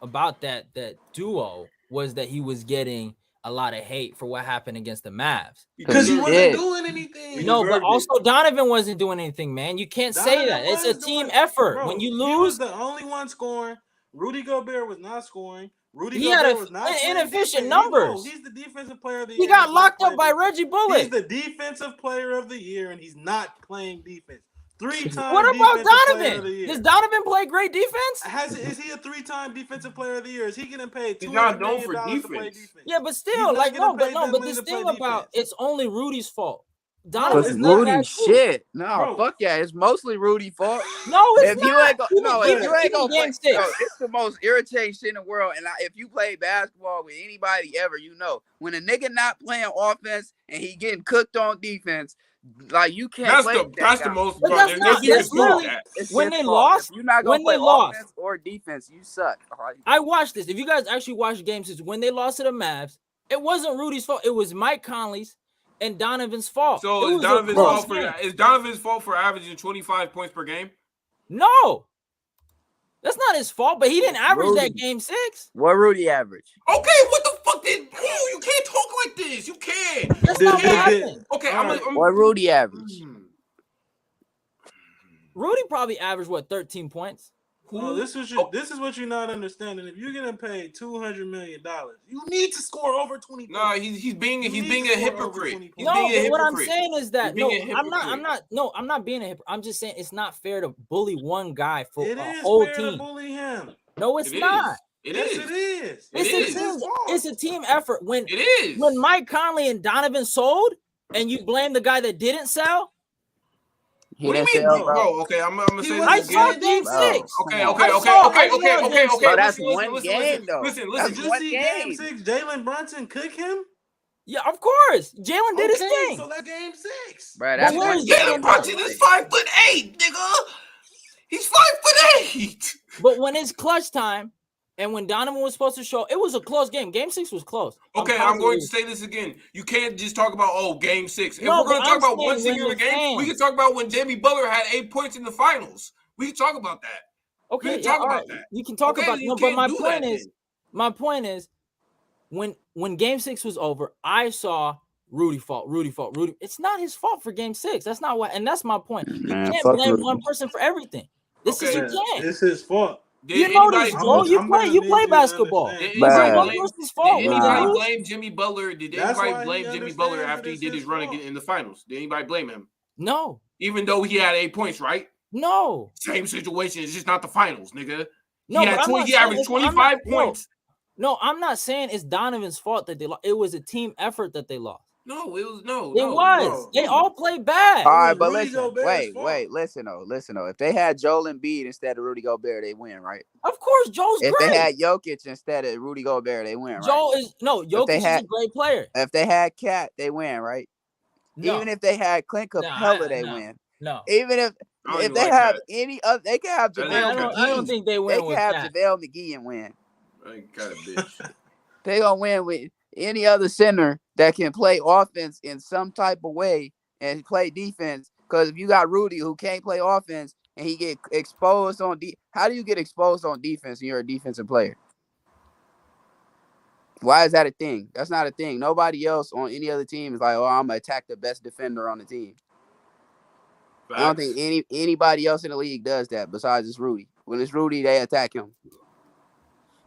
that duo was that he was getting a lot of hate for what happened against the Mavs. Because he He wasn't did. doing anything. He No, but deserved it. also Donovan wasn't doing anything, man. You can't say Donovan that. It's a was team doing- effort. Bro, When you he was lose, the only one scoring. Rudy Gobert was not scoring. Rudy He Gobert had a was not an playing inefficient defense. numbers. He's the defensive player of the he year. got He's not locked up playing by defense. Reggie He's Bullock. the defensive player of the year, and he's not playing defense. 3-time What about defensive player of the Donovan? year. Does Donovan play great defense? Is he a 3-time defensive player of the year? Is he getting paid He's $200 not million known for to play defense. defense? Yeah, but He's still, not like getting paid but that this money to thing play about defense. it's only Rudy's fault. No, Donovan it's Cause not. Rudy shit. No, Bro. fuck yeah. It's mostly Rudy fault. No, it's If not. you ain't go, Even- no, if even- you ain't even gonna play, game six. no, it's the most irritating shit in the world. And if you play basketball with anybody ever, you know when a nigga not playing offense and he getting cooked on defense, like you can't. That's play the with that's that the guy. most. But bro, that's there's not- nothing you that's can do with literally- that. It's when his they fault. lost- if you're not gonna when play they lost- offense or defense, you suck. All right? I watched this. If you guys actually watched games since when they lost to the Mavs, it wasn't Rudy's fault. It was Mike Conley's and Donovan's fault. So It is was a Donovan's close fault game. is Donovan's fault for averaging 25 points per game? No, that's not his fault. But he didn't average that Rudy. game 6. What Rudy average? Okay, what the fuck did you can't talk like this. You can't. That's Did- not what did- happened. Okay, All I'm right. I'm What Rudy average? Rudy probably averaged what 13 points. No, this is what you're not understanding. If you're getting paid $200 million, you need to score over 20 No, points. he's being You a need to score over hypocrite. 20 He's No, being a but what I'm hypocrite. saying is that You're no, being a I'm hypocrite. not being a hypocrite. I'm just saying it's not fair to bully one guy for It a is whole fair to team. bully him. No, it's It is. not. It Yes, is. it is. It is. It's his fault. It's a team effort. When It is. when Mike Conley and Donovan sold, and you blame the guy that didn't sell. He What do you didn't mean, sell, bro? Okay, I'm gonna He say was- I this saw again. game Bro. 6. Okay, Come okay, on. okay, I saw okay, okay, game okay, six. okay. Bro, that's Listen, one listen, game, though. Listen, That's Did listen. you one see game. game 6? Jalen Brunson cook him? Yeah, of course. Jalen did his thing. So that's game 6. Bro, that's where's one Jalen game. Brunson is 5'8", nigga. He's 5'8". But when it's clutch time, and when Donovan was supposed to show, it was a close game. Game 6 was close. Okay, I'm going to say this again. You can't just talk about game 6. If No, we're going but to talk I'm about saying one singular when the game, we fans- can talk about when Jimmy Butler had 8 points in the finals. We can talk about that. Okay, can yeah, talk all about right. that. You can talk Okay, about you no, but can't my do point that is, then. my point is, when game 6 was over, I saw Rudy fault. It's not his fault for game 6. That's not what, and that's my point. You Man, can't fuck blame Rudy. one person for everything. This is Okay. you can't. It's his fault. Did You know this, anybody, Joe. I'm You gonna play. need You you play to basketball. understand. did So anybody what blame, was his did fault? When he anybody Nah. lose? blame Jimmy Butler? Did That's anybody why he blame Jimmy Butler understands after that he it's did his his run fault. in the finals? Did anybody blame him? No, Even though he had 8 points, right? no, Same situation. It's just not the finals, nigga. no. He But had I'm 20. not He saying averaged it's, I'm 25 not, points. No, I'm not saying it's Donovan's fault that they lost. It was a team effort that they lost. No, it was no. It was. They all played bad. All It right, was but Rudy listen, Gobert's fault. wait, listen though. If they had Joel Embiid instead of Rudy Gobert, they win, right? Of course, Joe's If they great. had Jokic instead of Rudy Gobert, they win, right? Joe is no. Jokic is a great player. If they had Cat, they win, right? No, Even if they had Clint Capella, they win. no. Even I don't if even they like have that. any other, they can have That JaVale ain't I don't McGee. think they They win can with have that. JaVale McGee and win. I ain't got a bitch. They gonna win with any other center that can play offense in some type of way and play defense. Because if you got Rudy who can't play offense and he get exposed on how do you get exposed on defense when you're a defensive player? Why is that a thing? That's not a thing. Nobody else on any other team is like, oh, I'm gonna attack the best defender on the team. Facts. I don't think anybody else in the league does that besides just Rudy. When it's Rudy, they attack him.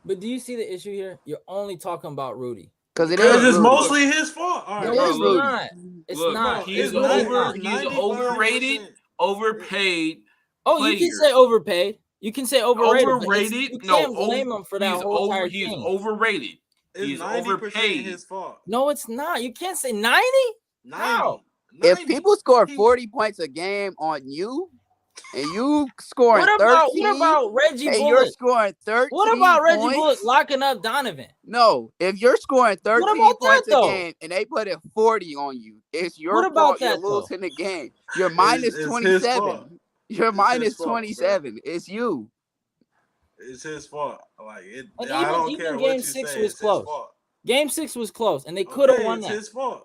But do you see the issue here? You're only talking about Rudy. Because it Because is it's Rudy. mostly his fault. All No, right, bro, it's look. not. It's Look, not. he's It's really not. he's overrated, 95%. overpaid. Oh, you can player. say overpaid. You can say overrated. but Overrated? you No, can't blame him for that whole entire He's thing. overrated. It's He's 90% overpaid. his fault. No, it's not. You can't say 90. 90. How? If 90. people score He- 40 points a game on you, and you scoring What about 13, Reggie and you're Bullock? scoring 13 What about Reggie points, Bullock locking up Donovan? No, if you're scoring 13 about that, points a though? game and they put in 40 on you, it's your What fault about you're that, though? losing the game. You're minus It's his 27. fault. You're It's minus his fault, bro. 27. It's you. It's his fault. Like it. And I don't even care Game what you 6 say. was It's close. his fault. Game 6 was close, and they could have Okay, won it's that. his fault.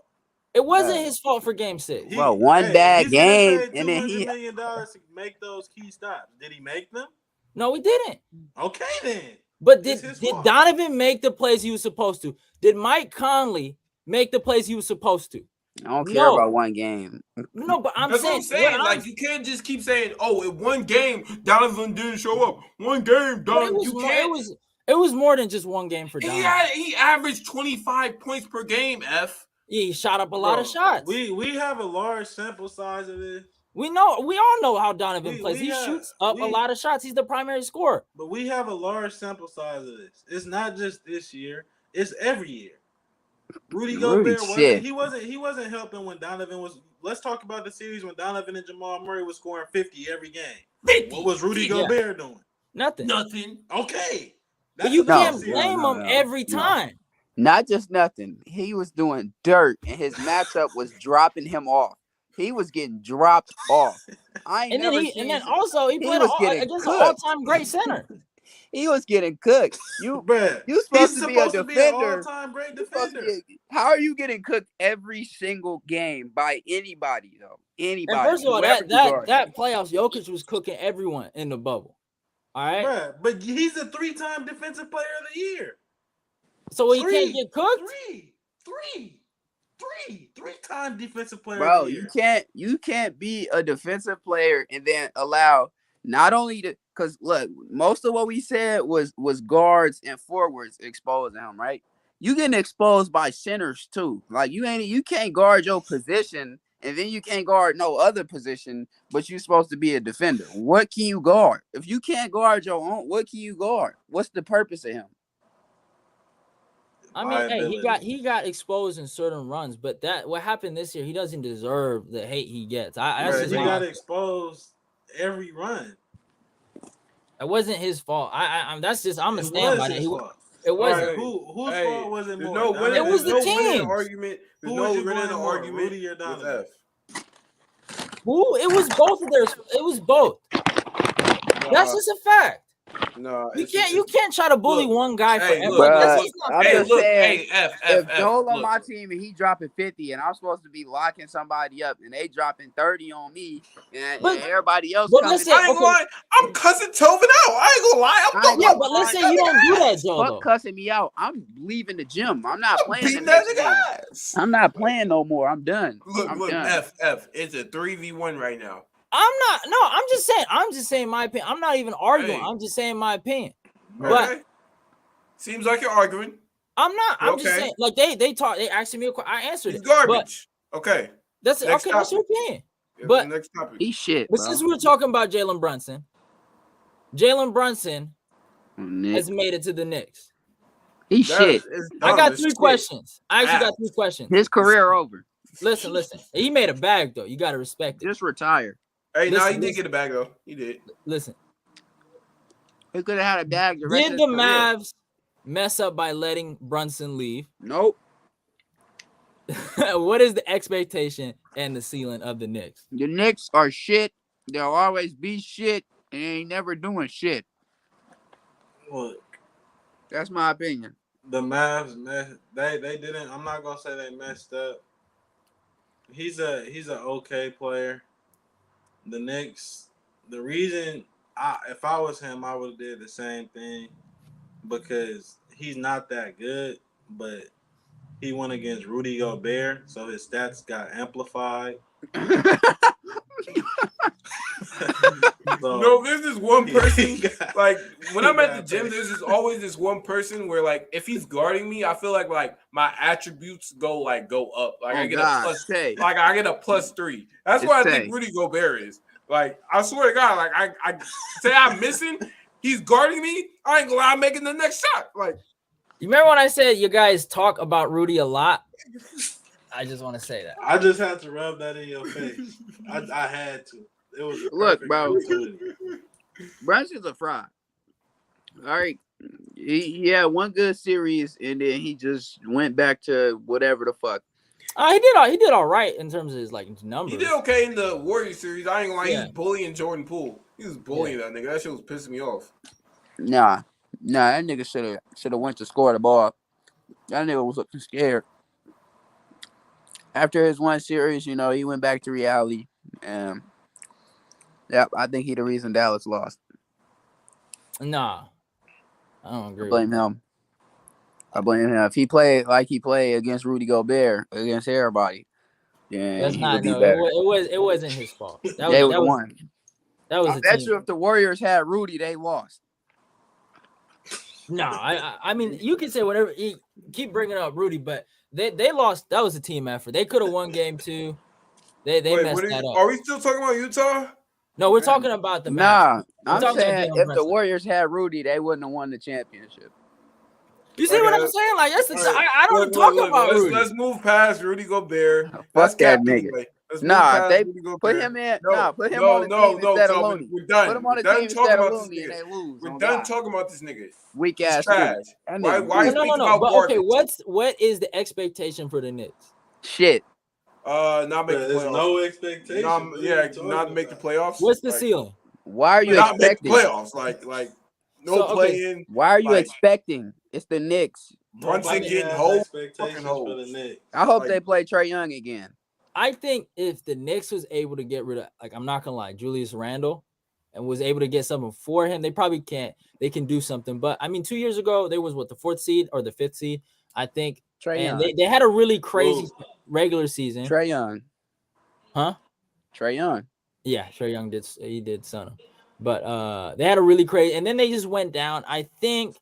It wasn't Yeah. his fault for Game 6. He- Well, one bad he's getting game, paid and then $200 million to make those key stops. Did he make them? No, he didn't. Okay, then. But It's did his fault. Donovan make the plays he was supposed to? Did Mike Conley make the plays he was supposed to? I don't care No. about one game. No, but I'm That's what I'm saying. what Like, you can't just keep saying, "Oh, in one game, Donovan didn't show up. One game, but Donovan." You can't. it was more than just one game for Donovan. He averaged 25 points per game. F. Yeah, he shot up a lot of Bro, shots. We have a large sample size of this, We all know how Donovan We- plays. we He have- shoots up a we- lot of shots. He's the primary scorer. but we have a large sample size of this. It's not just this year. It's every year. Rudy Gobert shit. wasn't helping when Donovan was. Let's talk about the series when Donovan and Jamal Murray was scoring 50 every game. 50. What was Rudy Yeah. Gobert doing? Nothing. Nothing. Okay. But you No, can't series. blame no, him no, every no. time. Not just nothing. He was doing dirt, and his matchup was dropping him off. He was getting dropped off. I ain't And never then seen he played was getting against an cooked. all-time great center. He was getting cooked. Bruh, You supposed he's to be a supposed to be an defender. all-time great You're supposed to defender. how are you getting cooked every single game by anybody though? Anybody. And first of all, whoever you guard. that playoffs, Jokic was cooking everyone in the bubble. All right. Bruh, but he's a 3-time defensive player of the year. So he can't get cooked. Three-time defensive player Bro, of the year. you can't be a defensive player and then allow not only the because look, most of what we said was guards and forwards exposing him, right? You getting exposed by centers too. Like you can't guard your position and then you can't guard no other position, but you're supposed to be a defender. What can you guard? If you can't guard your own, what can you guard? What's the purpose of him? I mean, hey, Liability. he got exposed in certain runs, but that what happened this year, he doesn't deserve the hate he gets. That's Bruh, just he my- got exposed every run. It wasn't his fault. I'm that's just I'm It gonna stand was by that. his fault. It wasn't. Alright. Whose Hey, fault was it there's more? no winning. It was the there's no winning team. argument. There's Who no was you winning going more, argument Rudy or with Donovan? F. Who? It was both of theirs. It was both. That's just a fact. No, You can't try to bully Look, one guy hey, forever. look, That's bruh, just not I'm fair. just look, saying, F, if Joel on look. my team and he dropping 50 and I'm supposed to be locking somebody up and they dropping 30 on me and But- everybody else but coming listen, in. I ain't gonna lie. I'm cussing Tovin out. I ain't gonna lie. I ain't Yeah, gonna but let's lie. say you don't do that, Joe. Fuck Though. cussing me out. I'm leaving the gym. I'm not playing the Beating that next nigga game. ass. I'm not playing no more. I'm done. Look, I'm look, done. F. It's a 3v1 right now. I'm just saying my opinion. I'm not even arguing. Hey. I'm just saying my opinion. Okay. But Seems like you're arguing. I'm not. I'm just Okay. saying. Like they asked me a question. I answered He's it. garbage. Okay. That's Next okay. That's your topic. opinion. Yeah, But- next topic. He's shit, But bro. since we were talking about Jalen Brunson Nick. has made it to the Knicks. He's shit. I got 3 questions. I actually got 3 questions. His career over. Listen. He made a bag though. You got to respect it. Just retire. Hey, Listen, he did listen. get a bag though. He did. Listen. He could have had a bag the rest Did of the his career. Mavs mess up by letting Brunson leave? Nope. What is the expectation and the ceiling of the Knicks? The Knicks are shit. They'll always be shit, and they ain't never doing shit. Look, That's my opinion. the Mavs, they didn't. I'm not gonna say they messed up. He's an okay player. The Knicks. The reason, if I was him, I would have did the same thing because he's not that good, but he went against Rudy Gobert, so his stats got amplified. So, No, there's this one person. he got- Like when he I'm at the got gym, paid. there's always this one person where like if he's guarding me, I feel like my attributes go up. Like I Oh get God, a plus. Tay. Like I get a +3. That's It's what I Tay. think Rudy Gobert is. Like I swear to God, like I say I'm missing. He's guarding me. I ain't gonna lie, I'm making the next shot. Like You remember when I said you guys talk about Rudy a lot? I just want to say that. I just had to rub that in your face. I had to. It was a Look, perfect bro. opportunity. Brunson's a fraud. All right. He had one good series, and then he just went back to whatever the fuck. He did all right in terms of his like numbers. he did okay in the Warriors series. I ain't gonna lie, Yeah. he was bullying Jordan Poole. He was bullying that nigga. That shit was pissing me off. Nah, that nigga should have went to score the ball. That nigga was looking scared. After his one series, he went back to reality. Yeah, I think he the reason Dallas lost. Nah, I don't agree. I blame him. If he played like he played against Rudy Gobert, against everybody, then That's he not would be no. better. It wasn't his fault. That They was would have won. that was I a bet team. you if the Warriors had Rudy, they lost. No, I mean you can say whatever. You keep bringing up Rudy, but they lost. That was a team effort. They could have won game 2. They Wait, messed that up. are we still talking about Utah? No, we're talking about the Mavs. Nah, I'm I'm talking about saying Jalen if the Brunson. Warriors had Rudy, they wouldn't have won the championship. You see what Okay. I'm saying? Like that's the All right. I don't Look, talk look, about let's, Rudy. Let's move past Rudy Gobert. Fuck That's that cap nigga. anyway. Let's move Nah, past they Rudy Gobert. put him in. No, Put him no, on the no, team no, instead of Kelvin, Looney. we're done. Put him on We're the done team talking instead of about this Looney, and nigga. they lose. We're on done God. talking about this nigga. Weak He's ass trash. nigga. That Why nigga you weak. speak about But okay, garbage? what is the expectation for the Knicks? Shit. Not make the There's playoffs. no expectation. Not make the playoffs. What's the Like, ceiling? Why are you Not make the expecting? playoffs. Like no So, okay. play-in. Why are you Like- expecting? It's the Knicks. Brunson Nobody getting has whole expectations fucking for the holes. Knicks. I hope Like- they play Trae Young again. I think if the Knicks was able to get rid of, like, I'm not gonna lie, Julius Randle, and was able to get something for him, they probably can't. They can do something. But I mean, 2 years ago, they was the 4th seed or the 5th seed, I think, Trae and Young. they had a really crazy Whoa. regular season, Trae Young. huh? Trae Young. Yeah, Trae Young did son him, but they had a really crazy, and then they just went down. I think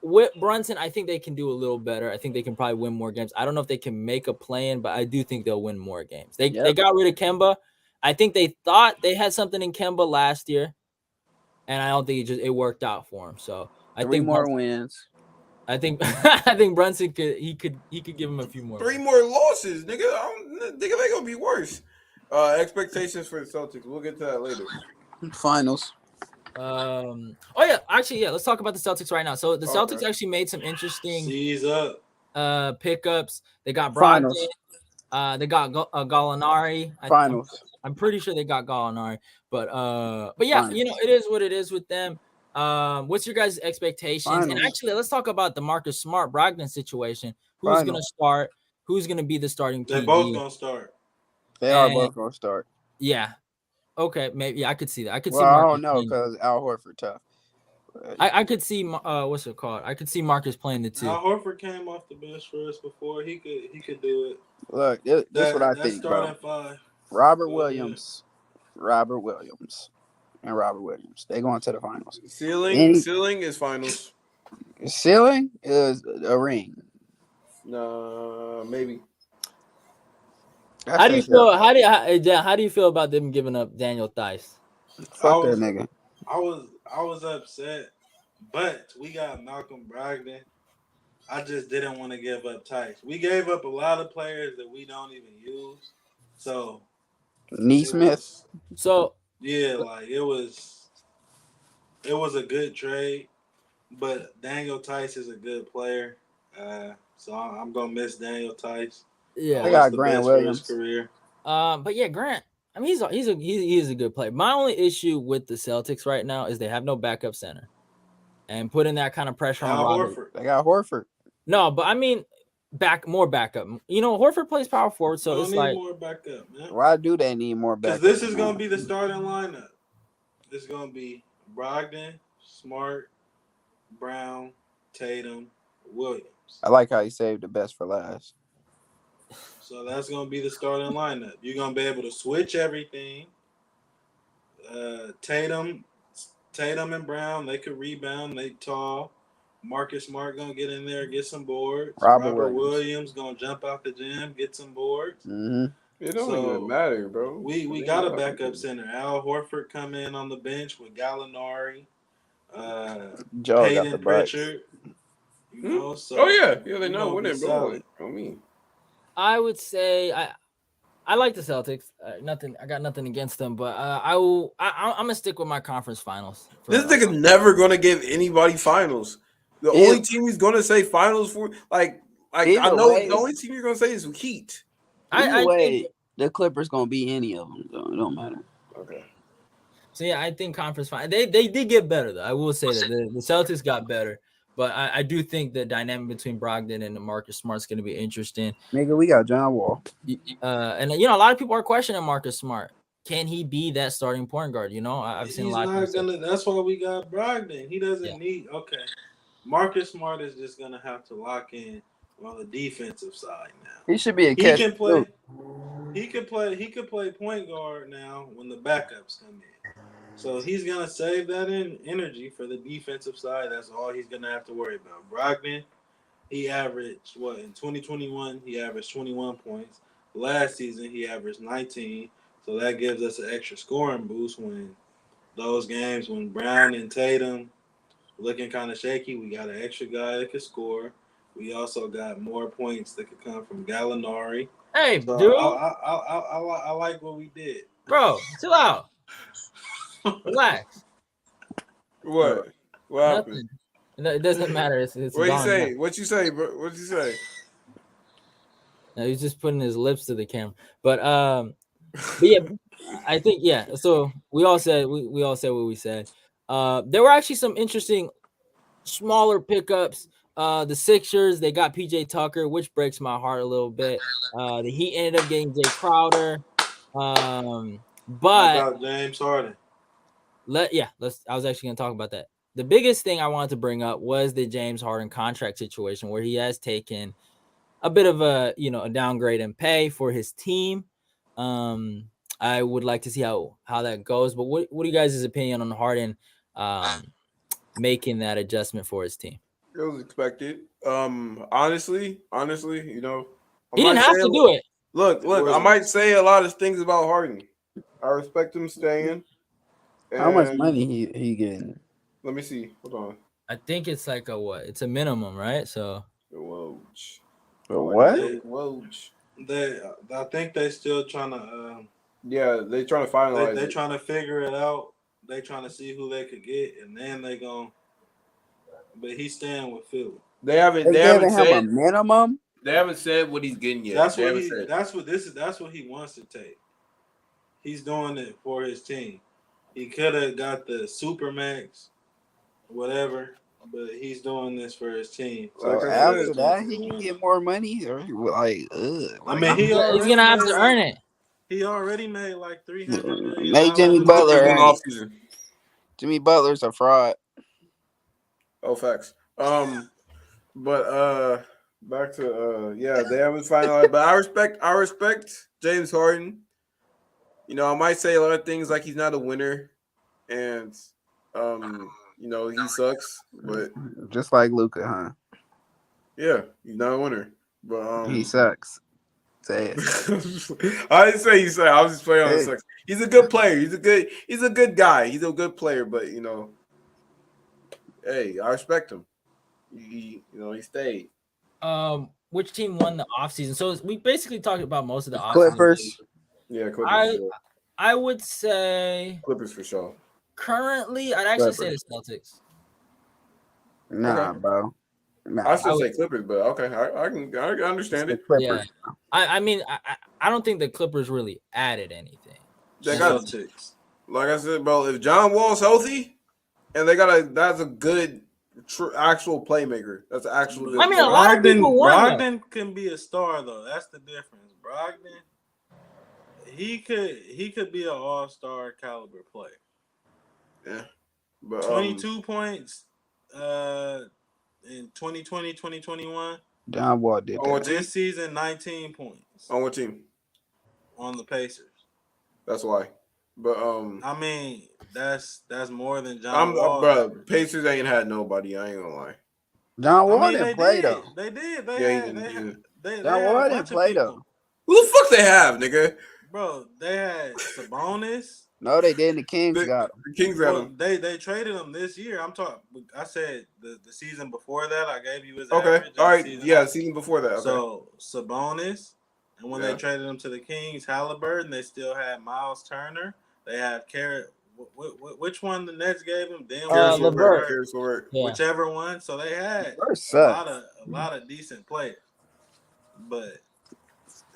with Brunson, I think they can do a little better. I think they can probably win more games. I don't know if they can make a play-in, but I do think they'll win more games. They got rid of Kemba. I think they thought they had something in Kemba last year, and I don't think it worked out for him. So I 3 think more wins. I think I think Brunson could give him a few more. 3 more losses, nigga. Nigga, they gonna be worse. Expectations for the Celtics. We'll get to that later. Finals. Oh yeah, actually yeah. Let's talk about the Celtics right now. So the Okay. Celtics actually made some interesting Seize up. pickups. They got Finals. Brogdon. They got Gallinari. Finals. I'm pretty sure they got Gallinari, but yeah, Finals. it is what it is with them. What's your guys' expectations? And Finals. actually, let's talk about the Marcus Smart Brogdon situation. Who's gonna start? Who's gonna be the starting They PE? both gonna start. They are And- both going to start. Yeah. Okay, maybe I could see that. I could see. Well, I Marcus don't know playing- because Al Horford tough. I could see what's it called? I could see Marcus playing the 2. Al Horford came off the bench for us before. He could do it. Look, this is what I That think, bro. starting 5. Robert Go Williams, Robert Williams. They going to the finals. Ceiling is finals. Ceiling is a ring. Nah, maybe. How do you feel? How do you feel about them giving up Daniel Theis? Fuck that nigga. I was upset, but we got Malcolm Brogdon. I just didn't want to give up Tice. We gave up a lot of players that we don't even use. So Neesmith. So yeah, like it was a good trade, but Daniel Tice is a good player. So I'm gonna miss Daniel Tice. yeah, I got Grant Williams. For his career. But yeah, Grant. I mean, he's a good player. My only issue with the Celtics right now is they have no backup center, and putting that kind of pressure on Robert. They got Horford. No, but I mean, more backup. You know, Horford plays power forward, so it's like more backup, man. Why do they need more backup? Because this is gonna be the starting lineup. This is gonna be Brogdon, Smart, Brown, Tatum, Williams. I like how you saved the best for last. So that's gonna be the starting lineup. You're gonna be able to switch everything. Tatum and Brown, they could rebound. They tall. Marcus Smart gonna get in there, get some boards. Robert Williams gonna jump out the gym, get some boards. Mm-hmm. It don't even matter, bro. We got a backup center. Al Horford come in on the bench with Gallinari, Joe Peyton got the Pritchard. You know, so they know winning, bro. I mean, I would say I like the Celtics. I got nothing against them, but I'm gonna stick with my conference finals. This nigga's never gonna give anybody finals. The only team he's gonna say finals for, like I know the only team you're gonna say is Heat. I think the Clippers gonna be any of them, so it don't matter. Okay. So yeah, I think conference finals. They did get better though. I will say that the Celtics got better, but I do think the dynamic between Brogdon and Marcus Smart is going to be interesting. Nigga, we got John Wall. And you know, a lot of people are questioning Marcus Smart. Can he be that starting point guard? You know, I've seen a lot of people. That's why we got Brogdon. He doesn't need. Okay, Marcus Smart is just gonna have to lock in on the defensive side now. He should be a catch. He can play. He could play point guard now when the backups come in. So he's gonna save that energy for the defensive side. That's all he's gonna have to worry about. Brogdon, he averaged in 2021 he averaged 21 points. Last season he averaged 19. So that gives us an extra scoring boost when those games when Brown and Tatum looking kind of shaky. We got an extra guy that could score. We also got more points that could come from Gallinari. Hey, so dude. I like what we did. Bro, chill out. Relax. What happened? It doesn't matter. It's what you say? Now. What you say, bro? What you say? No, he's just putting his lips to the camera. But yeah, I think So we all said what we said. There were actually some interesting smaller pickups. The Sixers, they got PJ Tucker, which breaks my heart a little bit. The Heat ended up getting Jay Crowder. But James Harden. I was actually going to talk about that. The biggest thing I wanted to bring up was the James Harden contract situation, where he has taken a bit of a downgrade in pay for his team. I would like to see how that goes. But what are you guys' opinion on Harden making that adjustment for his team? It was expected. Honestly, you know, he didn't have to do it. Look, I might say a lot of things about Harden. I respect him staying. How much money he getting? Let me see. Hold on. I think it's like it's a minimum, right? So Woj. What? Woj. I think they still trying to. They trying to finalize. They trying to figure it out. They trying to see who they could get, and then they going. But he's staying with Philly. They haven't said a minimum. They haven't said what he's getting yet. That's what he wants to take. He's doing it for his team. He could have got the Supermax, whatever, but he's doing this for his team. So after that, he can get more money, or he's gonna have to earn it. He already made like $300 million. Make Jimmy Butler. Jimmy Butler's a fraud. Oh, facts. But back to they haven't finalized. But I respect James Harden. You know, I might say a lot of things like he's not a winner, and you know, he sucks. But Just like Luka, huh? yeah, he's not a winner. But He sucks. Say it. I didn't say he sucks. I was just playing on Hey. the sucks. He's a good player. He's a good guy. He's a good player. But you know, hey, I respect him. He stayed. Which team won the offseason? So we basically talked about most of the offseason. Clippers. Yeah, Clippers. I would say Clippers for sure. currently, I'd actually say the Celtics. Nah, Okay. bro. Nah. I should say Clippers, but okay, I can understand it. Clippers. Yeah. I mean, I don't think the Clippers really added anything. They got, Celtics. like I said, bro. If John Wall's healthy, and that's a good actual playmaker. That's an actual. Good I mean, a player. lot of people won. Brogdon can be a star though. That's the difference. Brogdon, he could be an all-star caliber player. Yeah, but 22 points in 2020, 2021. John Wall did On what that. team? This season, 19 points On what team? on the Pacers. That's why. But I mean, that's more than John Wall. bro. Pacers ain't had nobody. I ain't gonna lie. John Wall I mean, didn't play though. They did. John Wall didn't play though. Who the fuck they have, nigga? Bro, they had Sabonis. No, they didn't. The Kings got him. The Kings got Well, him. they traded him this year. I'm talking. I said the season before that. I gave you his Okay, average. all right, Season yeah, season before that. Okay. So Sabonis, and when Yeah. they traded him to the Kings, Halliburton, they still had Miles Turner. They have Carrot. Which one the Nets gave him? LeVert. Caris LeVert. Yeah. Whichever one. So they had Spurs a suck. lot of decent players. But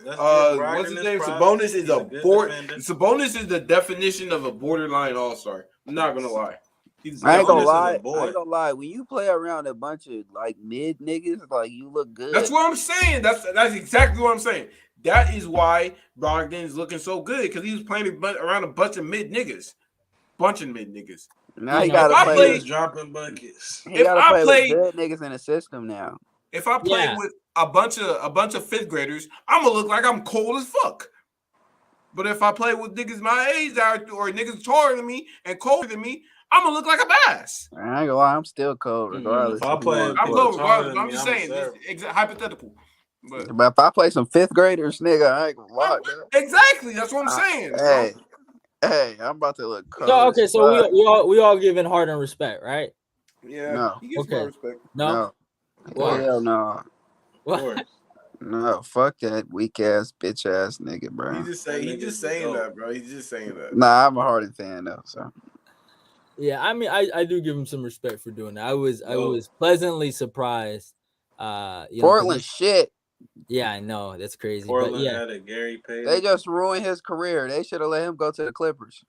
let's give What's Brogdon his his name? props. Sabonis is He's a good board. defender. Sabonis is the definition of a borderline all-star. I'm not gonna lie. He's I ain't gonna Sabonis is a lie. I boy. ain't gonna lie. When you play around a bunch of like mid niggas, like you look good. That's what I'm saying. That's exactly what I'm saying. That is why Brogdon is looking so good because he was playing around a bunch of mid niggas. Now he You know, gotta if I play. play- He's dropping buckets. He if gotta I play play- with good niggas in the system now. If I play Yeah. with a bunch of fifth graders, I'm gonna look like I'm cold as fuck. But if I play with niggas my age or niggas taller than me and colder than me, I'm gonna look like a bass. I ain't gonna lie. I'm still cold regardless. If I of who play- on the I'm Well, court. cold taller regardless. than I'm me, just I'm a saying, server. this hypothetical. But But if I play some fifth graders, nigga, I ain't gonna lie. Bro. exactly, that's what I'm saying. Hey, I'm about to look cold. So okay, as so fuck. we all giving Harden respect, right? Yeah, No. he gets Okay. my respect. No. No. Hell no. Of course. No, fuck that weak ass, bitch ass nigga, bro. He just saying that, bro. He's just saying that. Nah, I'm a Harden fan though. So Yeah, I mean, I do give him some respect for doing that. I was Whoa. pleasantly surprised. You know, 'cause Portland shit. yeah, I know that's crazy, Portland but yeah, had a Gary Payton. They just ruined his career. They should have let him go to the Clippers.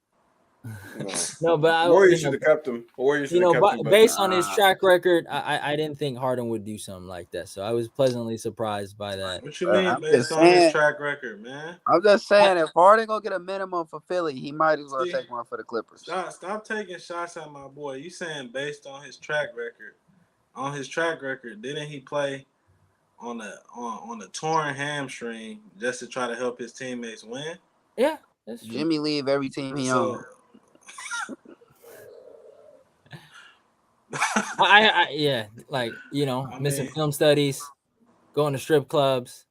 no, but Warriors you know, should have kept him. Warriors you should know, have kept him. but based on his Nah. track record, I didn't think Harden would do something like that. So I was pleasantly surprised by that. What you mean I'm based just on his saying- track record, man? I'm just saying, if Harden gonna get a minimum for Philly, he might as well See, take one for the Clippers. Stop taking shots at my boy. You saying based on his track record? On his track record, didn't he play on a torn hamstring just to try to help his teammates win? Yeah, that's true. Jimmy leave every team he on. Yeah, like you know, I missing mean- film studies, going to strip clubs,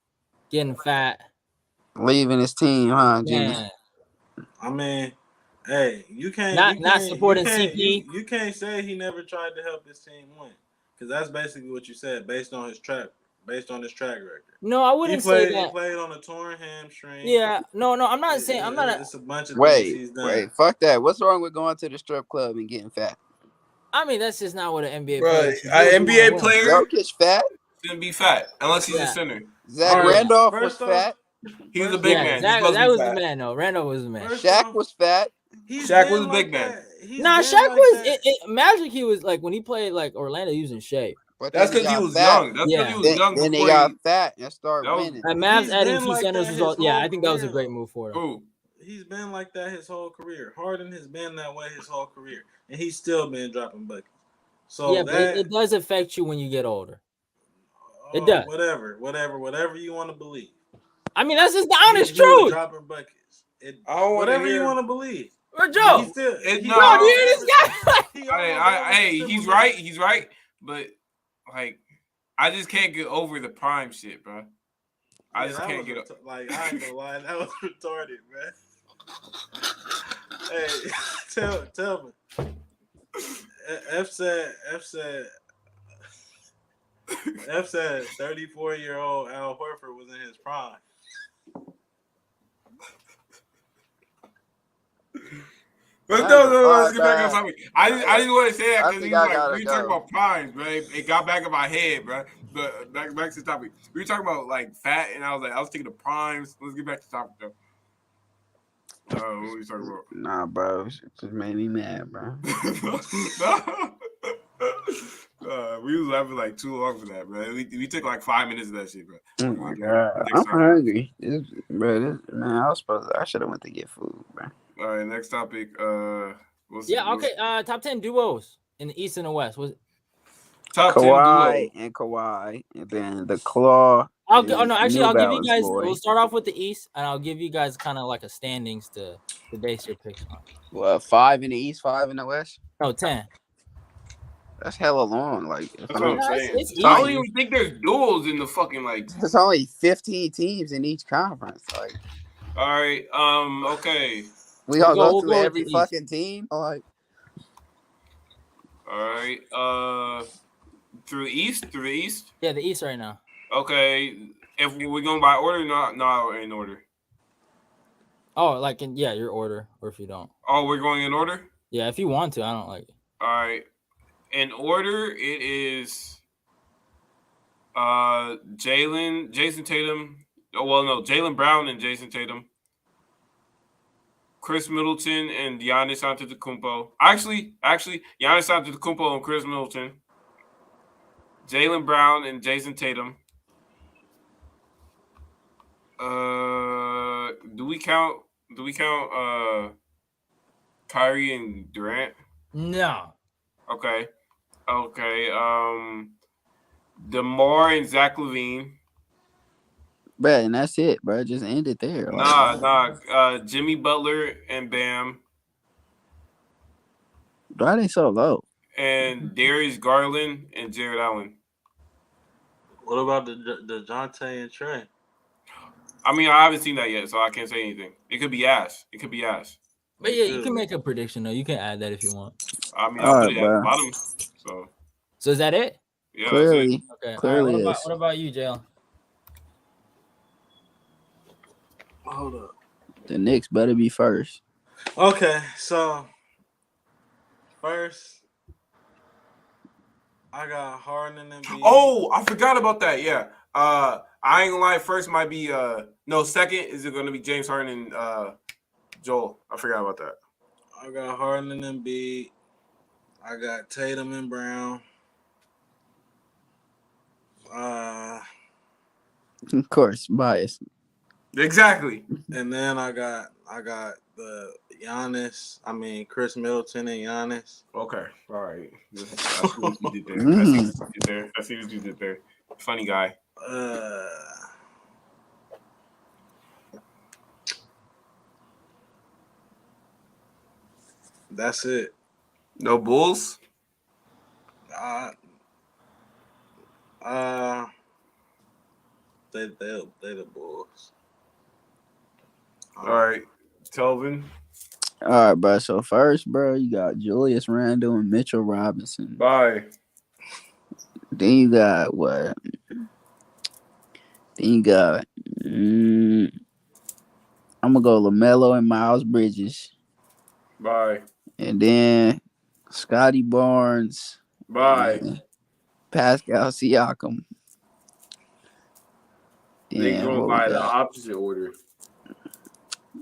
getting fat. Leaving his team, huh, Jimmy? Man, I mean, hey, you can't Not supporting CP. You can't say he never tried to help his team win, because that's basically what you said based on his track record. no, I He wouldn't say played that. on a torn hamstring. Yeah, no, I'm not saying I'm not. It's a bunch of things he's done. Wait, fuck that. What's wrong with going to the strip club and getting fat? I mean, that's just not what an NBA Bro, player. should do an if you NBA wanna win. player Jokic fat. shouldn't be fat unless he's Yeah. a center. Zach All right, Randolph was first off, fat. He was a big Yeah, man. Zach, He supposed to that be was fat. the man. No, Randall was the man. First Shaq off, was fat. he's Shaq been was a like big man. that. He's Nah, been Shaq like was that. Magic. He was like when he played like Orlando, he was in shape. But That's then because he got was fat. young. That's because Yeah. he was young Then he before got he. fat and started That was- winning. Mavs He's adding been two like centers that was his all. Yeah, whole I think that was a career, great though. move for him. Ooh, He's been like that his whole career. Harden has been that way his whole career, and he's still been dropping buckets. So Yeah, but it does affect you when you get older. It oh, does. Whatever you want to believe. I mean, that's just the honest He was truth. dropping buckets. I don't want to whatever you hear. want to believe. But Joe, He still, It- he no, Joe, almost do you hear this averaged- guy? he almost averaged Hey, triple he's double. right. He's right. But like, I just can't get over the prime shit, bro. I Yeah, just that can't was get. like I ain't gonna lie, that was retarded, man. Hey, tell me. F said 34-year-old Al Horford was in his prime. But That's no, a let's get back bad. on topic. I just want to say that I because think he was I like, gotta we were talking go. about primes, bro. It got back in my head, bro. But back to the topic. We were talking about like fat, and I was thinking of primes. Let's get back to the topic, though. What were you talking about? Nah, bro. It just made me mad, bro. We was laughing like too long for that, bro. We took like 5 minutes of that shit, bro. Oh my god, Next I'm topic. hungry, man. I should have went to get food, bro. All right, next topic. Yeah, okay. Top 10 duos in the East and the West. Was Top 10 Kawhi duo. and Kawhi, and then the Claw. I'll is oh no, actually New I'll give you Balance guys. boy. We'll start off with the East, and I'll give you guys kind of like a standings to base your picks on. What, 5 in the East, 5 in the West? No, 10. That's hella long. Like, That's what I'm Yeah, saying. it's I don't easy. even think there's duels in the fucking like. there's only 15 teams in each conference. Like, All right. Okay. we all We'll go go through with every the East. fucking team. Like, All right. Through the East. Yeah, the East right now. Okay. If we're going by order, not in order. Oh, like in your order, or if you don't. Oh, we're going in order. Yeah, if you want to, I don't like it. All right. In order, it is Jason Tatum. Oh, well, no, Jaylen Brown and Jason Tatum. Chris Middleton and Giannis Antetokounmpo. Actually, Giannis Antetokounmpo and Chris Middleton. Jaylen Brown and Jason Tatum. Do we count Kyrie and Durant? No. Okay. DeMar and Zach LaVine. bro, and that's it, bro. Just end it there. Nah. Jimmy Butler and Bam. Why they so low? And Darius Garland and Jared Allen. What about the DeJounte and Trey? I mean, I haven't seen that yet, so I can't say anything. It could be ass. But yeah, you can make a prediction though. You can add that if you want. I mean, I'll put it at the bro. bottom. So is that it? Yeah, Clearly, Okay. Clearly all right, is. what about you, Jalen? Hold up. the Knicks better be first. Okay, so first I got Harden and Embiid. Oh, I forgot about that. Yeah. I ain't gonna lie. First might be no. Second is it gonna be James Harden and Joel? I forgot about that. I got Harden and Embiid. I got Tatum and Brown. Of course, bias. Exactly. And then I got the Chris Middleton and Giannis. Okay. All right. I see what you did there. Funny guy. That's it. No Bulls. They the Bulls. All right. Telvin. All right, bro. So first, bro, you got Julius Randle and Mitchell Robinson. Bye. Then you got what? Then you got. I'm gonna go LaMelo and Miles Bridges, Bye. and then Scotty Barnes. Bye. and Pascal Siakam. They Then going what by we the got? opposite order.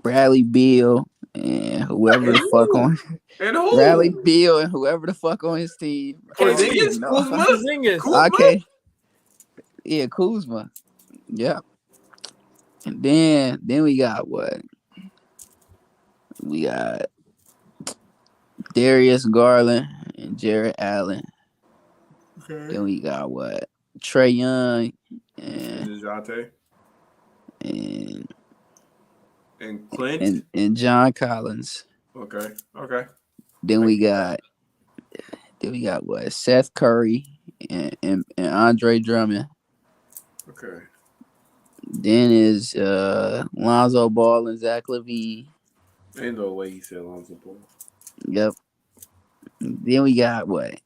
Bradley Beal and whoever the fuck on And who? Bradley Beal and whoever the fuck on his team. Porzingis? No. Kuzma? Porzingis. Okay. Yeah, Kuzma. Yeah. And then we got what? We got Darius Garland and Jared Allen. Okay. Then we got what? Trae Young and DeJounte. and And Clint. and John Collins. Okay. Then we got what? Seth Curry and Andre Drummond. Okay. Then is Lonzo Ball and Zach LaVine. Ain't no way he said Lonzo Ball. Yep. Then we got what?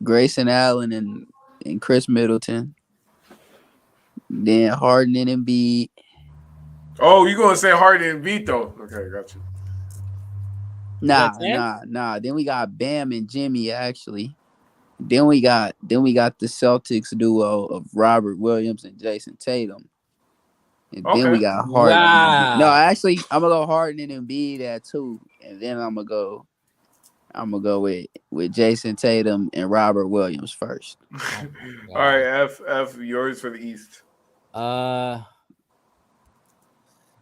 Grayson Allen and Chris Middleton. Then Harden and Embiid. Oh, you gonna say Harden and beat though? Okay, got you. Nah. Then we got Bam and Jimmy actually. Then we got the Celtics duo of Robert Williams and Jason Tatum. And then we got Harden. Wow. No, actually, I'm gonna go Harden and Embiid at 2, and then I'm gonna go with Jason Tatum and Robert Williams first. All right, F yours for the East.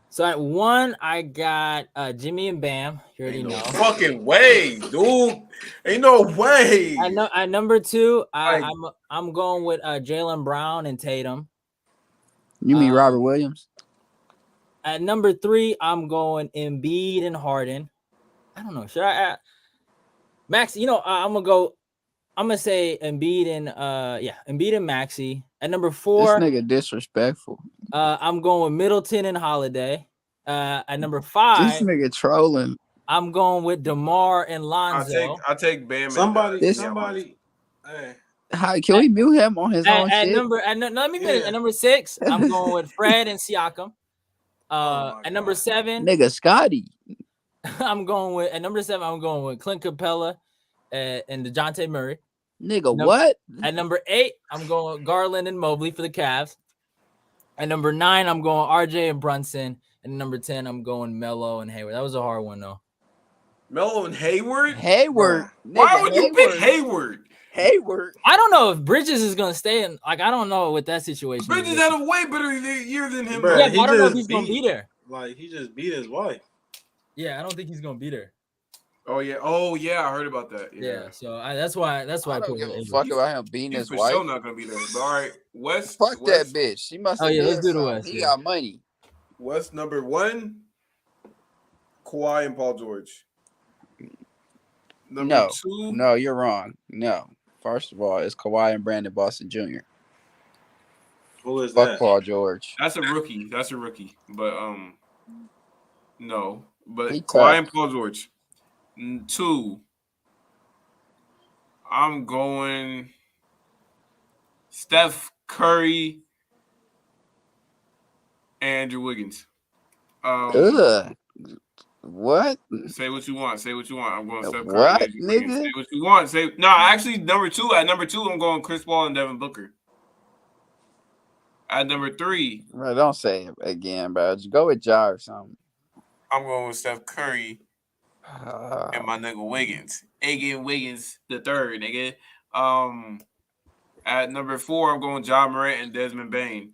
So at 1, I got Jimmy and Bam. You already know. Fucking way, dude. Ain't no way. I know. At number 2, I'm going with Jaylen Brown and Tatum. You mean Robert Williams? At number 3, I'm going Embiid and Harden. I don't know. Should I add Max? You know, I'm gonna say Embiid and Embiid and Maxey. At number 4, this nigga disrespectful. I'm going with Middleton and Holiday. At number 5, this nigga trolling. I'm going with DeMar and Lonzo. I take Bam. Somebody. Hey. How can we mute him on his own shit? Let me finish. At number 6, I'm going with Fred and Siakam. At number 7, nigga Scotty. I'm going with Clint Capella and DeJounte Murray. Nigga, what? At number 8, I'm going with Garland and Mobley for the Cavs. At number 9, I'm going RJ and Brunson. And number 10, I'm going Melo and Hayward. That was a hard one though. Melo and Hayward. Why would you pick Hayward? I don't know if Bridges is gonna stay in. Like, I don't know with that situation. Bridges had a way better year than him. Bro, Yeah, but I don't know if he's gonna be there. Like, he just beat his wife. Yeah, I don't think he's gonna be there. Oh yeah, I heard about that. Yeah, so that's why I don't give a fuck about him beating his for wife. sure not gonna be there. But all right, West. Fuck that bitch. She must. Oh yeah, let's do the West. He got money. West number 1, Kawhi and Paul George. Number 2. No, you're wrong. No. First of all, it's Kawhi and Brandon Boston Jr. Who is Fuck that? Paul George. That's a rookie. But no. But He Kawhi tough. and Paul George. 2. I'm going Steph Curry and Andrew Wiggins. Ugh. What? Say what you want. I'm going Steph Curry. What, and Andrew Wiggins. nigga? Say what you want. Actually, number 2. At number 2, I'm going Chris Paul and Devin Booker. At number 3, Bro, don't say it again, bro. Just go with Ja or something. I'm going with Steph Curry and my nigga Wiggins. Again, Wiggins the third, nigga. At number 4, I'm going John Morant and Desmond Bane.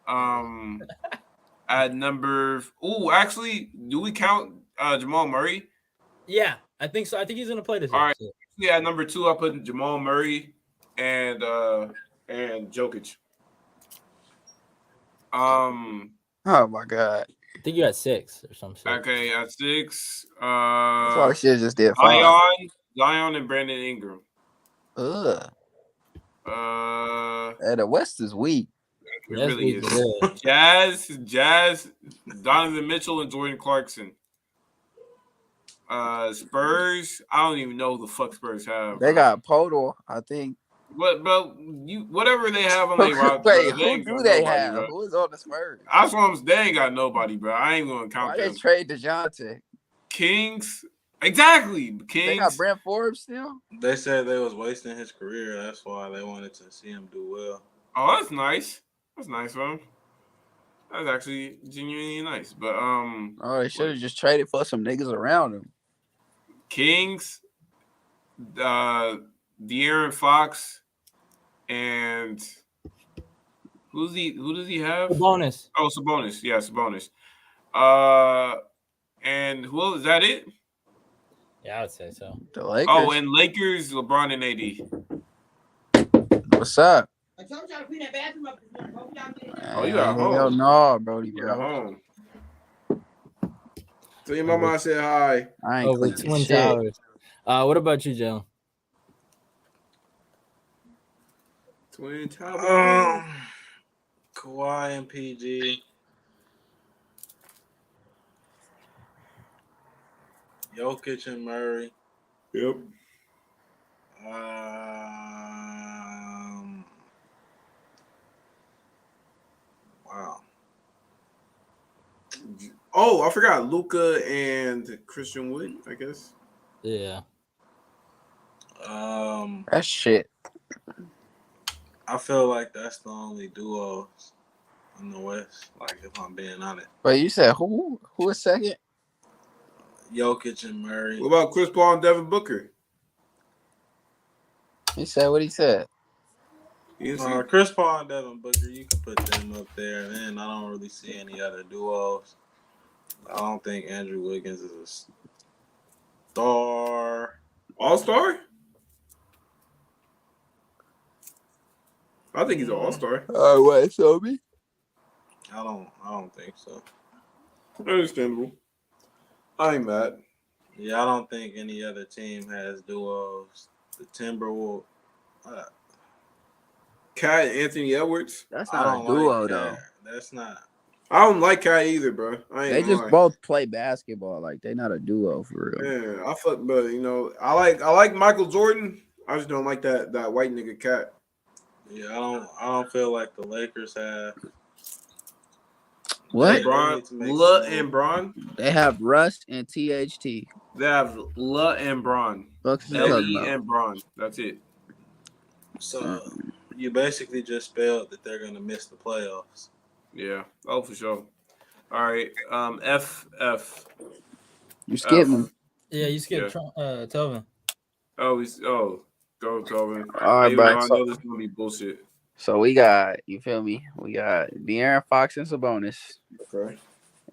At number actually, do we count Jamal Murray? Yeah, I think so. I think he's gonna play this. All right. Yeah, at number 2, I put Jamal Murray and Jokic. Oh my god. I think you had 6 or some shit. Okay, at 6, Fuck shit just did 5. Zion and Brandon Ingram. Ugh. It The West is weak. really is. Jazz, Donovan Mitchell and Jordan Clarkson. Spurs, I don't even know who the fuck Spurs have. They got Podol, I think. But whatever they have on their roster. Wait, who do they have? Bro. Who is on the Spurs? That's what I'm saying. They ain't got nobody, bro. I ain't gonna count Why them. they trade DeJounte? Kings, exactly. Kings. They got Brent Forbes still. They said they was wasting his career. That's why they wanted to see him do well. Oh, that's nice. That's nice of him. That's actually genuinely nice. But Oh, they should have just traded for some niggas around him. Kings, De'Aaron Fox, and who does he have? Bonus. Oh, Sabonis. Yeah, Sabonis. And who is that? It? Yeah, I would say so. The Lakers. Oh, and Lakers, LeBron and AD. What's up? I Oh, you at home. Hell no, Brody, You at bro. home. Tell your mama I said hi. I ain't Over cleaning Twin shit. Towers. What about you, Joe? Twin Towers. Kawhi and PG. Jokic and Murray. Yep. Wow. Oh, I forgot Luka and Christian Wood, I guess. Yeah. That's shit. I feel like that's the only duos in the West. Like, if I'm being honest, But you said who? Who was second? Jokic and Murray. What about Chris Paul and Devin Booker? He said what he said. You didn't see? Chris Paul and Devin Booker, you can put them up there, and I don't really see any other duos. I don't think Andrew Wiggins is a star. All-Star? I think he's an all-star. What, Sobe? I don't think so. Understandable. I ain't mad. Yeah, I don't think any other team has duos. The Timberwolves. Cat and Anthony Edwards. That's I not don't a duo like though. Cat. That's not. I don't like Cat either, bro. I ain't They gonna just lie. both play basketball. Like they not a duo for real. Yeah, I fuck, but you know, I like Michael Jordan. I just don't like that white nigga Cat. Yeah, I don't feel like the Lakers have. What? Bron, La and Bron. They have Russ and THT. They have La and Bron. Fuck's you talking L.E. about? and Bron. That's it. So you basically just spelled that they're gonna miss the playoffs. Yeah. Oh, for sure. All right. F. You skipped them. Yeah, you skipped Telvin. Go, Tobin. All right, I bro. know this is gonna be bullshit. So we got, you feel me? We got De'Aaron Fox and Sabonis. Okay.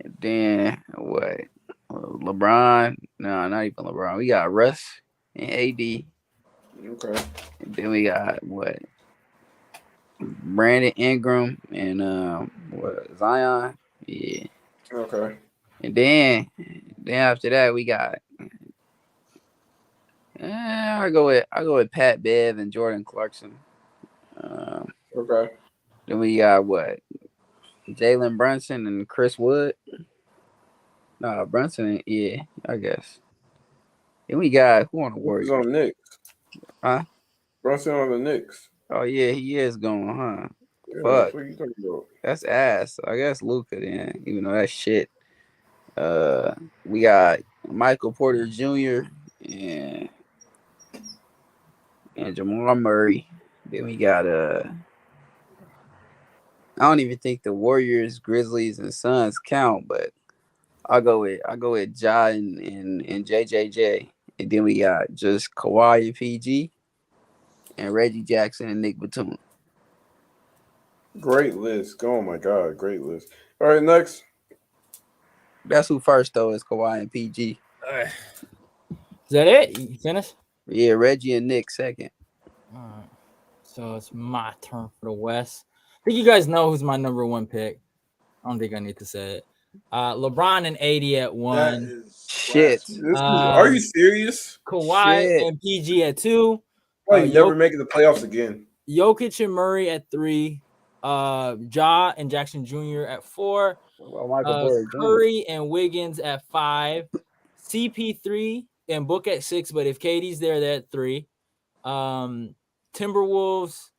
And then what? LeBron? No, not even LeBron. We got Russ and AD. Okay. And then we got what? Brandon Ingram and Zion. Yeah. Okay. And then after that we got I go with Pat Bev and Jordan Clarkson. Okay. Then we got what? Jalen Brunson and Chris Wood. No, Brunson, yeah, I guess. Then we got who on the He's Warriors? on the Knicks. Huh? Brunson on the Knicks. Oh yeah, he is going, huh? Yeah, Fuck. what are you talking about? That's ass. I guess Luka then, even though that's shit. We got Michael Porter Jr. and Jamal Murray. Then we got I don't even think the Warriors, Grizzlies, and Suns count, but I'll go with Ja and JJJ. And then we got just Kawhi and PG and Reggie Jackson and Nick Batum. Great list. Oh my god, great list. All right, next. That's who first though is Kawhi and PG. All right. Is that it? You finished? Yeah, Reggie and Nick second. All right. So it's my turn for the West. I think you guys know who's my number one pick. I don't think I need to say it. LeBron and AD at That one. is Shit. Are you serious? Kawhi Shit. and PG at two. Why you never making the playoffs again? Jokic and Murray at three. Ja and Jackson Jr. at four. Well, Michael Porter Jr. Curry and Wiggins at five. CP3 and Book at six, but if KD's there, they're at three. Timberwolves,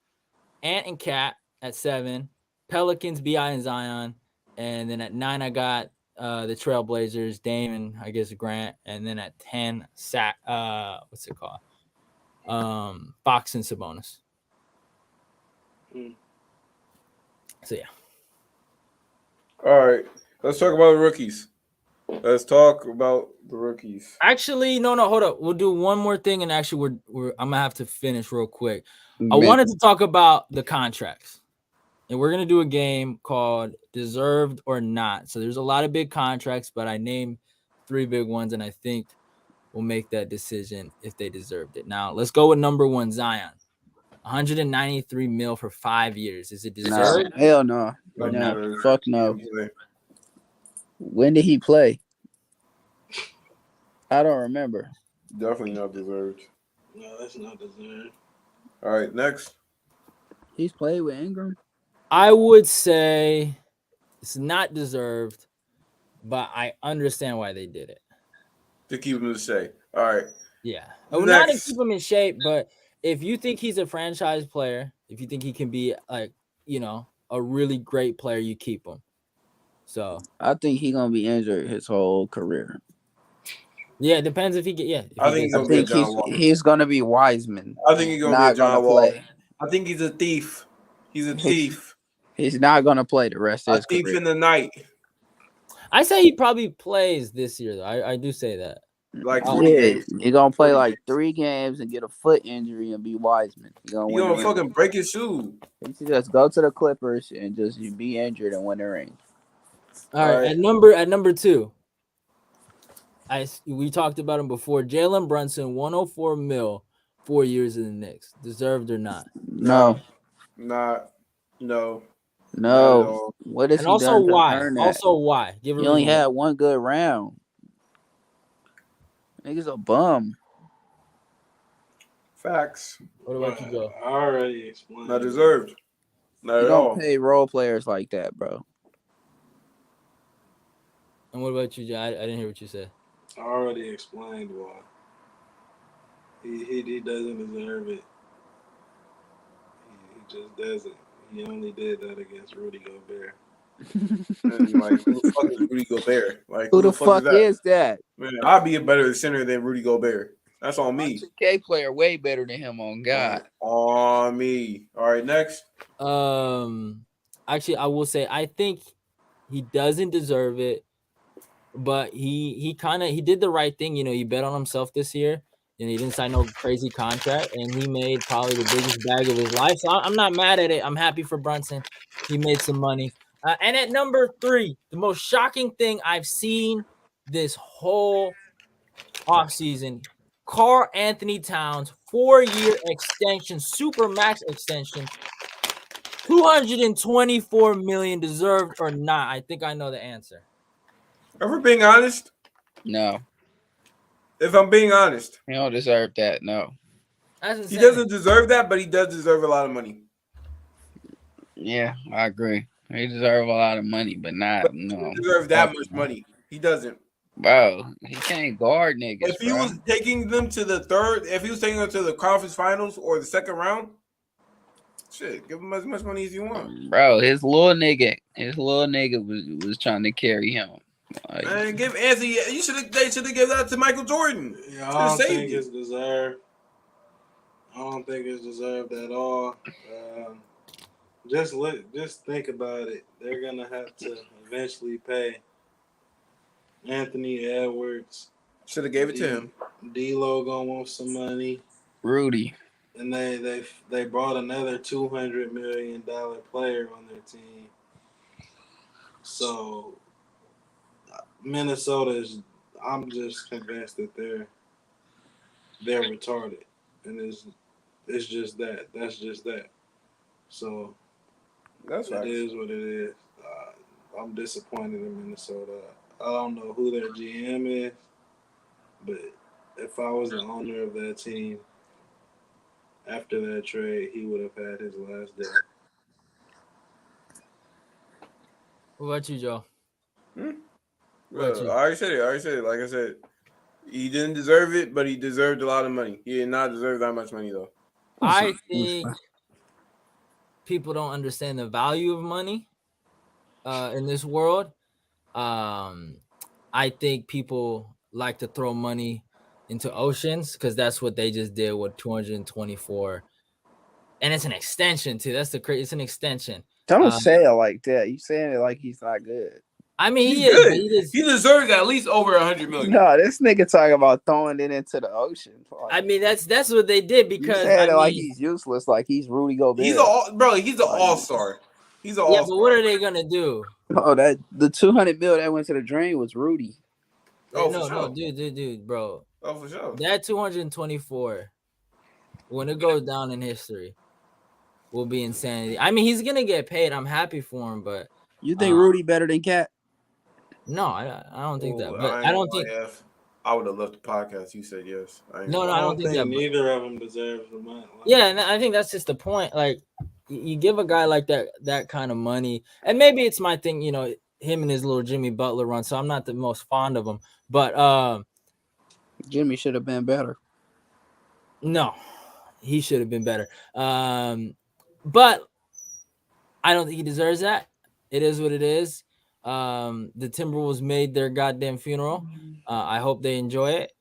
Ant and Cat at seven. Pelicans, BI and Zion. And then at nine, I got the Trailblazers, Dame and I guess Grant. And then at 10, what's it called? Fox and Sabonis. So yeah. All right, let's talk about the rookies. Actually, no, hold up. We'll do one more thing, and actually, I'm gonna have to finish real quick. I wanted to talk about the contracts, and we're gonna do a game called Deserved or Not. So there's a lot of big contracts, but I named 3 big ones, and I think we'll make that decision if they deserved it. Now let's go with number one, Zion. 193 mil for 5 years. Is it No, deserved? hell no. Doesn't No, matter. fuck no. When did he play? I don't remember. Definitely not deserved. No, that's not deserved. All right, next. He's played with Ingram. I would say it's not deserved, but I understand why they did it. To keep him to say. All right. Yeah. Not to Next. keep him in shape, but if you think he's a franchise player, if you think he can be like, a really great player, you keep him. So I think he's gonna be injured his whole career. yeah, it depends if he get I think I think he's gonna be Wiseman. I think he's gonna Not be a John gonna Wall. play. I think he's a thief. He's a thief. He's not gonna play the rest of A his thief career. in the night. I say he probably plays this year though. I do say that. Like 40 Yeah, games. he's gonna play 40 like games. 3 games and get a foot injury and be Wiseman. He's gonna He win the gonna ring. fucking break his shoe. He should just go to the Clippers and just be injured and win the ring. All right. right. At number 2. We talked about him before. Jalen Brunson, 104 mil, 4 years in the Knicks. Deserved or not? No. No. No. all. What is And he also done to why? earn that? Also why? Give a He only reason. had one good round. Nigga's a bum. Facts. What about you, Joe? I already explained. Not deserved. Not You at don't all. pay role players like that, bro. And what about you, Joe? I didn't hear what you said. I already explained why. He doesn't deserve it. He just doesn't. He only did that against Rudy Gobert. And, like, who the fuck is Rudy Gobert? Like, Who the fuck is that? Man, I'd be a better center than Rudy Gobert. That's on me. 2K player way better than him on God. On me. All right, next. Actually, I will say I think he doesn't deserve it, but he did the right thing. He bet on himself this year. He didn't sign no crazy contract, and he made probably the biggest bag of his life. So I'm not mad at it. I'm happy for Brunson. He made some money. And at number 3, the most shocking thing I've seen this whole offseason, Karl Anthony Towns, 4-year extension, super max extension, $224 million, deserved or not? I think I know the answer. If we're being honest, No. if I'm being honest, He don't deserve that. No. That's insane. he doesn't deserve that, but he does deserve a lot of money. Yeah, I agree. He deserves a lot of money, but not He no. doesn't deserve that much money. He doesn't. Bro, he can't guard niggas. If he was taking them to the conference finals or the second round, shit, give him as much money as you want. Bro, his little nigga was trying to carry him. Like, Man, give Anthony. They should have given that to Michael Jordan. Yeah, I don't Saved think it. it's deserved. I don't think it's deserved at all. Just think about it. They're gonna have to eventually pay Anthony Edwards. Should have gave it to him. D'Lo gonna want some money, Rudy. and they brought another $200 million player on their team. So Minnesota's. I'm just convinced that they're retarded, and it's just that. That's just that. So That's it right. is what it is. I'm disappointed in Minnesota. I don't know who their GM is, but if I was the owner of that team after that trade, he would have had his last day. What about you, Joe? I already said it. Like I said, he didn't deserve it, but he deserved a lot of money. He did not deserve that much money, though. I think people don't understand the value of money in this world. I think people like to throw money into oceans because that's what they just did with 224. And it's an extension, too. That's the crazy. It's an extension. Don't say it like that. You saying it like he's not good. I mean, He's he is. good. But he just, He deserves at least over $100 million. No, this nigga talking about throwing it into the ocean. Like, I mean, that's what they did you because saying I it like mean, he's useless, like he's Rudy Gobert. He's an all-star. He's an yeah, all-star. but what are they gonna do? Oh, that the $200 million that went to the drain was Rudy. Oh, no, for sure. no, dude, bro. Oh, for sure. That 224, when it goes down in history, will be insanity. I mean, he's gonna get paid. I'm happy for him, but You think Rudy better than Cat? no, I don't think that. Ooh, But ain't I don't gonna think. lie, F. I would have left the podcast. You said yes. No, I I don't don't think think that. But, neither of them deserves the money. yeah, and I think that's just the point. Like, you give a guy like that kind of money, and maybe it's my thing. You know, him and his little Jimmy Butler run. So I'm not the most fond of him, but Jimmy should have been better. no, he should have been better. But I don't think he deserves that. It is what it is. The Timberwolves made their goddamn funeral. I hope they enjoy it.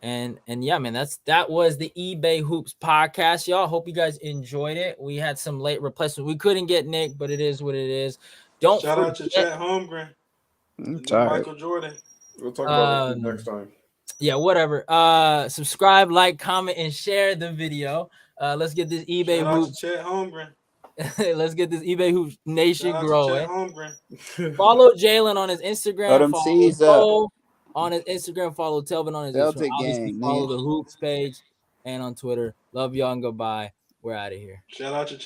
And yeah, man, that was the eBay Hoops podcast, y'all. Hope you guys enjoyed it. We had some late replacement. We couldn't get Nick, but it is what it is. Don't Shout out to forget, Chet Holmgren, I'm the new tired. Michael Jordan. We'll talk about it next time. Yeah, whatever. Subscribe, like, comment, and share the video. Let's get this eBay Shout out to Hoops. Chet Holmgren. Let's get this eBay Hoops Nation Shout out to Chet growing. Holmgren. Follow Jalen on his Instagram. Let 'em Follow seize up. Cole on his Instagram. Follow Telvin on his Celtic Instagram. Obviously, gang, follow man. the Hoops page and on Twitter. Love y'all and goodbye. We're out of here. Shout out to Chet.